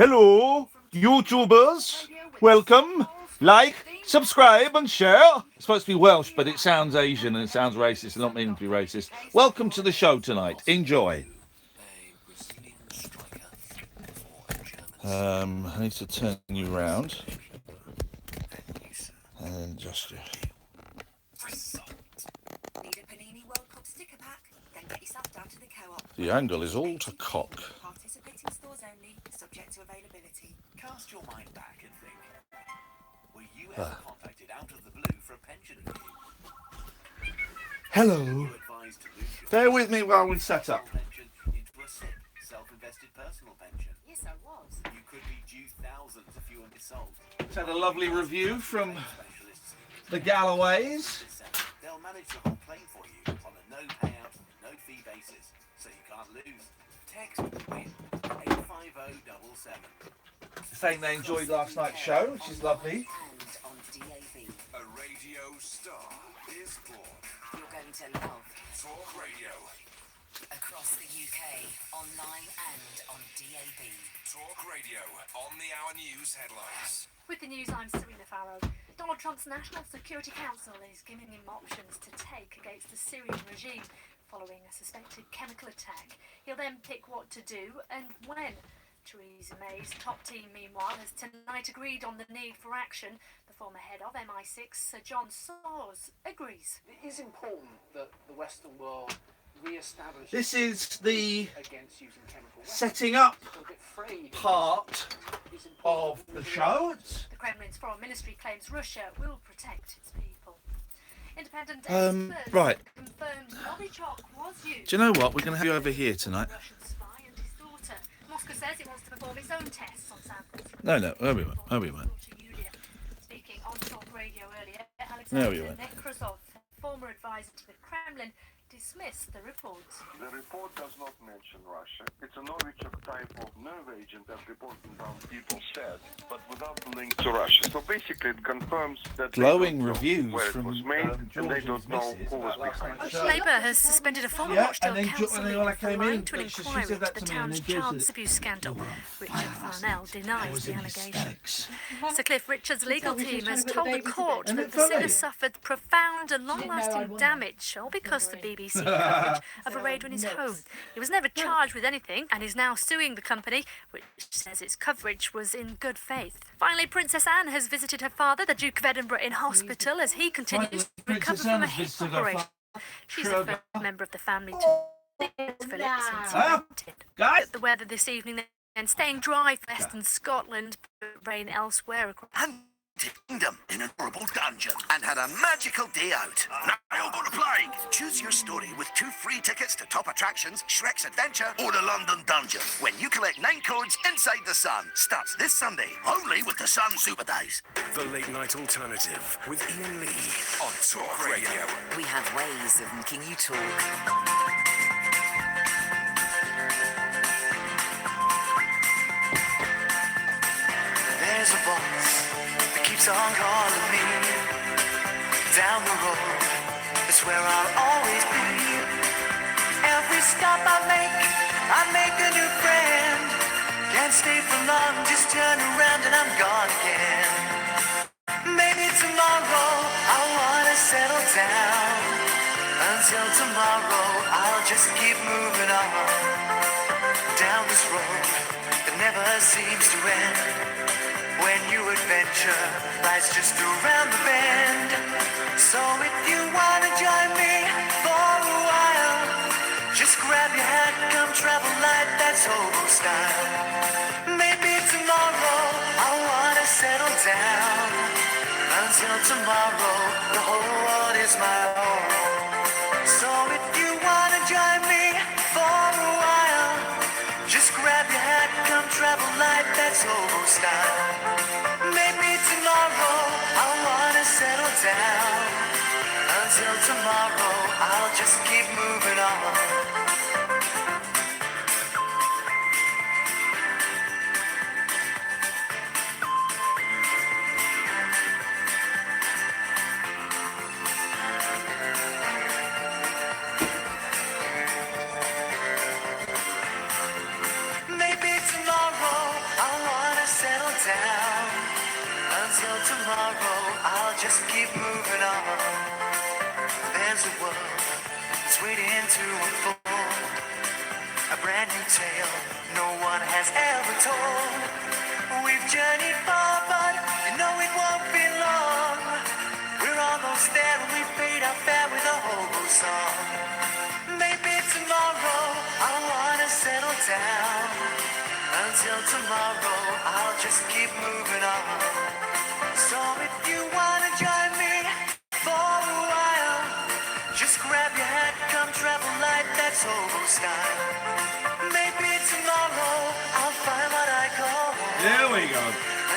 Hello, YouTubers. Welcome. Like, subscribe, and share. It's supposed to be Welsh, but it sounds Asian and it sounds racist. I don't mean to be racist. Welcome to the show tonight. Enjoy. I need to turn you round. And just. Need a Panini World Cup sticker pack? Then get yourself down to the co-op. The angle is all to cock. Participating stores only, subject to availability. Cast your mind back and think, were you ever contacted out of the blue for a pension review? Hello. You advised to move your Bear with me while we set up. pension into a sick, self-invested personal pension. Yes, I was. You could be due thousands if you were sold. It's had a lovely review from Specialists the Galloways. they'll manage the whole claim for you on a no payout, no fee basis, so you can't lose. Text WIN 85077. Saying they enjoyed last night's show, which is lovely. And on DAB. A radio star is born. You're going to love Talk Radio. across the UK, online and on DAB. Talk Radio on the Hour News headlines. With the news, I'm Serena Farrow. Donald Trump's National Security Council is giving him options to take against the Syrian regime following a suspected chemical attack. He'll then pick what to do and when. Theresa May's top team, meanwhile, has tonight agreed on the need for action. The former head of MI6, Sir John Soares, agrees. It is important that the Western world re-establishes This is the against using chemical weapons. setting up So a bit frayed. part It's important of that the we show. It's The Kremlin's foreign ministry claims Russia will protect its people. Independent experts right. confirmed Novichok was used. Do you know what? We're going to have you over here tonight. Russian spy and his daughter. Moscow says it wants to perform its own tests on samples. No, we won't. Speaking on Talk Radio earlier, No, we Alexander won't. Nekrasov, former advisor to the Kremlin, dismissed the report. The report does not mention Russia. It's a Novichok type of nerve agent that reporting down people said, but without the link to Russia. So basically it confirms that Glowing they don't know reviews where it from was made and they George's don't know missus who was about last behind night's it. show. Labour has suspended a former Yeah, Watchdog and then council when I leader came for in, lying to an she said inquiry that into the to me, and town's then child gives it- abuse scandal. Richard Farnell denies the allegation. hysterics. Sir Cliff Richard's legal we should team try has and put told the the baby to court bed. that the Isn't it singer funny? suffered profound and know I'd long-lasting want damage, all because the Don't BBC coverage of a raid on his home. He was never charged with anything and is now suing the company, which says its coverage was in good faith. Finally, Princess Anne has visited her father, the Duke of Edinburgh, in hospital as he continues to recover Princess from a Anne's hip visited her operation. She's the Sugar. first member of the family to Philip since he Huh? rented. Guys? The weather this evening and staying dry for western Scotland, but rain elsewhere across. Kingdom in a horrible dungeon and had a magical day out. Now you're going to play. Choose your story with 2 free tickets to Top Attractions, Shrek's Adventure, or the London Dungeon when you collect 9 codes inside the Sun. Starts this Sunday, only with the Sun Super Days. The late night alternative with Iain Lee on Talk Radio. We have ways of making you talk. There's a voice that keeps on calling me. Down the road, it's where I'll always be. Every stop I make a new friend. Can't stay for long, just turn around and I'm gone again. Maybe tomorrow I'll wanna settle down. Until tomorrow I'll just keep moving on. Down this road that never seems to end. When your adventure lies just around the bend. So if you wanna join me for a while, just grab your hat, come travel light, that's old style. Maybe tomorrow I'll wanna settle down. Until tomorrow, the whole world is my home. So if you wanna join me for a while, just grab your hat, come travel light, that's old style. Maybe tomorrow I'll wanna settle down. Until tomorrow, I'll just keep moving on. Maybe tomorrow I'll down. Until tomorrow, I'll just keep moving on. There's a world that's waiting to unfold, a brand new tale no one has ever told. We've journeyed far, but you know it won't be long. We're almost there and we paid our fare with a hobo song. Maybe tomorrow I'll wanna settle down. Until tomorrow I'll just keep moving on. So if you wanna join me for a while, just grab your hat, come travel light, that's hobo style. Maybe tomorrow I'll find what I call home. There we go.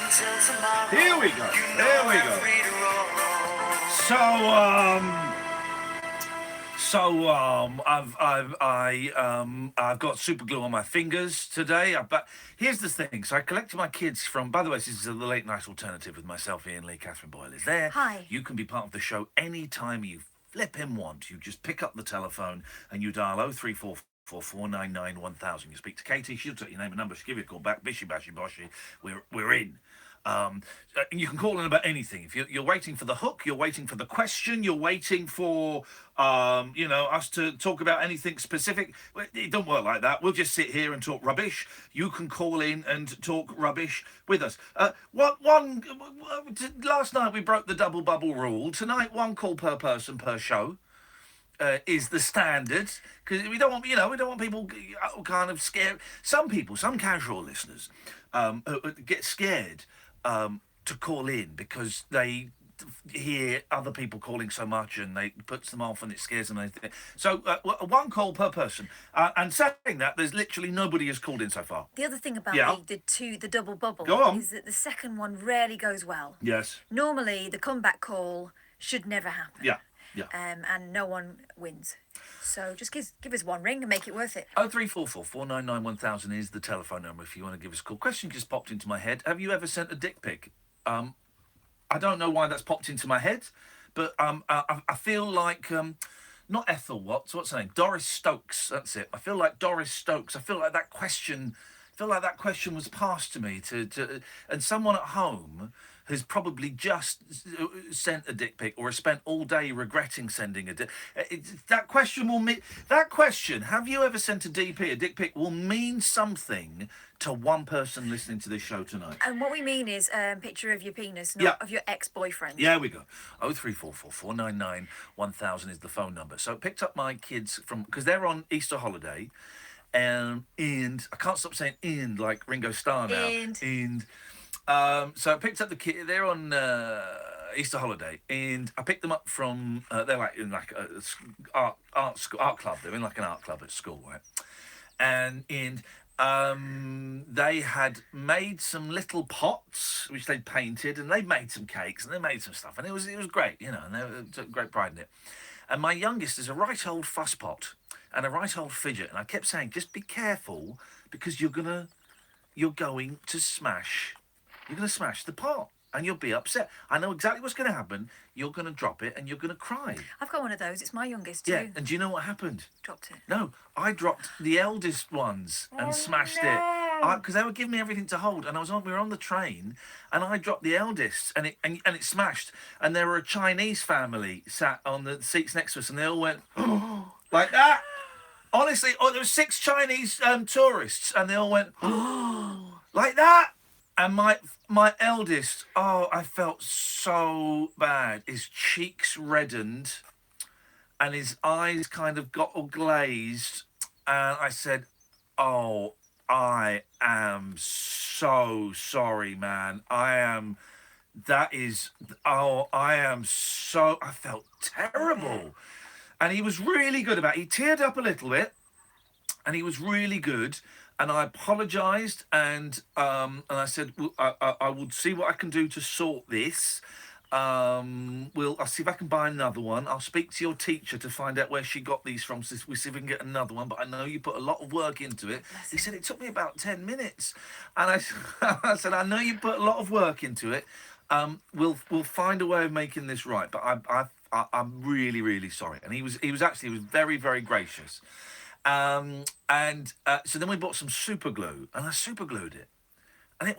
Until tomorrow, Here we go. you know There we I'm go. free to roll. I've got super glue on my fingers today. But here's the thing. So I collected my kids from. By the way, this is the late night alternative with myself, Iain Lee. Catherine Boyle is there. Hi. You can be part of the show anytime you flipping want. You just pick up the telephone and you dial 0344 499 1000. You speak to Katie. She'll take your name and number. She'll give you a call back. Bishy bashy boshy. We're in. And you can call in about anything. If you're waiting for the hook, you're waiting for the question, you're waiting for us to talk about anything specific. Well, it don't work like that. We'll just sit here and talk rubbish. You can call in and talk rubbish with us. Last night we broke the double bubble rule. Tonight, one call per person per show. Is the standard, because we don't want people kind of scared. Some casual listeners get scared to call in because they hear other people calling so much and it puts them off and it scares them. So one call per person. And saying that, there's literally nobody has called in so far. The other thing about Yeah. the double bubble Go on. is that the second one rarely goes well. Yes. Normally, the comeback call should never happen. Yeah. Yeah. And no one wins. So just give us one ring and make it worth it. 0344 499 1000 is the telephone number if you want to give us a call. Question just popped into my head. Have you ever sent a dick pic? I don't know why that's popped into my head, but I feel like not Ethel Watts. What's her name? Doris Stokes. That's it. I feel like Doris Stokes. I feel like that question was passed to me and someone at home has probably just sent a dick pic or has spent all day regretting sending a dick. That question, have you ever sent a DP? A dick pic will mean something to one person listening to this show tonight. And what we mean is a picture of your penis, not of your ex-boyfriend. Yeah, we go. 0344 499 1000 is the phone number. So I picked up my kids because they're on Easter holiday. And I can't stop saying "and" like Ringo Starr now. So I picked up the kid. They're on Easter holiday, and I picked them up from. They're like in like a art club. They're in like an art club at school, right? And they had made some little pots which they painted, and they made some cakes and they made some stuff, and it was great, and they took great pride in it. And my youngest is a right old fusspot and a right old fidget, and I kept saying, just be careful because you're going to smash the pot and you'll be upset. I know exactly what's going to happen. You're going to drop it and you're going to cry. I've got one of those. It's my youngest too. Yeah, and do you know what happened? Dropped it. No, I dropped the eldest ones and smashed it. Because they were giving me everything to hold, and we were on the train, and I dropped the eldest, and it smashed. And there were a Chinese family sat on the seats next to us, and they all went like that. Honestly, there were 6 Chinese tourists, and they all went like that. And my eldest, I felt so bad. His cheeks reddened, and his eyes kind of got all glazed. And I said, I am so sorry, man. I felt terrible. And he was really good about it. He teared up a little bit, and he was really good. And I apologised, and I said, I will see what I can do to sort this. I'll see if I can buy another one. I'll speak to your teacher to find out where she got these from. So we'll see if we can get another one. But I know you put a lot of work into it. He said it took me about 10 minutes, and I said I know you put a lot of work into it. We'll find a way of making this right. But I'm really, really sorry. And he was very, very gracious. So then we bought some super glue, and I super glued it. and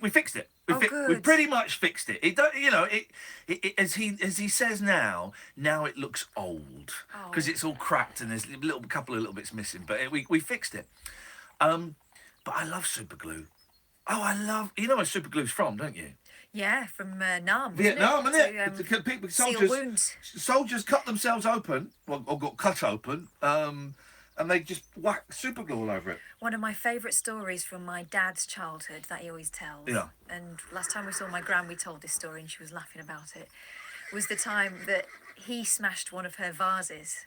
we fixed it. We good. pretty much fixed it. It don't, you know, it as he says now it looks old because it's all cracked and there's a couple of little bits missing. But we fixed it. But I love super glue. You know where super glue's from, don't you? Yeah, from Nam. Vietnam, isn't isn't it? To, People, seal wounds. soldiers cut themselves open, or got cut open, and they just whack super glue all over it. One of my favourite stories from my dad's childhood that he always tells. Yeah. And last time we saw my gran, we told this story and she was laughing about it. Was the time that he smashed one of her vases.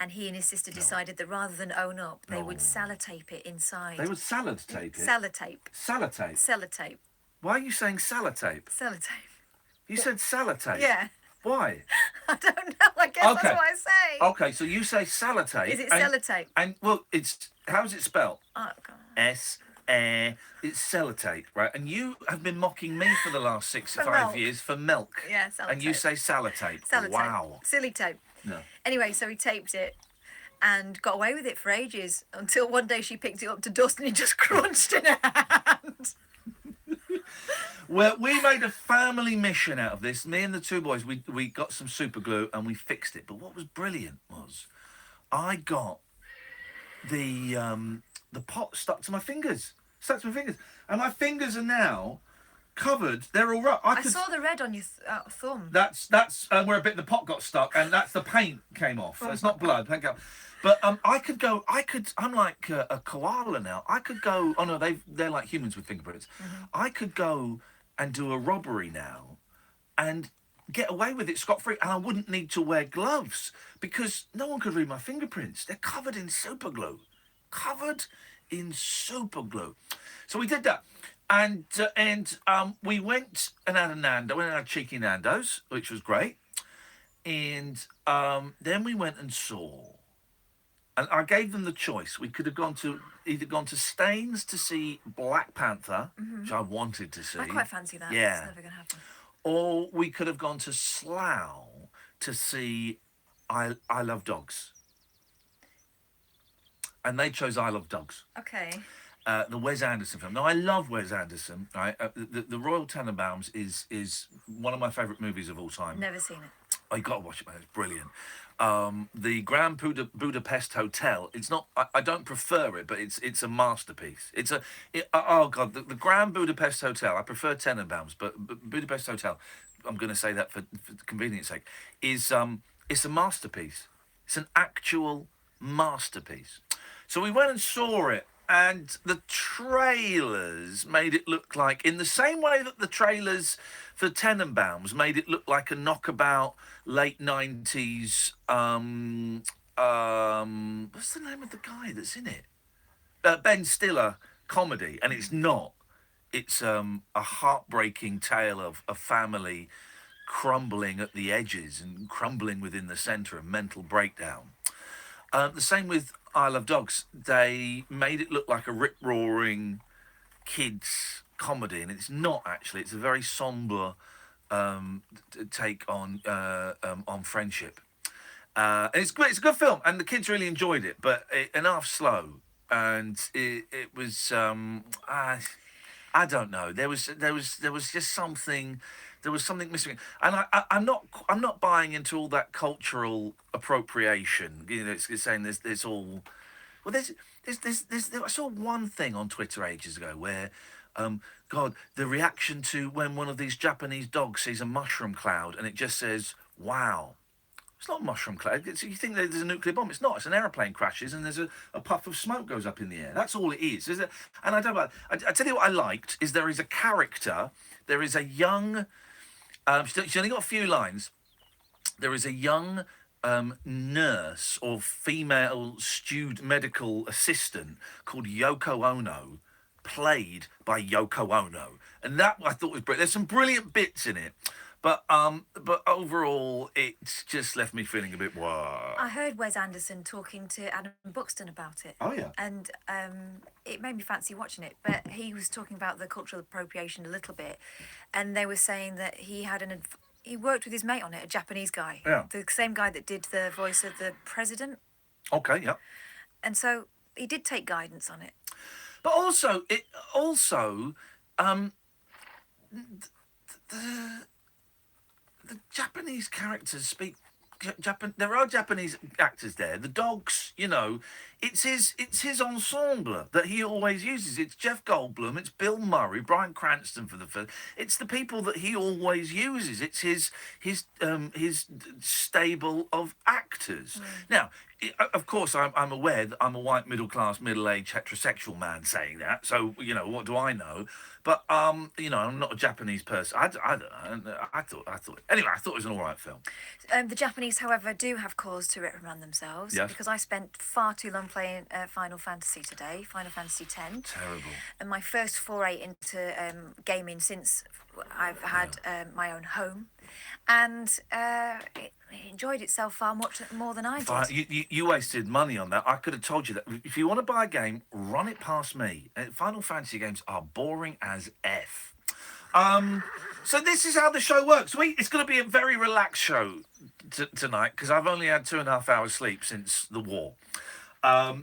And he and his sister decided that rather than own up, they would sellotape it inside. They would salad tape it? Sellotape. Sellotape? Sellotape. Why are you saying sellotape? Sellotape. You said sellotape? Yeah. Why? I don't know. I guess that's what I say. Okay, so you say sellotape. Is it sellotape? And, well, how's it spelled? Oh, God. It's sellotape, right? And you have been mocking me for the last 5 years for milk. Yeah, sellotape. And you say sellotape. Sellotape. Wow. Silly tape. No. Anyway, so he taped it and got away with it for ages until one day she picked it up to dust and it just crunched in her hand. Well, we made a family mission out of this. Me and the two boys, we got some super glue and we fixed it. But what was brilliant was I got the pot stuck to my fingers. And my fingers are now covered. They're all right. I saw the red on your thumb. That's where a bit of the pot got stuck, and that's the paint came off. So it's not blood. Thank God. But I'm like a koala now. I could go. Oh no, they're like humans with fingerprints. Mm-hmm. I could go and do a robbery now, and get away with it scot-free, and I wouldn't need to wear gloves because no one could read my fingerprints. They're covered in super glue. So we did that. And we went and had a Nando. We had cheeky Nando's, which was great. And then we went and saw. And I gave them the choice. We could have gone to Staines to see Black Panther, which I wanted to see. I quite fancy that. Yeah. It's never going to happen. Or we could have gone to Slough to see I Love Dogs. And they chose I Love Dogs. Okay. The Wes Anderson film. Now, I love Wes Anderson. Right? The Royal Tenenbaums is one of my favourite movies of all time. Never seen it. Oh, you got to watch it, man. It's brilliant. The Grand Budapest Hotel. It's not. I don't prefer it, but it's a masterpiece. Oh God, the Grand Budapest Hotel. I prefer Tenenbaums, but Budapest Hotel. I'm going to say that for convenience sake. It's a masterpiece. It's an actual masterpiece. So we went and saw it. And the trailers made it look like, in the same way that the trailers for Tenenbaums made it look like a knockabout late 90s, what's the name of the guy that's in it? Ben Stiller comedy, and it's not. It's a heartbreaking tale of a family crumbling at the edges and crumbling within the centre of mental breakdown. The same with I Love Dogs. They made it look like a rip-roaring kids comedy, and it's not actually. It's a very sombre take on friendship. And it's great. It's a good film, and the kids really enjoyed it, but an half slow, and it was I don't know. There was just something. There was something missing, and I'm not buying into all that cultural appropriation. You know, it's saying there's all. Well, there's I saw one thing on Twitter ages ago where, God, the reaction to when one of these Japanese dogs sees a mushroom cloud and it just says, "Wow." It's not a mushroom cloud. You think there's a nuclear bomb. It's not. It's an aeroplane crashes and there's a puff of smoke goes up in the air. That's all it is. And I don't know. I tell you what I liked is there is a character. There is a young. She's only got a few lines. There is a young nurse or female medical assistant called Yoko Ono, played by Yoko Ono, and that I thought was brilliant. There's some brilliant bits in it, but overall, it's just left me feeling a bit wow. I heard Wes Anderson talking to Adam Buxton about it. Oh yeah. And it made me fancy watching it. But he was talking about the cultural appropriation a little bit, and they were saying that he worked with his mate on it, a Japanese guy. Yeah. The same guy that did the voice of the president. Okay. Yeah. And so he did take guidance on it. But also, the Japanese characters speak Japan. There are Japanese actors there. The dogs, it's his ensemble that he always uses. It's Jeff Goldblum, it's Bill Murray, Bryan Cranston for the film. It's the people that he always uses. It's his stable of actors. Now, of course, I'm aware that I'm a white middle-class, middle-aged heterosexual man saying that. So what do I know? But I'm not a Japanese person. I don't know. I thought. Anyway, I thought it was an all right film. The Japanese, however, do have cause to reprimand themselves. Yes. Because I spent far too long playing Final Fantasy today, Final Fantasy X. Terrible. And my first foray into gaming since I've had my own home. And it enjoyed itself far much more than I did. You wasted money on that. I could have told you that. If you want to buy a game, run it past me. Final Fantasy games are boring as F. So this is how the show works. It's going to be a very relaxed show tonight because I've only had 2.5 hours sleep since the war.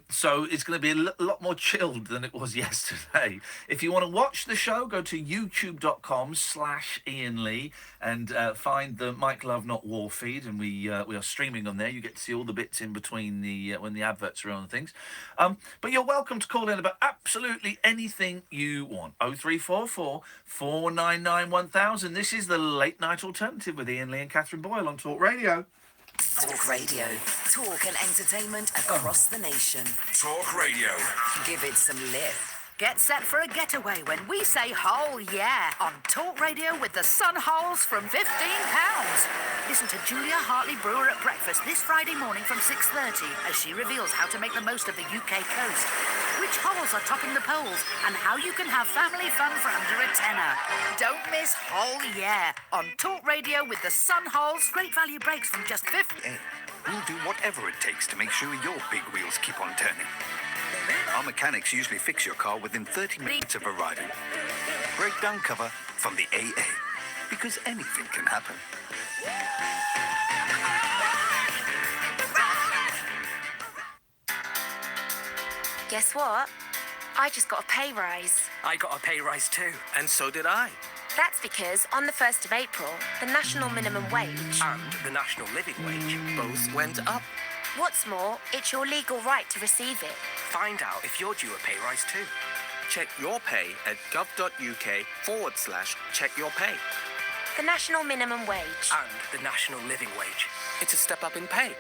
So it's going to be a lot more chilled than it was yesterday. If you want to watch the show, go to youtube.com/Iain Lee and find the Mike Love Not War feed, and we are streaming on there. You get to see all the bits in between when the adverts are on and things. But you're welcome to call in about absolutely anything you want. 0344 499 1000. This is the Late Night Alternative with Iain Lee and Catherine Boyle on Talk Radio. Talk Radio. Talk and entertainment across the nation. Talk Radio. Give it some lift. Get set for a getaway when we say hole yeah on Talk Radio with the Sun Holes from £15. Listen to Julia Hartley Brewer at breakfast this Friday morning from 6:30 as she reveals how to make the most of the UK coast, which holes are topping the polls, and how you can have family fun for under a tenner. Don't miss Hole Yeah on Talk Radio with the Sun Holes. Great value breaks from just 50. We'll do whatever it takes to make sure your big wheels keep on turning. Our mechanics usually fix your car within 30 minutes of arriving. Breakdown cover from the AA, because anything can happen. Guess what? I just got a pay rise. I got a pay rise too, and so did I. That's because on the 1st of April, the national minimum wage and the national living wage both went up. What's more, it's your legal right to receive it. Find out if you're due a pay rise too. Check your pay at gov.uk/checkyourpay. The national minimum wage and the national living wage. It's a step up in pay.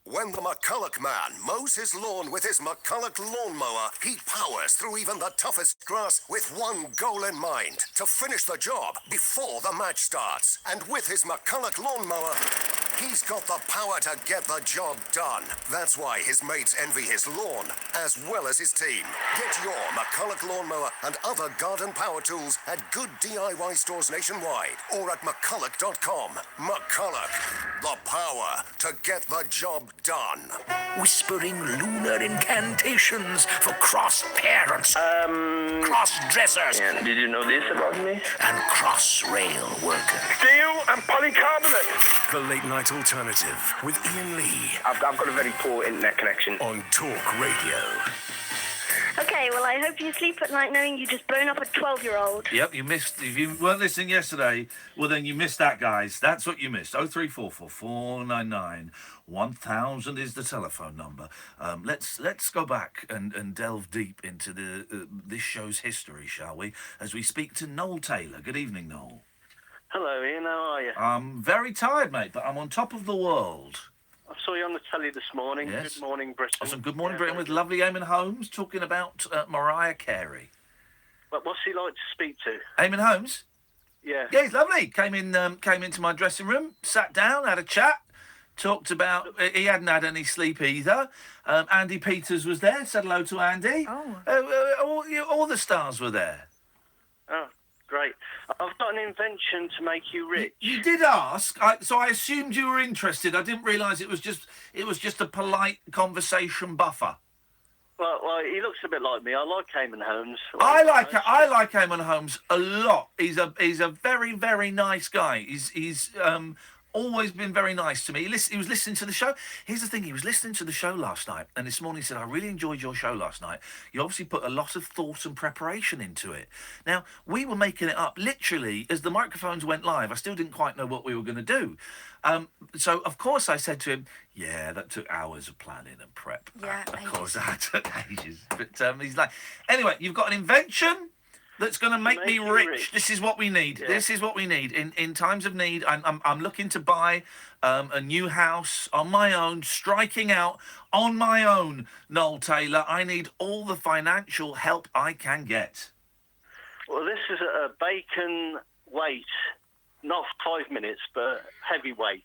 When the McCulloch man mows his lawn with his McCulloch lawnmower, he powers through even the toughest grass with one goal in mind: to finish the job before the match starts. And with his McCulloch lawnmower, he's got the power to get the job done. That's why his mates envy his lawn, as well as his team. Get your McCulloch lawnmower and other garden power tools at good DIY stores nationwide or at McCulloch.com. McCulloch, the power to get the job done. Whispering lunar incantations for cross-parents, cross-dressers. Yeah, did you know this about me? And cross-rail workers. Steel and polycarbonate. The Late Night Alternative with Iain Lee. I've got a very poor internet connection. On Talk Radio. Okay, well, I hope you sleep at night knowing you just blown up a 12-year-old. Yep, you missed. If you weren't listening yesterday, well, then you missed that, guys. That's what you missed. 0344 499 1000 is the telephone number. Let's go back and delve deep into this show's history, shall we? As we speak to Noel Taylor. Good evening, Noel. Hello, Ian. How are you? I'm very tired, mate, but I'm on top of the world. I saw you on the telly this morning. Yes. Good morning, Britain. Awesome. Good morning, Britain, with lovely Eamon Holmes talking about Mariah Carey. But what's he like to speak to? Eamon Holmes? Yeah. Yeah, he's lovely. Came into my dressing room, sat down, had a chat, talked about... He hadn't had any sleep either. Andy Peters was there. Said hello to Andy. Oh. All the stars were there. Oh, great. I've got an invention to make you rich. You did ask, so I assumed you were interested. I didn't realise it was just a polite conversation buffer. Well, he looks a bit like me. I like Eamon Holmes. I like Eamon Holmes a lot. He's a very, very nice guy. He's always been very nice to me. He was listening to the show. Here's the thing, he was listening to the show last night, and this morning he said, I really enjoyed your show last night. You obviously put a lot of thought and preparation into it. Now, we were making it up literally as the microphones went live. I still didn't quite know what we were going to do. So, of course, I said to him, yeah, that took hours of planning and prep. Yeah, of course, that took ages. But he's like, anyway, you've got an invention that's going to make me rich. This is what we need. Yeah. This is what we need. In times of need, I'm looking to buy a new house on my own, striking out on my own, Noel Taylor. I need all the financial help I can get. Well, this is a bacon weight, not 5 minutes, but heavyweight.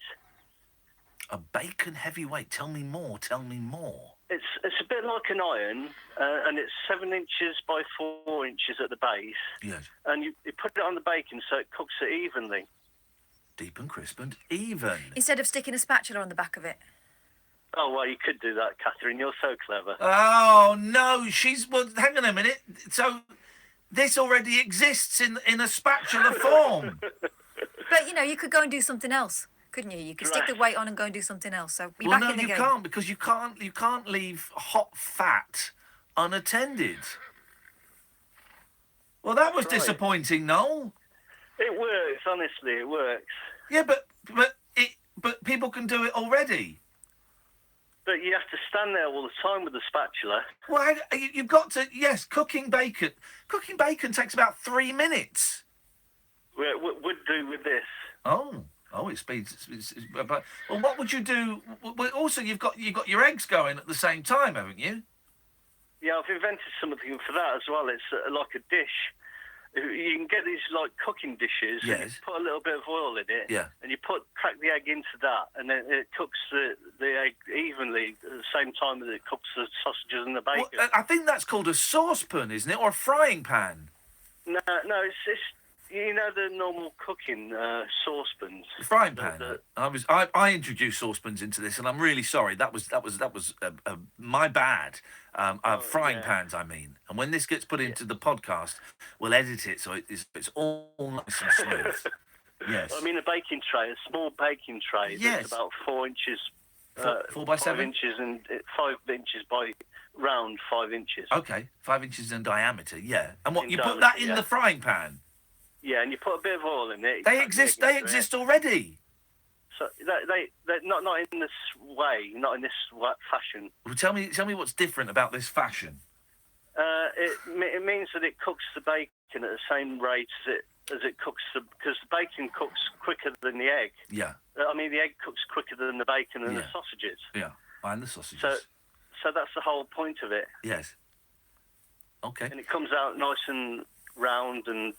A bacon heavyweight. Tell me more. Tell me more. It's a bit like an iron, and it's 7 inches by 4 inches at the base. Yes. And you put it on the bacon so it cooks it evenly. Deep and crisp and even. Instead of sticking a spatula on the back of it. Oh, well, you could do that, Catherine. You're so clever. Oh, no. Well, hang on a minute. So this already exists in a spatula form. But, you could go and do something else. Couldn't you? You could stick the weight on and go and do something else. So you're back in the game. No, you can't, because you can't leave hot fat unattended. Well, that was disappointing, Noel. It works, honestly, it works. Yeah, but people can do it already. But you have to stand there all the time with the spatula. Well, you've got to. Yes, cooking bacon. Cooking bacon takes about 3 minutes. Would do with this. Oh, it speeds. But what would you do? Well, also, you've got your eggs going at the same time, haven't you? Yeah, I've invented something for that as well. It's like a dish. You can get these like cooking dishes. Yes. And you put a little bit of oil in it. Yeah. And you crack the egg into that, and then it cooks the egg evenly at the same time that it cooks the sausages and the bacon. Well, I think that's called a saucepan, isn't it, or a frying pan? No, it's the normal cooking saucepans. Frying pan. I introduced saucepans into this, and I'm really sorry. That was my bad. Frying pans, I mean. And when this gets put into the podcast, we'll edit it so it's all nice and smooth. Yes. I mean a baking tray, a small baking tray. Yes. That's about 4 inches. 4 by 7 inches and 5 inches by round 5 inches. Okay, 5 inches in diameter. Yeah. And what In you diameter, put that in yeah. the frying pan? Yeah, and you put a bit of oil in it. They exist. They exist already. So they're not in this way, not in this fashion. Well, tell me what's different about this fashion. It means that it cooks the bacon at the same rate as it cooks because the bacon cooks quicker than the egg. Yeah. I mean, the egg cooks quicker than the bacon and the sausages. Yeah, and the sausages. So that's the whole point of it. Yes. Okay. And it comes out nice and round and,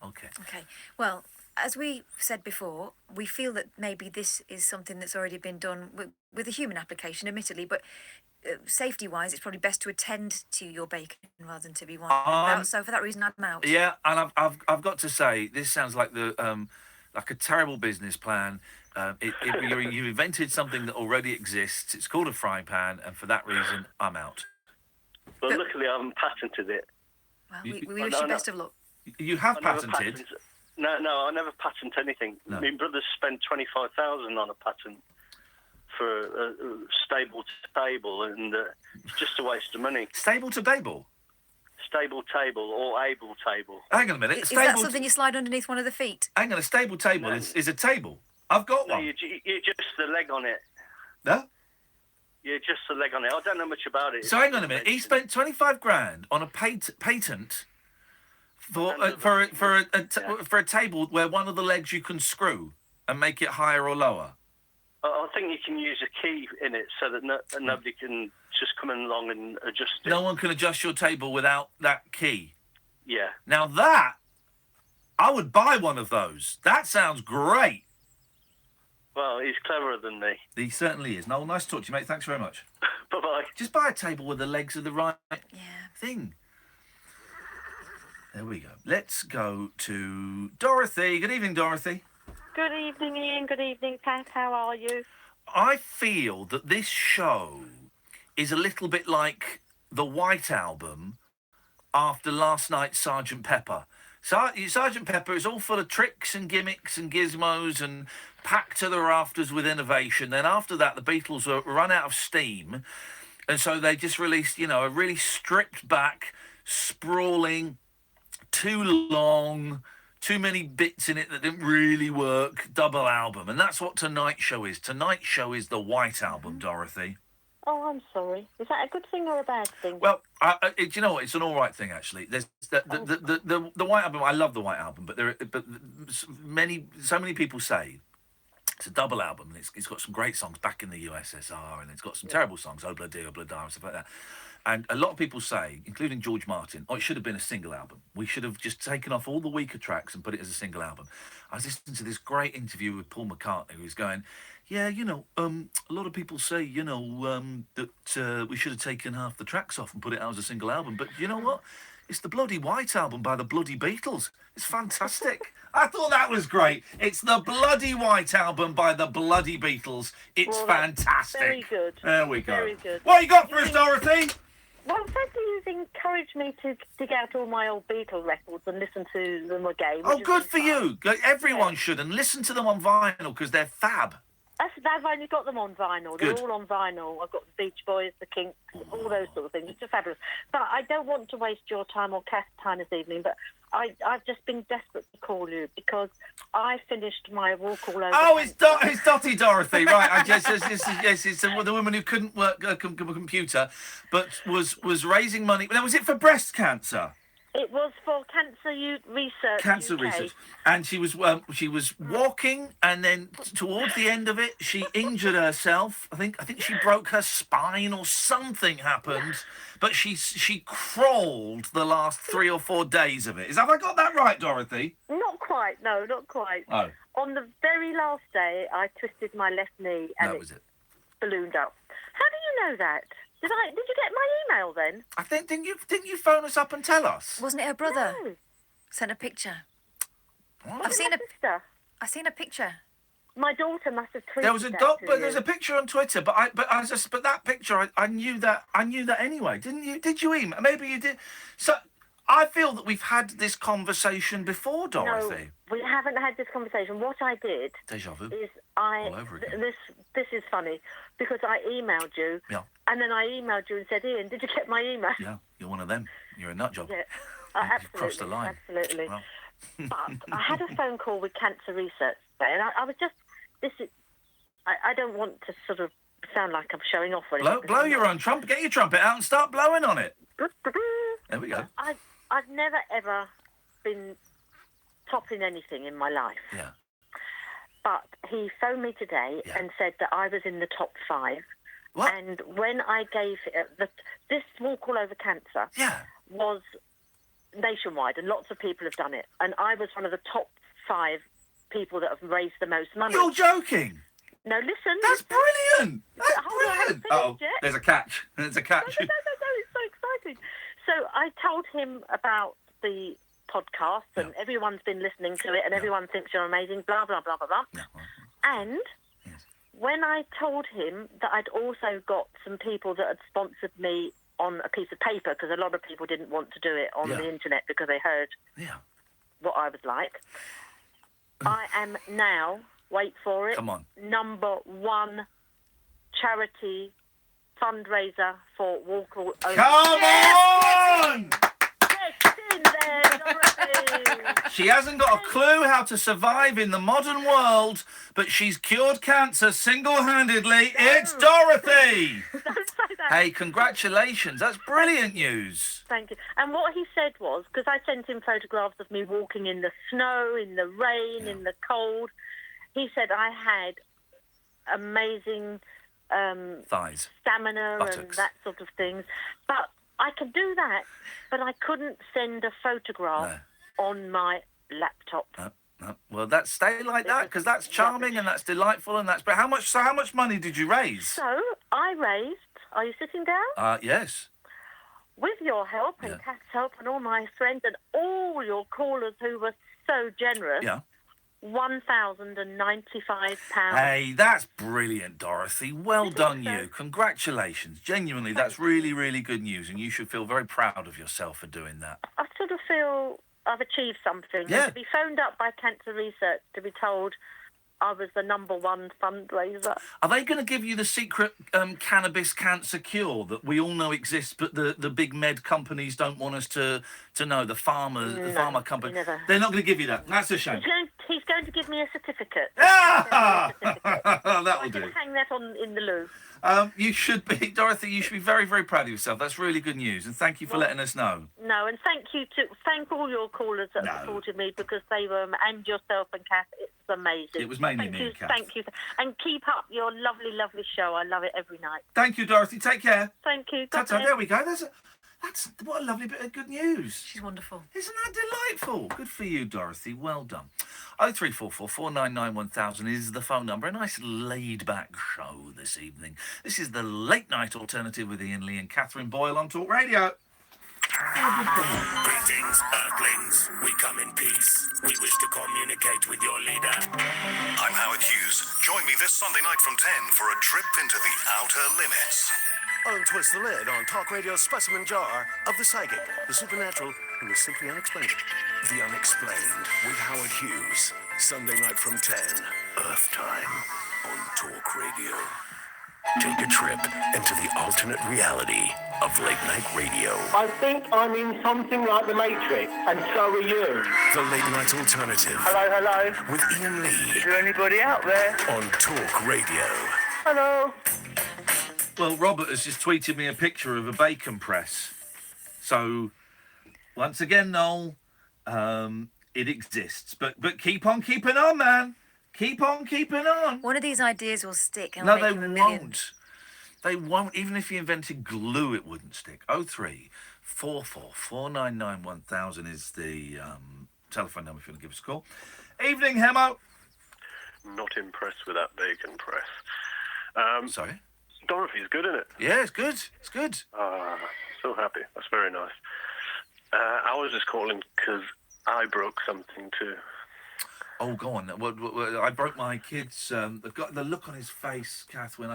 Okay. Okay. Well, as we said before, we feel that maybe this is something that's already been done with a human application, admittedly, but safety-wise, it's probably best to attend to your bacon rather than to be winding about. So for that reason, I'm out. Yeah, and I've got to say, this sounds like like a terrible business plan. You invented something that already exists. It's called a frying pan, and for that reason, I'm out. Well, luckily, I haven't patented it. Well, we wish you best of luck. You have patented? No, I never patent anything. No. My brothers spent 25,000 on a patent for a stable table, and it's just a waste of money. Stable to table? Stable table or able table. Hang on a minute. Is that something you slide underneath one of the feet? Hang on, a stable table is a table. I've got one. You just the leg on it. No? Yeah, just the leg on it. I don't know much about it. So hang on a minute. He spent 25 grand on a patent for a table where one of the legs you can screw and make it higher or lower. I think you can use a key in it so that nobody can just come along and adjust it. No one can adjust your table without that key. Yeah. Now I would buy one of those. That sounds great. Well, he's cleverer than me. He certainly is. Noel, nice to talk to you, mate. Thanks very much. Bye-bye. Just buy a table where the legs are the right thing. There we go. Let's go to Dorothy. Good evening, Dorothy. Good evening, Ian. Good evening, Pat. How are you? I feel that this show is a little bit like the White Album after last night's Sgt. Pepper. Sergeant Pepper is all full of tricks and gimmicks and gizmos and packed to the rafters with innovation. Then after that, the Beatles were run out of steam, and so they just released, a really stripped back, sprawling, too long, too many bits in it that didn't really work double album. And that's what Tonight Show is. Tonight Show is the White Album, Dorothy. Oh, I'm sorry. Is that a good thing or a bad thing? Well, do you know what? It's an all right thing, actually. There's the White Album. I love the White Album, but so many people say it's a double album. And it's got some great songs back in the USSR, and it's got some terrible songs, Obla Di, Obla Da, and stuff like that. And a lot of people say, including George Martin, it should have been a single album. We should have just taken off all the weaker tracks and put it as a single album. I was listening to this great interview with Paul McCartney, who's going, yeah, a lot of people say, that we should have taken half the tracks off and put it out as a single album. But you know what? It's the bloody White Album by the bloody Beatles. It's fantastic. I thought that was great. It's the bloody White Album by the bloody Beatles. It's fantastic. Very good. There we go. Very good. What you got for us, Dorothy? Well, firstly, you've encouraged me to dig out all my old Beatle records and listen to them again. Oh, good for you. Everyone should. And listen to them on vinyl because they're fab. I've only got them on vinyl. They're all on vinyl. I've got the Beach Boys, the Kinks, all those sort of things. It's just fabulous. But I don't want to waste your time or Kath's time this evening, but I've just been desperate to call you because I finished my walk all over. Oh, it's Dotty Dorothy, right? It's the woman who couldn't work a computer, but was raising money. Now, was it for breast cancer? It was for cancer research. Cancer UK. research, and she was walking, and then towards the end of it, she injured herself. I think she broke her spine or something happened, but she crawled the last 3 or 4 days of it. Have I got that right, Dorothy? Not quite. No, not quite. Oh. On the very last day, I twisted my left knee and That was it. Ballooned up. How do you know that? Did you get my email then? I think didn't you phone us up and tell us? Wasn't it her brother? No. Sent a picture. What? I've seen a picture. My daughter must have tweeted There was a that doc, to but you. there's a picture on Twitter. But that picture, I knew that anyway, didn't you? Did you email? Maybe you did. So I feel that we've had this conversation before, Dorothy. No, we haven't had this conversation. What I did Deja vu. is All over again. This is funny because I emailed you. Yeah. And then I emailed you and said, Ian, did you get my email? Yeah, you're one of them. You're a nut job. Yeah. You've crossed the line. Absolutely. Well. But I had a phone call with Cancer Research today, and I was just, I don't want to sort of sound like I'm showing off or anything. Blow your own trumpet. Get your trumpet out and start blowing on it. There we go. I've never, ever been topping anything in my life. Yeah. But he phoned me today and said that I was in the top 5. What? And when I gave this walk all over cancer was nationwide, and lots of people have done it. And I was one of the top 5 people that have raised the most money. You're joking. No, listen. That's brilliant. That's brilliant. Oh, there's a catch. There's a catch. No, it's so exciting. So I told him about the podcast, and everyone's been listening to it, and everyone thinks you're amazing, blah, blah, blah, blah, blah. And when I told him that I'd also got some people that had sponsored me on a piece of paper, because a lot of people didn't want to do it on the internet because they heard what I was like, I am now, wait for it, Come on. number 1 charity fundraiser for Walk All Over. Come on! Get in there, Dorothy! She hasn't got a clue how to survive in the modern world, but she's cured cancer single-handedly. It's Dorothy! Don't say that. Hey, congratulations. That's brilliant news. Thank you. And what he said was, because I sent him photographs of me walking in the snow, in the rain, in the cold, he said I had amazing thighs, stamina, buttocks, and that sort of things. But I could do that, but I couldn't send a photograph on my laptop. No. Well, stay like that, because that's charming and that's delightful and that's. But how much money did you raise? So I raised. Are you sitting down? Yes. With your help and Kath's help and all my friends and all your callers who were so generous. Yeah. £1,095. Hey, that's brilliant, Dorothy. Well done, you. Congratulations. Genuinely, that's really, really good news, and you should feel very proud of yourself for doing that. I sort of feel I've achieved something. Yeah. To be phoned up by Cancer Research to be told I was the #1 fundraiser. Are they going to give you the secret cannabis cancer cure that we all know exists, but the big med companies don't want us to know? The pharma company. Never. They're not going to give you that. That's a shame. He's going to give me a certificate. Ah! That will I do. can hang that on in the loo. You should be, Dorothy. You should be very, very proud of yourself. That's really good news, and thank you for letting us know. No, and thank all your callers that supported me, because they were, and yourself and Kath. It's amazing. It was mainly me and Kath. Thank you, and keep up your lovely, lovely show. I love it every night. Thank you, Dorothy. Take care. Thank you. God Ta-ta. bless. There we go. That's what a lovely bit of good news. She's wonderful. Isn't that delightful? Good for you, Dorothy. Well done. 0344 499 1000 is the phone number. A nice laid-back show this evening. This is the late night alternative with Iain Lee and Catherine Boyle on Talk Radio. Greetings, Earthlings. We come in peace. We wish to communicate with your leader. I'm Howard Hughes. Join me this Sunday night from 10 for a trip into the outer limits. Untwist the lid on Talk Radio's specimen jar of the psychic, the supernatural, and the simply unexplained. The Unexplained with Howard Hughes. Sunday night from 10, Earth time, on Talk Radio. Take a trip into the alternate reality of late night radio. I think I'm in something like the Matrix, and so are you. The late night alternative. Hello. With Iain Lee. Is there anybody out there? On Talk Radio. Hello. Well, Robert has just tweeted me a picture of a bacon press. So, once again, Noel, it exists. But keep on keeping on, man. Keep on keeping on. One of these ideas will stick. And No, make they him a million. won't. They won't. Even if you invented glue, it wouldn't stick. 0344 499 1000 is the telephone number if you want to give us a call. Evening, Hemo. Not impressed with that bacon press. Sorry? Dorothy's good, isn't it? Yeah, it's good. It's good. So happy. That's very nice. I was just calling because I broke something too. Oh, go on. Well, I broke my kid's. I've got the look on his face, Kath, when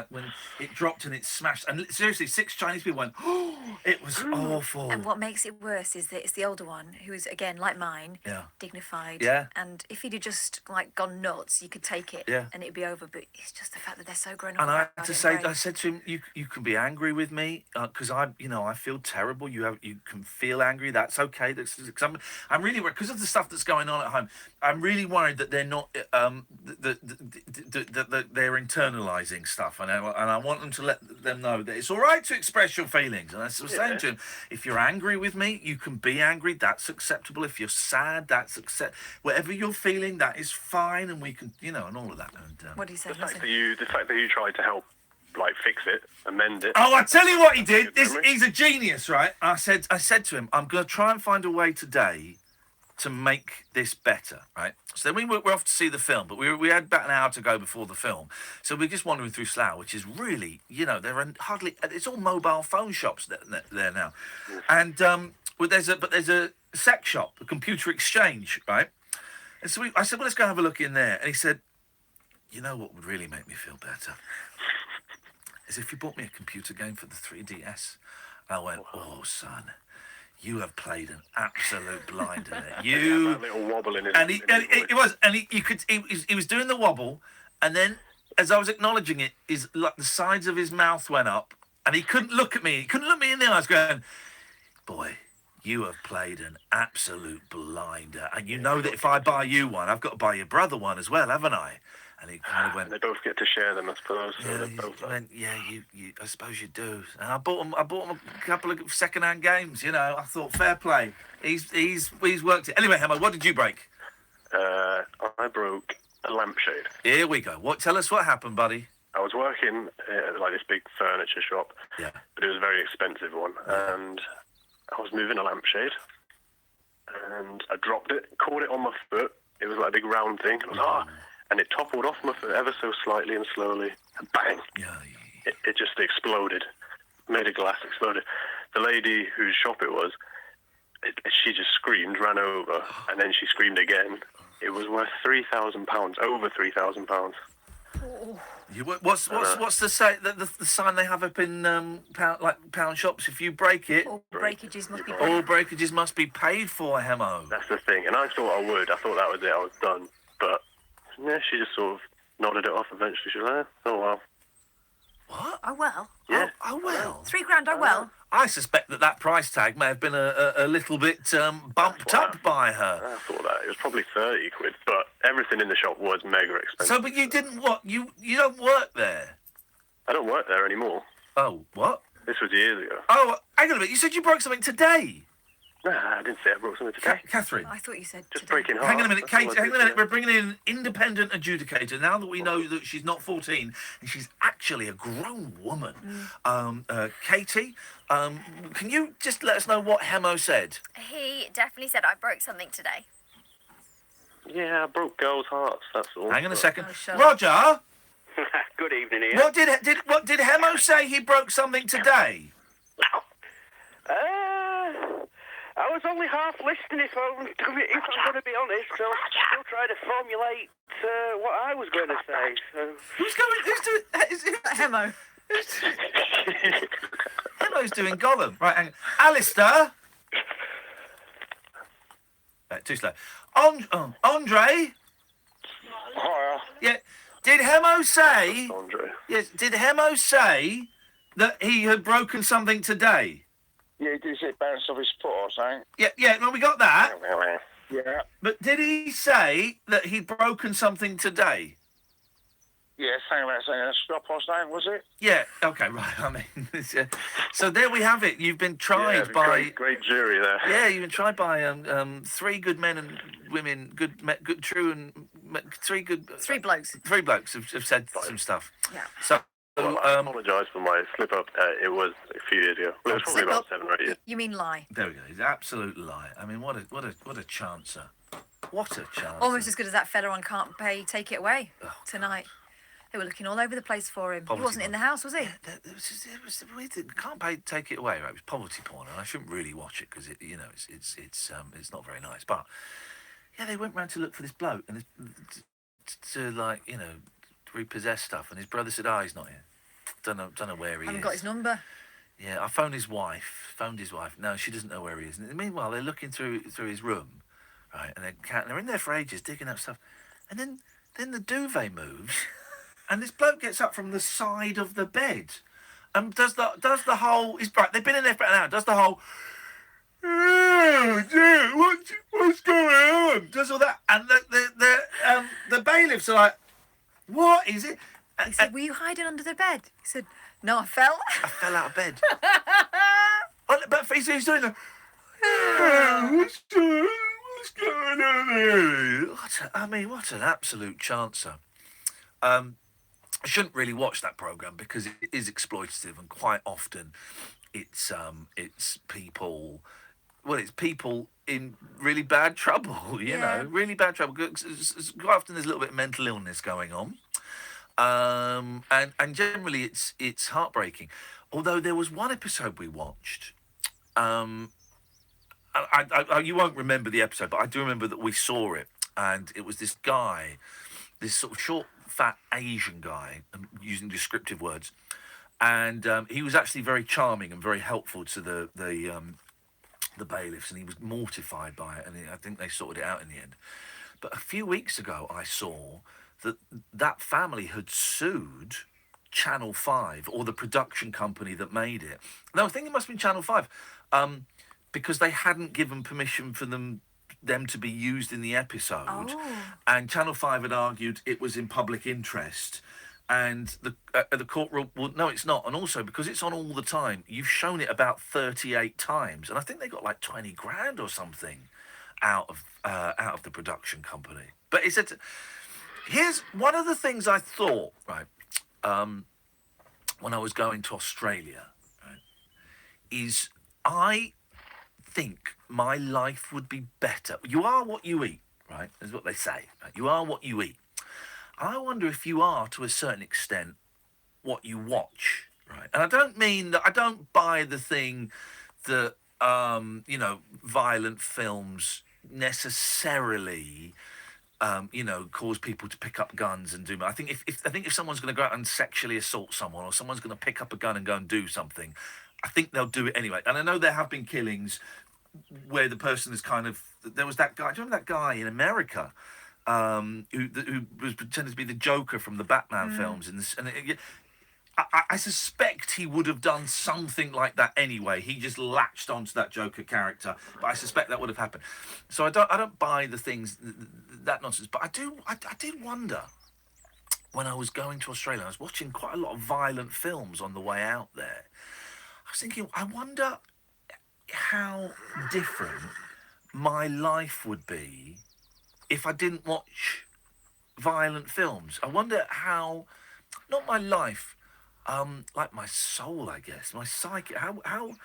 it dropped and it smashed. And seriously, 6 Chinese people went, oh, it was awful. And what makes it worse is that it's the older one who is, again, like mine, dignified. Yeah. And if he'd have just gone nuts, you could take it and it'd be over. But it's just the fact that they're so grown up. And I had about to it, say, right? I said to him, you can be angry with me because I feel terrible. You can feel angry. That's okay. I'm really worried because of the stuff that's going on at home. I'm really worried that they're not that they're internalising stuff, and I want them to let them know that it's all right to express your feelings. And I was saying to him, if you're angry with me, you can be angry. That's acceptable. If you're sad, that's whatever you're feeling, that is fine, and we can, and all of that. And, what do you say? The fact that you tried to help, fix it, amend it. Oh, I tell you what he did. He's a genius, right? I said to him, I'm going to try and find a way today to make this better, right? So then we're off to see the film, but we had about an hour to go before the film. So we're just wandering through Slough, which is really, there are hardly, it's all mobile phone shops there now. And there's a sex shop, a computer exchange, right? And so I said, well, let's go have a look in there. And he said, you know what would really make me feel better? Is if you bought me a computer game for the 3DS. I went, oh, son. You have played an absolute blinder there. That little wobble in his he was doing the wobble, and then as I was acknowledging it, the sides of his mouth went up, and he couldn't look at me. He couldn't look me in the eyes, going, "Boy, you have played an absolute blinder, and you know that if I buy you one, I've got to buy your brother one as well, haven't I?" And he kind of went. They both get to share them, I suppose. Yeah, I suppose you do. And I bought him a couple of second-hand games. I thought fair play. He's worked it. Anyway, Hemo, what did you break? I broke a lampshade. Here we go. Tell us what happened, buddy. I was working at this big furniture shop. Yeah. But it was a very expensive one, and I was moving a lampshade, and I dropped it, caught it on my foot. It was like a big round thing. And it toppled off my foot ever so slightly and slowly, and bang! It just exploded, made a glass exploded. The lady whose shop it was, she just screamed, ran over, and then she screamed again. It was worth £3,000, over £3,000. What's the sign they have up in pound shops? If you break it, All breakages must be paid. all breakages must be paid for, Hemo. That's the thing, and I thought I would. I thought that was it. I was done. But yeah, she just sort of nodded it off eventually. She was like, oh well. What? Oh well. Yeah. Oh well. £3,000. Oh well. I suspect that price tag may have been a little bit bumped up by her. I thought that. It was probably 30 quid, but everything in the shop was mega expensive. So, but you didn't what? You don't work there? I don't work there anymore. Oh, what? This was years ago. Oh, hang on a minute. You said you broke something today. Nah, I didn't say I broke something today. Catherine. I thought you said Just today. breaking hearts. Hang on a minute, That's all Kate. I Hang on did a minute. today. We're bringing in an independent adjudicator now that we know that she's not 14 and she's actually a grown woman. Katie, can you just let us know what Hemo said? He definitely said I broke something today. Yeah, I broke girls' hearts. That's all. Hang on a second, Oh, shut Roger. Good evening, Ian. What did Hemo say? He broke something today. I was only half listening, if I'm going to be honest. So I'm still trying to formulate what I was going to say. So. Who's doing? Is it Hemo. Hemo's doing Gollum. Right, hang on. Alistair. Too slow. Andre. Hiya. Yeah. Did Hemo say? Andre. Yes. Did Hemo say that he had broken something today? Yeah, he did say bounce off his foot or something. Yeah. No, we got that. Yeah. But did he say that he'd broken something today? Yeah, something about saying a stop or something, was it? Yeah. Okay. Right. I mean, so there we have it. You've been tried Yeah, by. great jury there. Yeah, you've been tried by three good men and women, good, true, and three blokes. Three blokes have said some stuff. Yeah. So. Well, I apologise for my slip up. It was a few years ago. Well, it was probably Slip about up? 7 or 8 years. You mean lie? There we go. It's an absolute lie. I mean, what a chancer. What a chance. Almost as good as that fella on Can't Pay, Take It Away tonight. They were looking all over the place for him. Poverty He wasn't in the house, was he? It was weird. Can't Pay, Take It Away. Right? It was poverty porn, and I shouldn't really watch it because it's not very nice. But yeah, they went round to look for this bloke and to repossess stuff, and his brother said, "Oh, he's not here. Don't know where he is." Haven't got his number. Yeah, I phoned his wife. No, she doesn't know where he is. And meanwhile, they're looking through his room, right? And they're in there for ages, digging up stuff. And then the duvet moves, and this bloke gets up from the side of the bed, and does the whole. He's right. They've been in there for an hour. Does the whole. Oh dear, what's going on? Does all that, and the bailiffs are like, "What is it?" He said, "Were you hiding under the bed?" He said, "No, I fell." I fell out of bed. But he's doing the. What's going on here? What an absolute chancer. I shouldn't really watch that programme because it is exploitative, and quite often it's people. Well, it's people in really bad trouble. You know, really bad trouble. Quite often there's a little bit of mental illness going on. And generally it's heartbreaking. Although there was one episode we watched, you won't remember the episode, but I do remember that we saw it, and it was this guy, this sort of short, fat Asian guy, using descriptive words, and he was actually very charming and very helpful to the bailiffs, and he was mortified by it, and I think they sorted it out in the end. But a few weeks ago, I saw that family had sued Channel 5, or the production company that made it. No, I think it must have been Channel 5, because they hadn't given permission for them to be used in the episode. Oh. And Channel 5 had argued it was in public interest. And the court ruled, well, no, it's not. And also, because it's on all the time, you've shown it about 38 times. And I think they got like 20 grand or something out of the production company. But he said, here's one of the things I thought, right, when I was going to Australia, right, is I think my life would be better. You are what you eat, right? Is what they say. Right? You are what you eat. I wonder if you are, to a certain extent, what you watch, right? And I don't mean that. I don't buy the thing that violent films necessarily cause people to pick up guns and do. I think if someone's going to go out and sexually assault someone, or someone's going to pick up a gun and go and do something, I think they'll do it anyway. And I know there have been killings where the person is kind of. There was that guy. Do you remember that guy in America who was pretending to be the Joker from the Batman films? I suspect he would have done something like that anyway. He just latched onto that Joker character, but I suspect that would have happened. So I don't buy the things that nonsense. But I did wonder when I was going to Australia. I was watching quite a lot of violent films on the way out there. I was thinking, I wonder how different my life would be if I didn't watch violent films. I wonder how, not my life. Like my soul, I guess, my psyche. How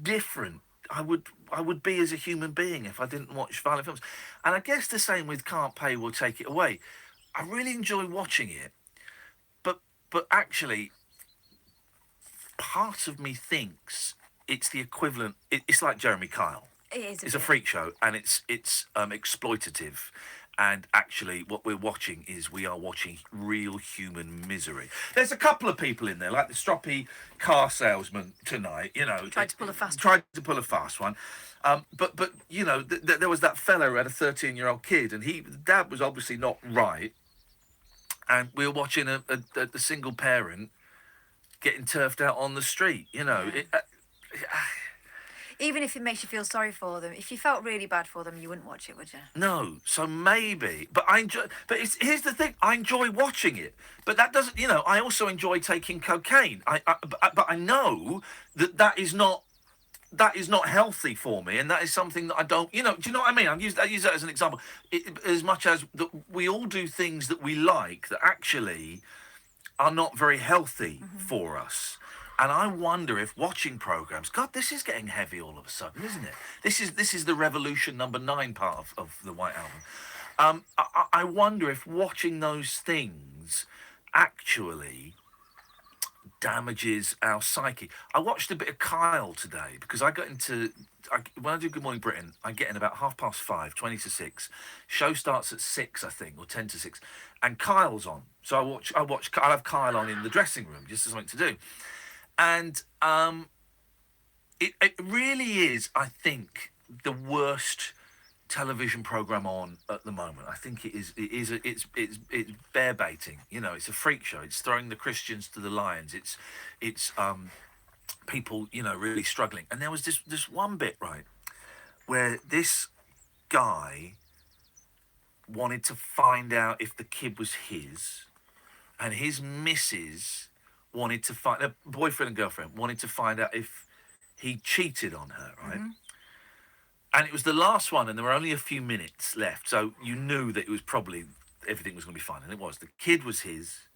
different I would be as a human being if I didn't watch violent films. And I guess the same with Can't Pay Will Take It Away. I really enjoy watching it, but actually, part of me thinks it's the equivalent. It's like Jeremy Kyle. It is. It's a freak show, and it's exploitative. And actually, what we're watching is we are watching real human misery. There's a couple of people in there, like the stroppy car salesman tonight. Tried to pull a fast one. But there was that fellow who had a 13-year-old kid, and dad was obviously not right. And we were watching a single parent getting turfed out on the street. Even if it makes you feel sorry for them, if you felt really bad for them, you wouldn't watch it, would you? No, so maybe, but I enjoy. But here's the thing: I enjoy watching it, but that doesn't. I also enjoy taking cocaine. But I know that is not healthy for me, and that is something that I don't. Do you know what I mean? I use that as an example. As much as we all do things that we like that actually are not very healthy for us. And I wonder if watching programs, God, this is getting heavy all of a sudden, isn't it? This is the Revolution #9 part of the White Album. I wonder if watching those things actually damages our psyche. I watched a bit of Kyle today because when I do Good Morning Britain, I get in about 5:30, 20 to 6. Show starts at 6, I think, or 10 to 6, and Kyle's on. So I'll have Kyle on in the dressing room just as something to do. And it really is, I think, the worst television program on at the moment. I think it's bear baiting. It's a freak show. It's throwing the Christians to the lions. It's people really struggling. And there was this one bit, right, where this guy wanted to find out if the kid was his, and his missus wanted to find, a boyfriend and girlfriend wanted to find out if he cheated on her, right? And it was the last one, and there were only a few minutes left, so you knew that it was probably everything was going to be fine, and it was. The kid was his,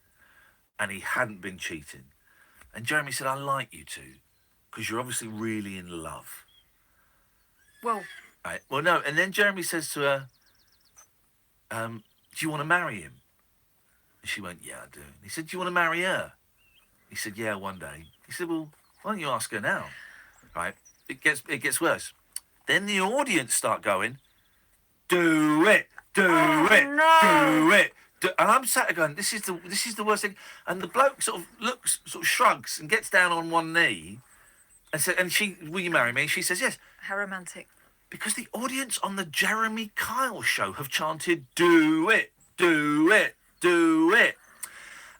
and he hadn't been cheating. And Jeremy said, "I like you two, because you're obviously really in love." Well, right. Well, no. And then Jeremy says to her, "Do you want to marry him?" And she went, "Yeah, I do." And he said, "Do you want to marry her?" He said, "Yeah, one day." He said, "Well, why don't you ask her now?" Right? It gets worse. Then the audience start going, "Do it, do it, do it." And I'm sat there going, this is the worst thing. And the bloke sort of shrugs and gets down on one knee and said, "And she, will you marry me?" And she says, "Yes." How romantic. Because the audience on the Jeremy Kyle show have chanted, "Do it, do it, do it."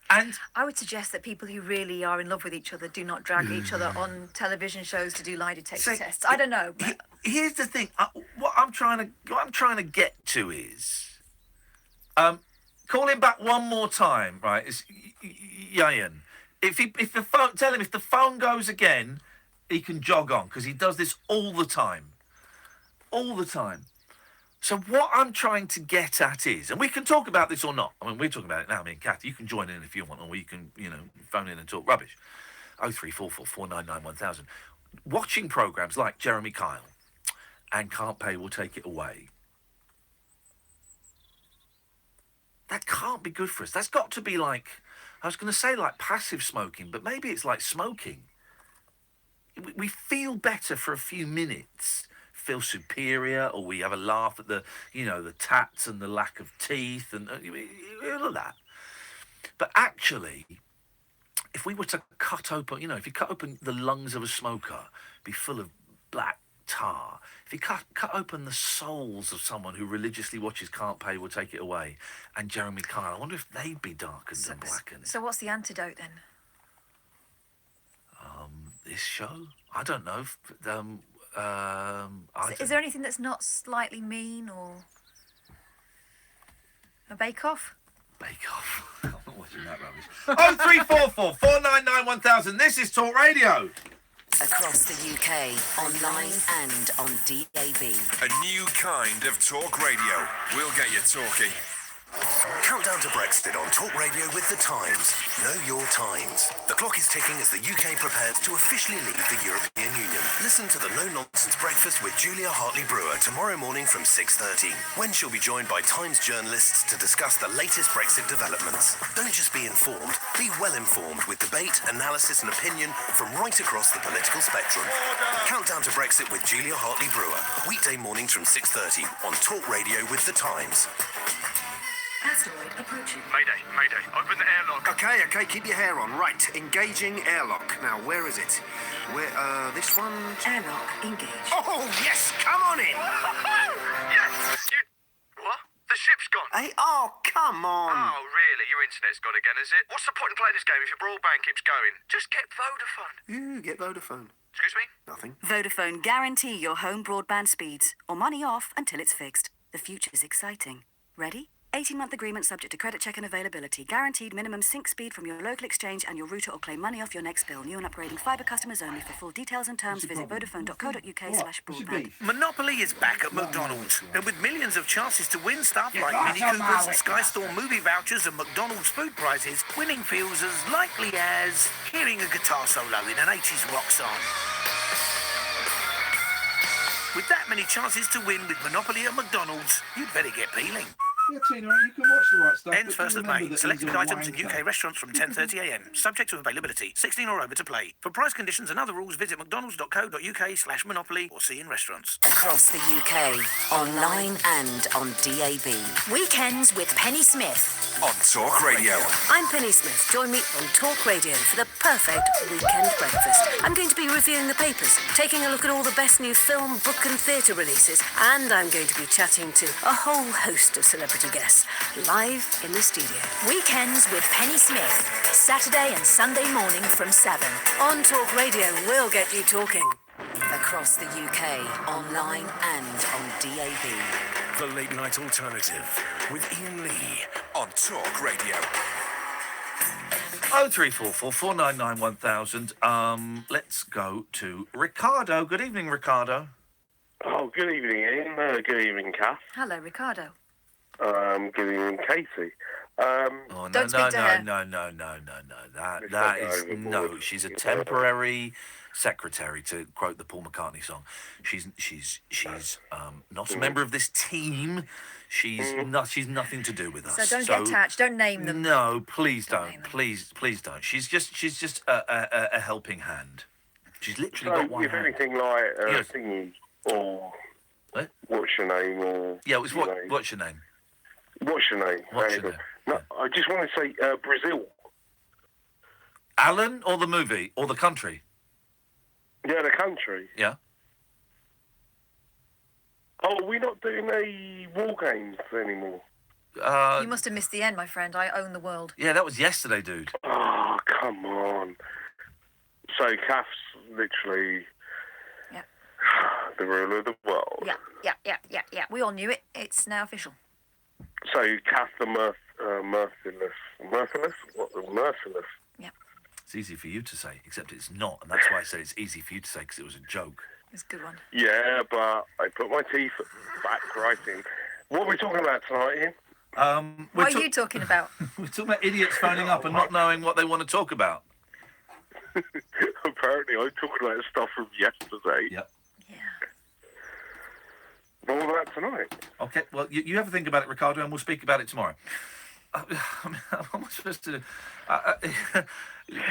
And I would suggest that people who really are in love with each other do not drag each other on television shows to do lie detector tests. I don't know. But here's the thing. What I'm trying to get to is, call him back one more time, right? It's Iain. Tell him if the phone goes again, he can jog on, because he does this all the time. All the time. So what I'm trying to get at is, and we can talk about this or not. I mean, we're talking about it now, me and Kathy. You can join in if you want, or you can, phone in and talk rubbish. 0344 499 1000. Watching programmes like Jeremy Kyle and Can't Pay Will Take It Away, that can't be good for us. That's got to be like, I was going to say like passive smoking, but maybe it's like smoking. We feel better for a few minutes feel superior, or we have a laugh at the tats and the lack of teeth and all of that. But actually, if we were to cut open, if you cut open the lungs of a smoker, be full of black tar. If you cut open the souls of someone who religiously watches Can't Pay Will Take It Away and Jeremy Kyle, I wonder if they'd be darkened and blackened. So what's the antidote then? This show? I don't know. Is there anything that's not slightly mean or a bake-off? Bake-off. I'm not watching that rubbish. 0344 499 1000. This is Talk Radio. Across the UK, online and on DAB. A new kind of talk radio. We'll get you talking. Countdown to Brexit on Talk Radio with The Times. Know your times. The clock is ticking as the UK prepares to officially leave the European Union. Listen to the No Nonsense Breakfast with Julia Hartley-Brewer tomorrow morning from 6:30, when she'll be joined by Times journalists to discuss the latest Brexit developments. Don't just be informed, be well informed with debate, analysis and opinion from right across the political spectrum. Countdown to Brexit with Julia Hartley-Brewer, weekday mornings from 6:30 on Talk Radio with The Times. Asteroid approaching. Mayday. Open the airlock. Okay, keep your hair on. Right, engaging airlock. Now, where is it? This one? Airlock engaged. Oh, yes, come on in. Yes! What? The ship's gone. Hey, oh, come on. Oh, really? Your internet's gone again, is it? What's the point in playing this game if your broadband keeps going? Just get Vodafone. You get Vodafone. Excuse me? Nothing. Vodafone guarantee your home broadband speeds, or money off until it's fixed. The future's exciting. Ready? 18-month agreement subject to credit check and availability. Guaranteed minimum sync speed from your local exchange and your router, or claim money off your next bill. New and upgrading fibre customers only. For full details and terms, visit vodafone.co.uk/broadband. Monopoly is back at McDonald's. And with millions of chances to win stuff like Mini Coopers, Sky Store movie vouchers and McDonald's food prizes, winning feels as likely as hearing a guitar solo in an 80s rock song. With that many chances to win with Monopoly at McDonald's, you'd better get peeling. Yeah, Tina, you can watch the right stuff. Ends 1st of May. Selected items in UK restaurants from 10:30am. Subject to availability. 16 or over to play. For price conditions and other rules, visit mcdonalds.co.uk/monopoly or see in restaurants. Across the UK, online and on DAB. Weekends with Penny Smith. On Talk Radio. I'm Penny Smith. Join me on Talk Radio for the perfect weekend breakfast. I'm going to be reviewing the papers, taking a look at all the best new film, book and theatre releases, and I'm going to be chatting to a whole host of celebrity guests live in the studio. Weekends with Penny Smith, Saturday and Sunday morning from 7. On Talk Radio, we'll get you talking. Across the UK, online and on DAB. The Late Night Alternative with Iain Lee on Talk Radio. 0344 499 1000. Let's go to Ricardo. Good evening, Ricardo. Oh, good evening, Ian. Good evening, Kath. Hello, Ricardo. Good evening, Katie. No. That is no. She's a temporary secretary, to quote the Paul McCartney song. She's not a member of this team. She's nothing to do with us. So don't get attached. Don't name them. No, please don't. Please don't. She's just a helping hand. She's literally got one if hand. anything like thingy or what? What's your name or what's your name? What's your name? No, I just want to say Brazil. Alan, or the movie, or the country? Yeah, the country. Yeah. Oh, we're not doing a war games anymore. You must have missed the end, my friend. I own the world. Yeah, that was yesterday, dude. Oh, come on. So Kath's literally the ruler of the world. Yeah. We all knew it. It's now official. So Kath the merciless? What, merciless? Yeah. It's easy for you to say, except it's not, and that's why I said it's easy for you to say, because it was a joke. It's a good one. Yeah, but I put my teeth back right in. What are we talking about tonight, Ian? What are you talking about? We're talking about idiots phoning up and not knowing what they want to talk about. Apparently, I'm talking about stuff from yesterday. Yep. What about tonight? Okay, well, you have a think about it, Ricardo, and we'll speak about it tomorrow. what am I supposed to do?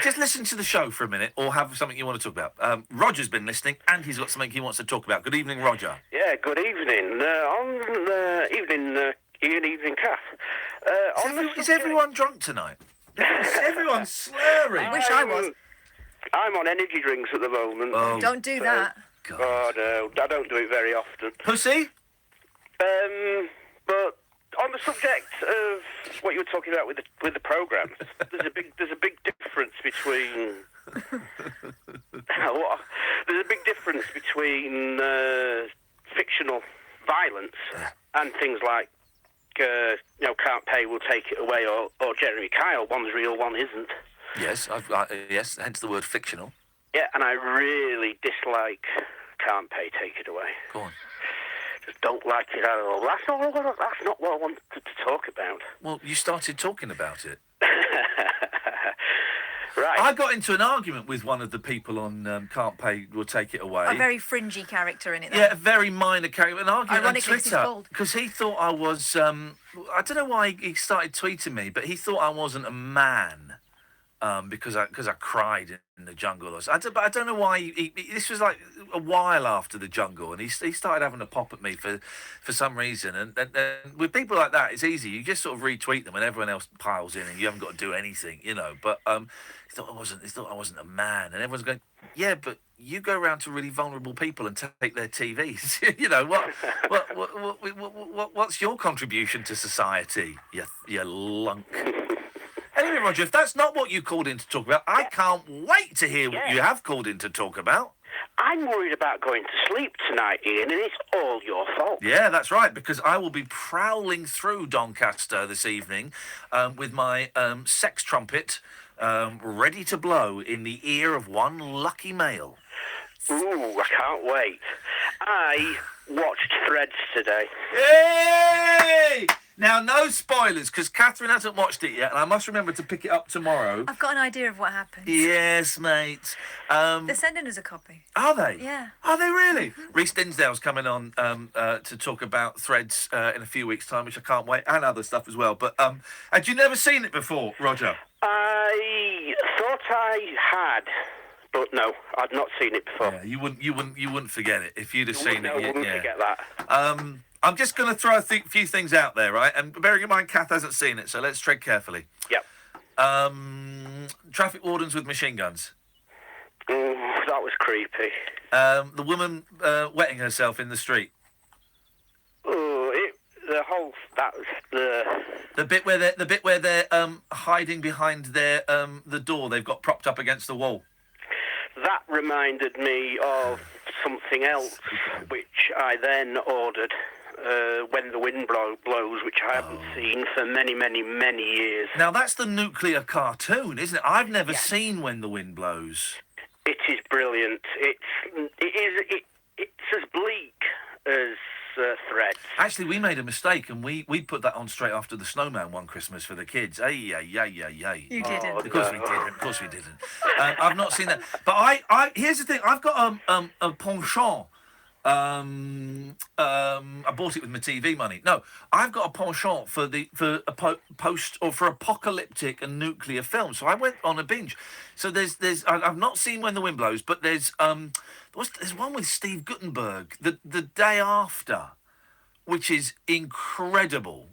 Just listen to the show for a minute, or have something you want to talk about. Roger's been listening, and he's got something he wants to talk about. Good evening, Roger. Yeah, good evening. Evening, Kath. Is everyone drunk tonight? Is everyone slurring? Wish I was. I'm on energy drinks at the moment. Oh. Don't do that. God. Oh, no, I don't do it very often. Pussy? But on the subject of what you were talking about with the programmes, there's a big difference between there's a big difference between fictional violence and things like Can't Pay, We'll Take It Away, or Jeremy Kyle. One's real, one isn't. Yes, yes. Hence the word fictional. Yeah, and I really dislike Can't Pay, Take It Away. Go on. Just don't like it at all. That's not what I wanted to talk about. Well, you started talking about it. Right. I got into an argument with one of the people on Can't Pay, We'll Take It Away. A very fringy character in it. Though. Yeah, a very minor character. An argument on Ironically, 'cause he's Twitter bald. because he thought I was. I don't know why he started tweeting me, but he thought I wasn't a man because I cried in the jungle. I don't know why. This was like a while after the jungle, and he started having a pop at me for some reason. And with people like that, it's easy. You just sort of retweet them, and everyone else piles in, and you haven't got to do anything, But he thought I wasn't a man, and everyone's going, yeah, but you go around to really vulnerable people and take their TVs. What's your contribution to society? You lunk. Anyway, Roger, if that's not what you called in to talk about, I can't wait to hear what you have called in to talk about. I'm worried about going to sleep tonight, Ian, and it's all your fault. Yeah, that's right, because I will be prowling through Doncaster this evening with my sex trumpet ready to blow in the ear of one lucky male. Ooh, I can't wait. I watched Threads today. Yay! Now, no spoilers, because Catherine hasn't watched it yet, and I must remember to pick it up tomorrow. I've got an idea of what happened. Yes, mate. They're sending us a copy. Are they? Yeah. Are they really? Rhys Dinsdale's coming on to talk about Threads in a few weeks' time, which I can't wait, and other stuff as well. But had you never seen it before, Roger? I thought I had, but no, I'd not seen it before. Yeah, you wouldn't forget it if you'd have seen it. I wouldn't forget that. I'm just going to throw a few things out there, right? And bearing in mind, Kath hasn't seen it, so let's tread carefully. Yep. Traffic wardens with machine guns. That was creepy. The woman wetting herself in the street. The bit where they're hiding behind the door they've got propped up against the wall. That reminded me of something else, which I then ordered. When the Wind Blows, which I haven't seen for many, many, many years. Now, that's the nuclear cartoon, isn't it? I've never seen When the Wind Blows. It is brilliant. It's as bleak as Threads. Actually, we made a mistake, and we put that on straight after the Snowman one Christmas for the kids. You didn't. Of course we didn't. Of course we didn't. I've not seen that. But I here's the thing. I've got a penchant. I bought it with my TV money. No, I've got a penchant for for apocalyptic and nuclear films. So I went on a binge. So I've not seen When the Wind Blows, but there's one with Steve Guttenberg, the day after, which is incredible.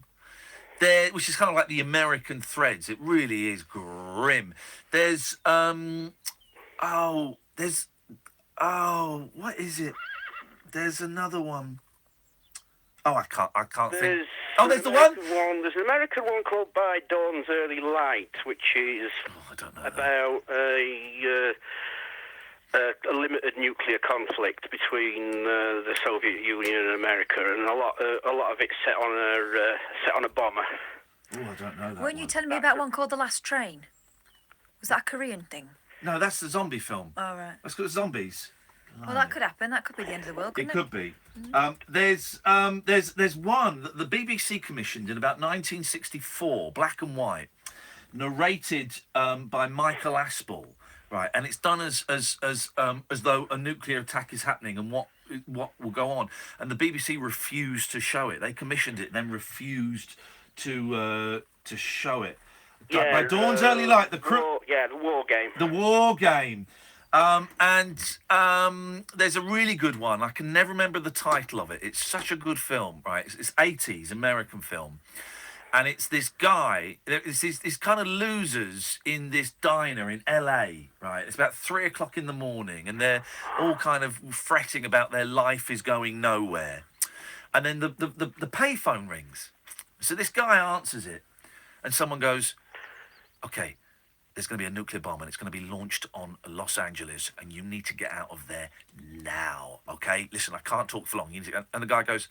Which is kind of like the American Threads. It really is grim. There's what is it? There's another one. Oh, I can't think. Oh, there's the one. There's an American one called By Dawn's Early Light, which is about a limited nuclear conflict between the Soviet Union and America, and a lot of it's set on a bomber. Oh, I don't know that. Weren't you telling me about one called The Last Train? Was that a Korean thing? No, that's the zombie film. Oh, right. That's got zombies. Well, that could happen. That could be the end of the world, couldn't it? It could be. There's one that the BBC commissioned in about 1964, black and white, narrated by Michael Aspel, right? And it's done as though a nuclear attack is happening and what will go on. And the BBC refused to show it. They commissioned it, and then refused to to show it. Yeah, By Dawn's Early Light, the War Game. The War Game. There's a really good one. I can never remember the title of it. It's such a good film, right? It's 80s American film. And it's this guy, it's these kind of losers in this diner in LA, right? It's about 3 o'clock in the morning, and they're all kind of fretting about their life is going nowhere. And then the payphone rings. So this guy answers it, and someone goes, okay, there's going to be a nuclear bomb, and it's going to be launched on Los Angeles, and you need to get out of there now, okay? Listen, I can't talk for long. You need to... And the guy goes,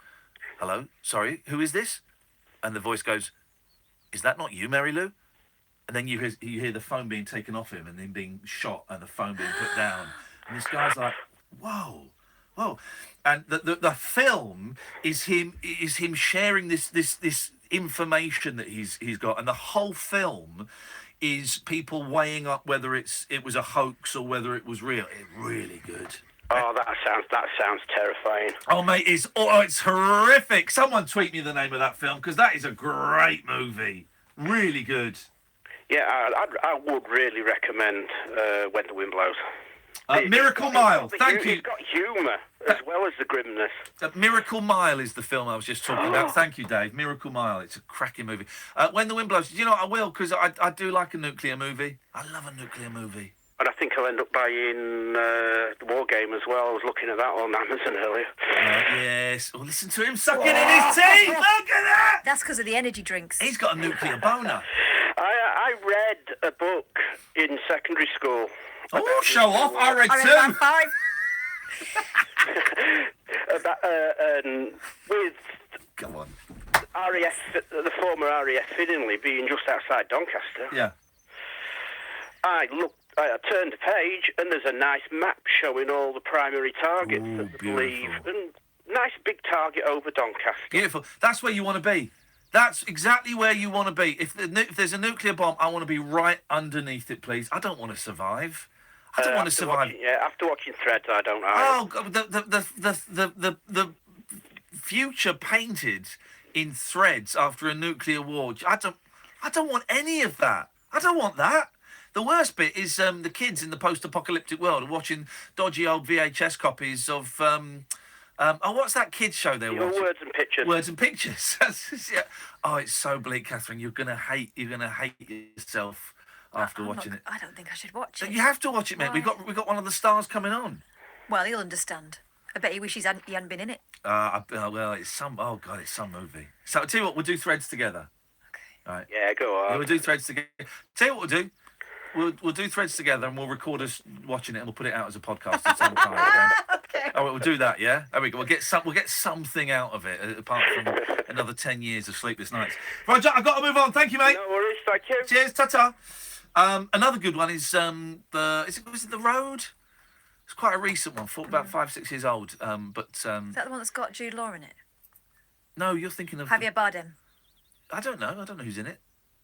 hello, sorry, who is this? And the voice goes, is that not you, Mary Lou? And then you hear the phone being taken off him and then being shot and the phone being put down. And this guy's like, whoa. And the film is him sharing this information that he's got. And the whole film is people weighing up whether it was a hoax or whether it was real. It's really good. Oh, that sounds terrifying. Oh, mate, it's horrific. Someone tweet me the name of that film, because that is a great movie. Really good. Yeah, I would really recommend When the Wind Blows. Miracle Mile, thank you. It's got humour as well as the grimness. Miracle Mile is the film I was just talking about. Thank you, Dave. Miracle Mile, it's a cracking movie. When the Wind Blows, you know what, I will, because I do like a nuclear movie. I love a nuclear movie. And I think I'll end up buying the War Game as well. I was looking at that on Amazon earlier. Yes. Oh, listen to him sucking in his teeth. Look at that. That's because of the energy drinks. He's got a nuclear boner. I read a book in secondary school. Oh, show off. I read two. about 5. With Come on. RAF, the former RAF Finley being just outside Doncaster. Yeah. I turned the page, and there's a nice map showing all the primary targets Ooh, that they believe. And nice big target over Doncaster. Beautiful. That's where you want to be. That's exactly where you want to be. If there's a nuclear bomb, I want to be right underneath it, please. I don't want to survive. I don't want to survive. After watching Threads, I don't know. Oh, God, the future painted in Threads after a nuclear war. I don't want any of that. I don't want that. The worst bit is the kids in the post-apocalyptic world are watching dodgy old VHS copies of... what's that kids show they're watching? Words and Pictures. Words and Pictures. Yeah. Oh, it's so bleak, Catherine. You're gonna hate yourself after watching it. I don't think I should watch it. You have to watch it, mate. We've got one of the stars coming on. Well, he'll understand. I bet he wishes he hadn't been in it. Well, it's some movie. So I'll tell you what, we'll do Threads together. Okay. Right. Yeah, go on. Yeah, we'll do Threads together. Tell you what we'll do. We'll do Threads together, and we'll record us watching it, and we'll put it out as a podcast at some time. Okay? All right, we'll do that. Yeah, there we go. We'll get something out of it, apart from another 10 years of sleepless nights. Right, Jack, I've got to move on. Thank you, mate. No worries. Thank you. Cheers. Ta-ta. Another good one is was it The Road? It's quite a recent one, about 5-6 years old. Is that the one that's got Jude Law in it? No, you're thinking of Javier Bardem. I don't know who's in it.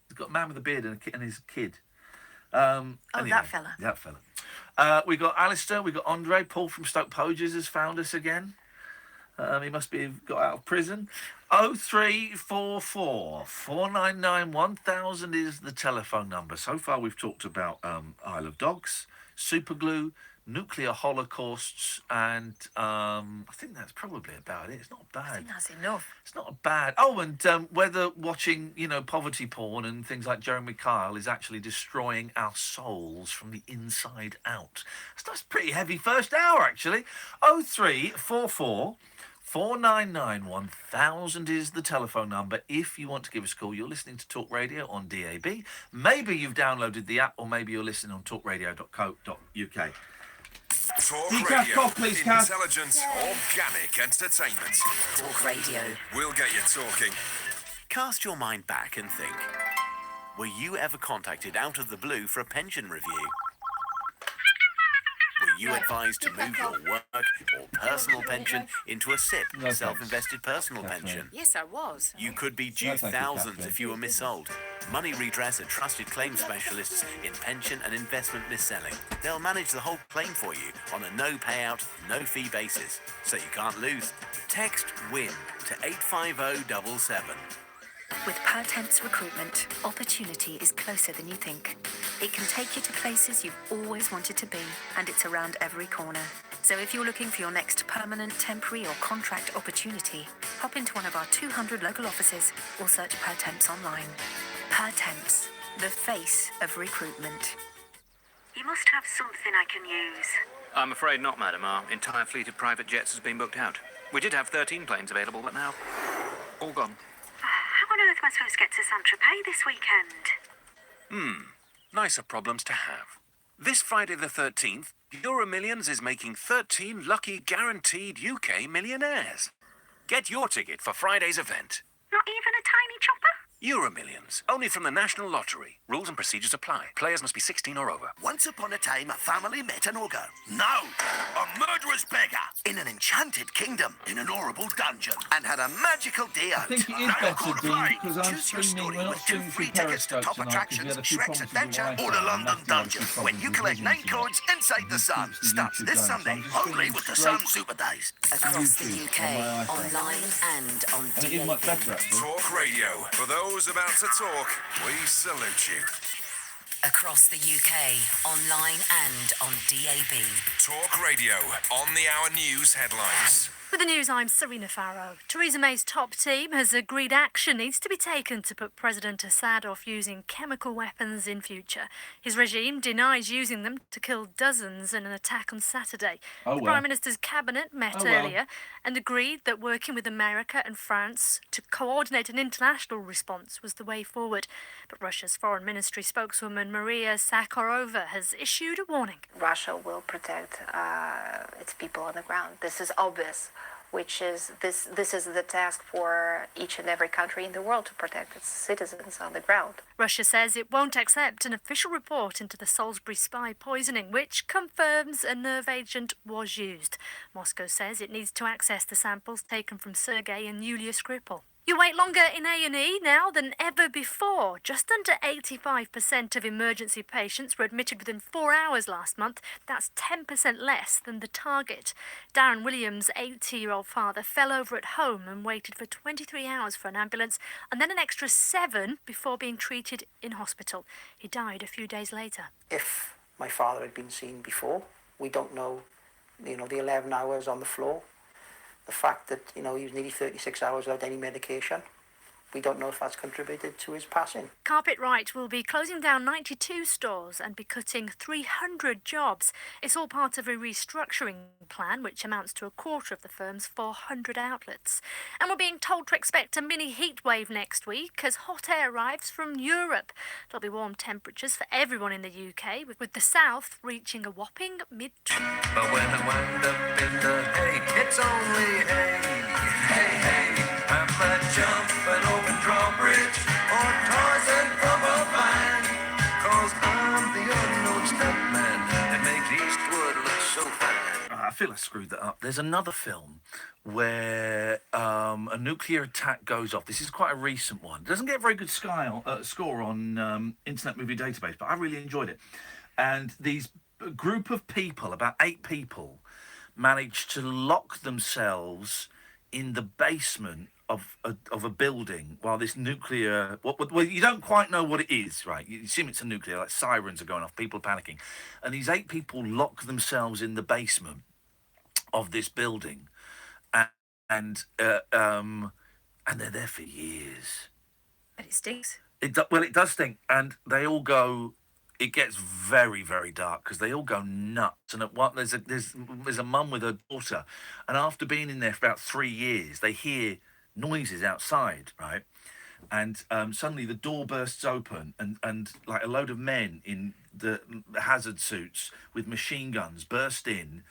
He's got a man with a beard and his kid. Anyway, that fella. That fella. We got Alistair, we got Andre. Paul from Stoke Poges has found us again. He must be got out of prison. 0344 499 1000 is the telephone number. So far we've talked about Isle of Dogs, superglue, nuclear holocausts, and I think that's probably about it. It's not bad. I think that's enough. It's not bad. Oh, and whether watching, poverty porn and things like Jeremy Kyle is actually destroying our souls from the inside out. That's a pretty heavy first hour, actually. 0344 499 1000 is the telephone number. If you want to give us a call, you're listening to Talk Radio on DAB. Maybe you've downloaded the app, or maybe you're listening on talkradio.co.uk. Talk Radio. Please, intelligent, organic entertainment. Talk Radio. We'll get you talking. Cast your mind back and think. Were you ever contacted out of the blue for a pension review? Were you advised to move your work or personal pension into a SIP, self-invested personal pension? Yes, I was. You could be due thousands if you were missold. Money Redress are trusted claim specialists in pension and investment mis-selling. They'll manage the whole claim for you on a no payout, no fee basis, so you can't lose. Text WIN to 85077. With Per-Temps recruitment, opportunity is closer than you think. It can take you to places you've always wanted to be, and it's around every corner. So if you're looking for your next permanent, temporary or contract opportunity, hop into one of our 200 local offices or search Per-Temps online. Per-Temps, the face of recruitment. You must have something I can use. I'm afraid not, madam. Our entire fleet of private jets has been booked out. We did have 13 planes available, but now all gone. How on earth am I supposed to get to Saint-Tropez this weekend? Nicer problems to have. This Friday the 13th, Euromillions is making 13 lucky guaranteed UK millionaires. Get your ticket for Friday's event. Not even a tiny chopper? Euromillions, only from the National Lottery. Rules and procedures apply. Players must be 16 or over. Once upon a time, a family met an ogre. No, a murderous beggar in an enchanted kingdom in an horrible dungeon and had a magical day out. I think it is better, Dean, because I'm streaming. We're not streaming through Periscope tonight because we had a few problems with the Wi-Fi. Or the London Dungeon, when you collect 9 codes inside the sun. Starts this Sunday, only with the Sun Super Days. Across the UK, online and on And it is much better, actually. Talk Radio. For those about to talk, we salute you. Across the UK, online and on DAB. Talk Radio on the Hour News headlines. With the news, I'm Serena Farrow. Theresa May's top team has agreed action needs to be taken to put President Assad off using chemical weapons in future. His regime denies using them to kill dozens in an attack on Saturday. The Prime Minister's cabinet met earlier and agreed that working with America and France to coordinate an international response was the way forward. But Russia's Foreign Ministry spokeswoman Maria Zakharova has issued a warning. Russia will protect its people on the ground. This is obvious, which is this is the task for each and every country in the world, to protect its citizens on the ground. Russia says it won't accept an official report into the Salisbury spy poisoning, which confirms a nerve agent was used. Moscow says it needs to access the samples taken from Sergei and Yulia Skripal. You wait longer in A&E now than ever before. Just under 85% of emergency patients were admitted within 4 hours last month. That's 10% less than the target. Darren Williams' 80-year-old father fell over at home and waited for 23 hours for an ambulance and then an extra 7 before being treated in hospital. He died a few days later. If my father had been seen before, we don't know, the 11 hours on the floor. The fact that, he was nearly 36 hours without any medication. We don't know if that's contributed to his passing. Carpetright will be closing down 92 stores and be cutting 300 jobs. It's all part of a restructuring plan, which amounts to a quarter of the firm's 400 outlets. And we're being told to expect a mini heat wave next week as hot air arrives from Europe. There'll be warm temperatures for everyone in the UK, with the south reaching a whopping mid... But when I wind up in the hay, it's only hay, hey, hey. I might jump an open drawbridge or Tarzan from a vine, 'cause I'm the unknown stuntman that makes Eastwood look so fine. I feel I screwed that up. There's another film where a nuclear attack goes off. This is quite a recent one. It doesn't get a very good score on Internet Movie Database, but I really enjoyed it. And these group of people, about 8 people, managed to lock themselves in the basement of a building while this nuclear... Well, you don't quite know what it is, right? You assume it's a nuclear, like sirens are going off, people are panicking. And these 8 people lock themselves in the basement of this building. And they're there for years. But it stinks. It does stink. And they all go... It gets very, very dark because they all go nuts. And at one, there's a mum with her daughter, and after being in there for about 3 years, they hear noises outside, right? And suddenly the door bursts open, and like a load of men in the hazard suits with machine guns burst in,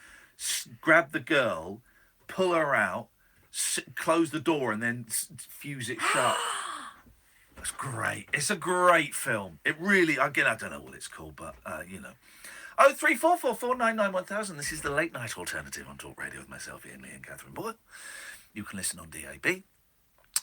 grab the girl, pull her out, close the door, and then fuse it shut. It's great. It's a great film. It really, again, I don't know what it's called, but, 03444991000. This is the late night alternative on Talk Radio with myself, Iain Lee and Catherine Boyle. You can listen on DAB.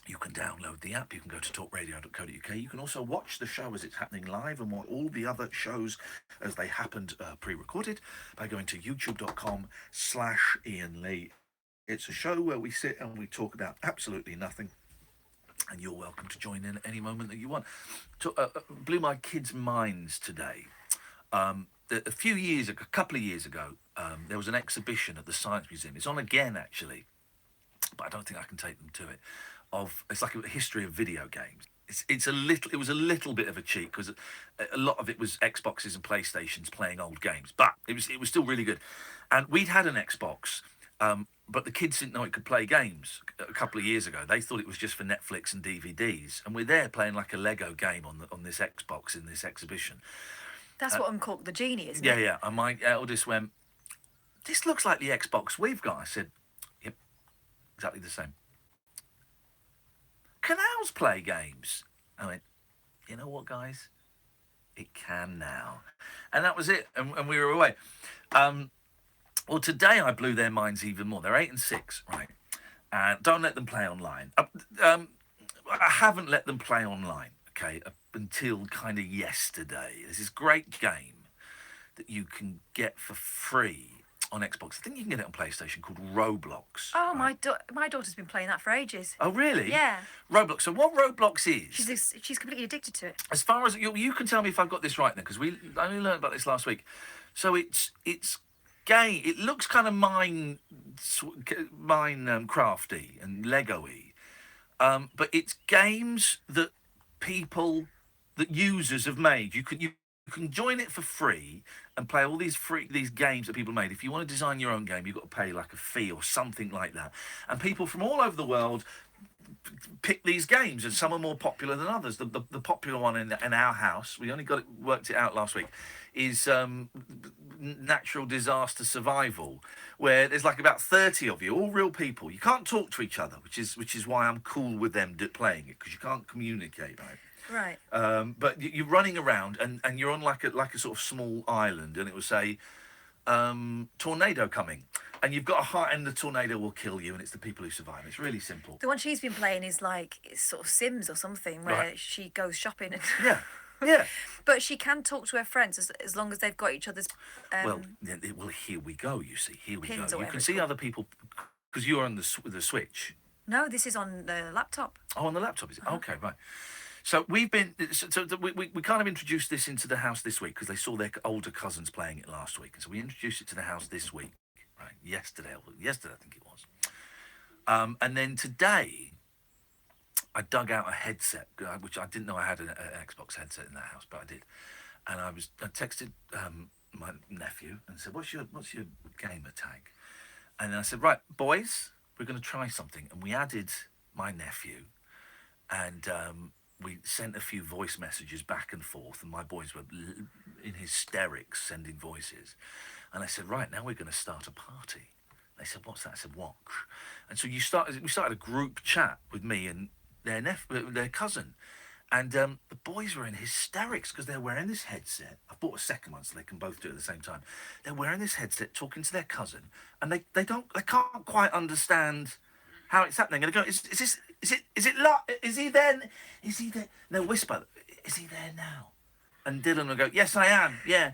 You can download the app. You can go to talkradio.co.uk. You can also watch the show as it's happening live and watch all the other shows as they happened pre-recorded by going to youtube.com/Iain Lee. It's a show where we sit and we talk about absolutely nothing. And you're welcome to join in at any moment that you want. Blew my kids' minds today. A couple of years ago, there was an exhibition at the Science Museum. It's on again, actually, but I don't think I can take them to it. It's like a history of video games. It was a little bit of a cheat because a lot of it was Xboxes and PlayStations playing old games, but it was still really good. And we'd had an Xbox. But the kids didn't know it could play games a couple of years ago. They thought it was just for Netflix and DVDs. And we're there playing like a Lego game on this Xbox in this exhibition. That's what Uncork the Genie, isn't it? Yeah. Yeah. And my eldest went, "This looks like the Xbox we've got." I said, "Yep, exactly the same." "Can ours play games?" I went, "You know what, guys? It can now." And that was it. And we were away. Well, today I blew their minds even more. They're 8 and 6, right? And don't let them play online. I haven't let them play online, okay, up until kind of yesterday. There's this great game that you can get for free on Xbox. I think you can get it on PlayStation called Roblox. Oh, right? my daughter's been playing that for ages. Oh, really? Yeah. Roblox. So what Roblox is? She's completely addicted to it. As far as you can tell me if I've got this right then, because we only learned about this last week. So it's game. It looks kind of Minecrafty and Lego-y, but it's games that users have made. You can join it for free and play all these games that people made. If you want to design your own game, you've got to pay like a fee or something like that. And people from all over the world pick these games, and some are more popular than others. The popular one in our house, we only worked it out last week, is natural disaster survival, where there's like about 30 of you, all real people. You can't talk to each other, which is why I'm cool with them playing it, because you can't communicate, right? Right. But you're running around and you're on like a sort of small island, and it will say tornado coming, and you've got a heart, and the tornado will kill you, and it's the people who survive. It's really simple. The one she's been playing is like sort of Sims or something, where she goes shopping and yeah. But she can talk to her friends as long as they've got each other's. Well, here we go. You see, here we pins go. or You can whatever see it's other people because you're on the Switch. No, this is on the laptop. Oh, on the laptop, is it? Okay, right. So we kind of introduced this into the house this week because they saw their older cousins playing it last week, and so we introduced it to the house this week, right? Yesterday I think it was. And then today, I dug out a headset, which I didn't know I had an Xbox headset in that house, but I did. And I texted my nephew and said, "What's your gamer tag?" And then I said, "Right, boys, we're going to try something." And we added my nephew, and we sent a few voice messages back and forth, and my boys were in hysterics sending voices. And I said, "Right, now we're going to start a party." They said, "What's that?" I said, "What?" And so we started a group chat with me and their cousin, and the boys were in hysterics because they're wearing this headset. I bought a second one so they can both do it at the same time. They're wearing this headset, talking to their cousin, and they can't quite understand how it's happening. And they go, "Is he there? Is he there?" And they'll whisper, "Is he there now?" And Dylan will go, "Yes, I am. Yeah."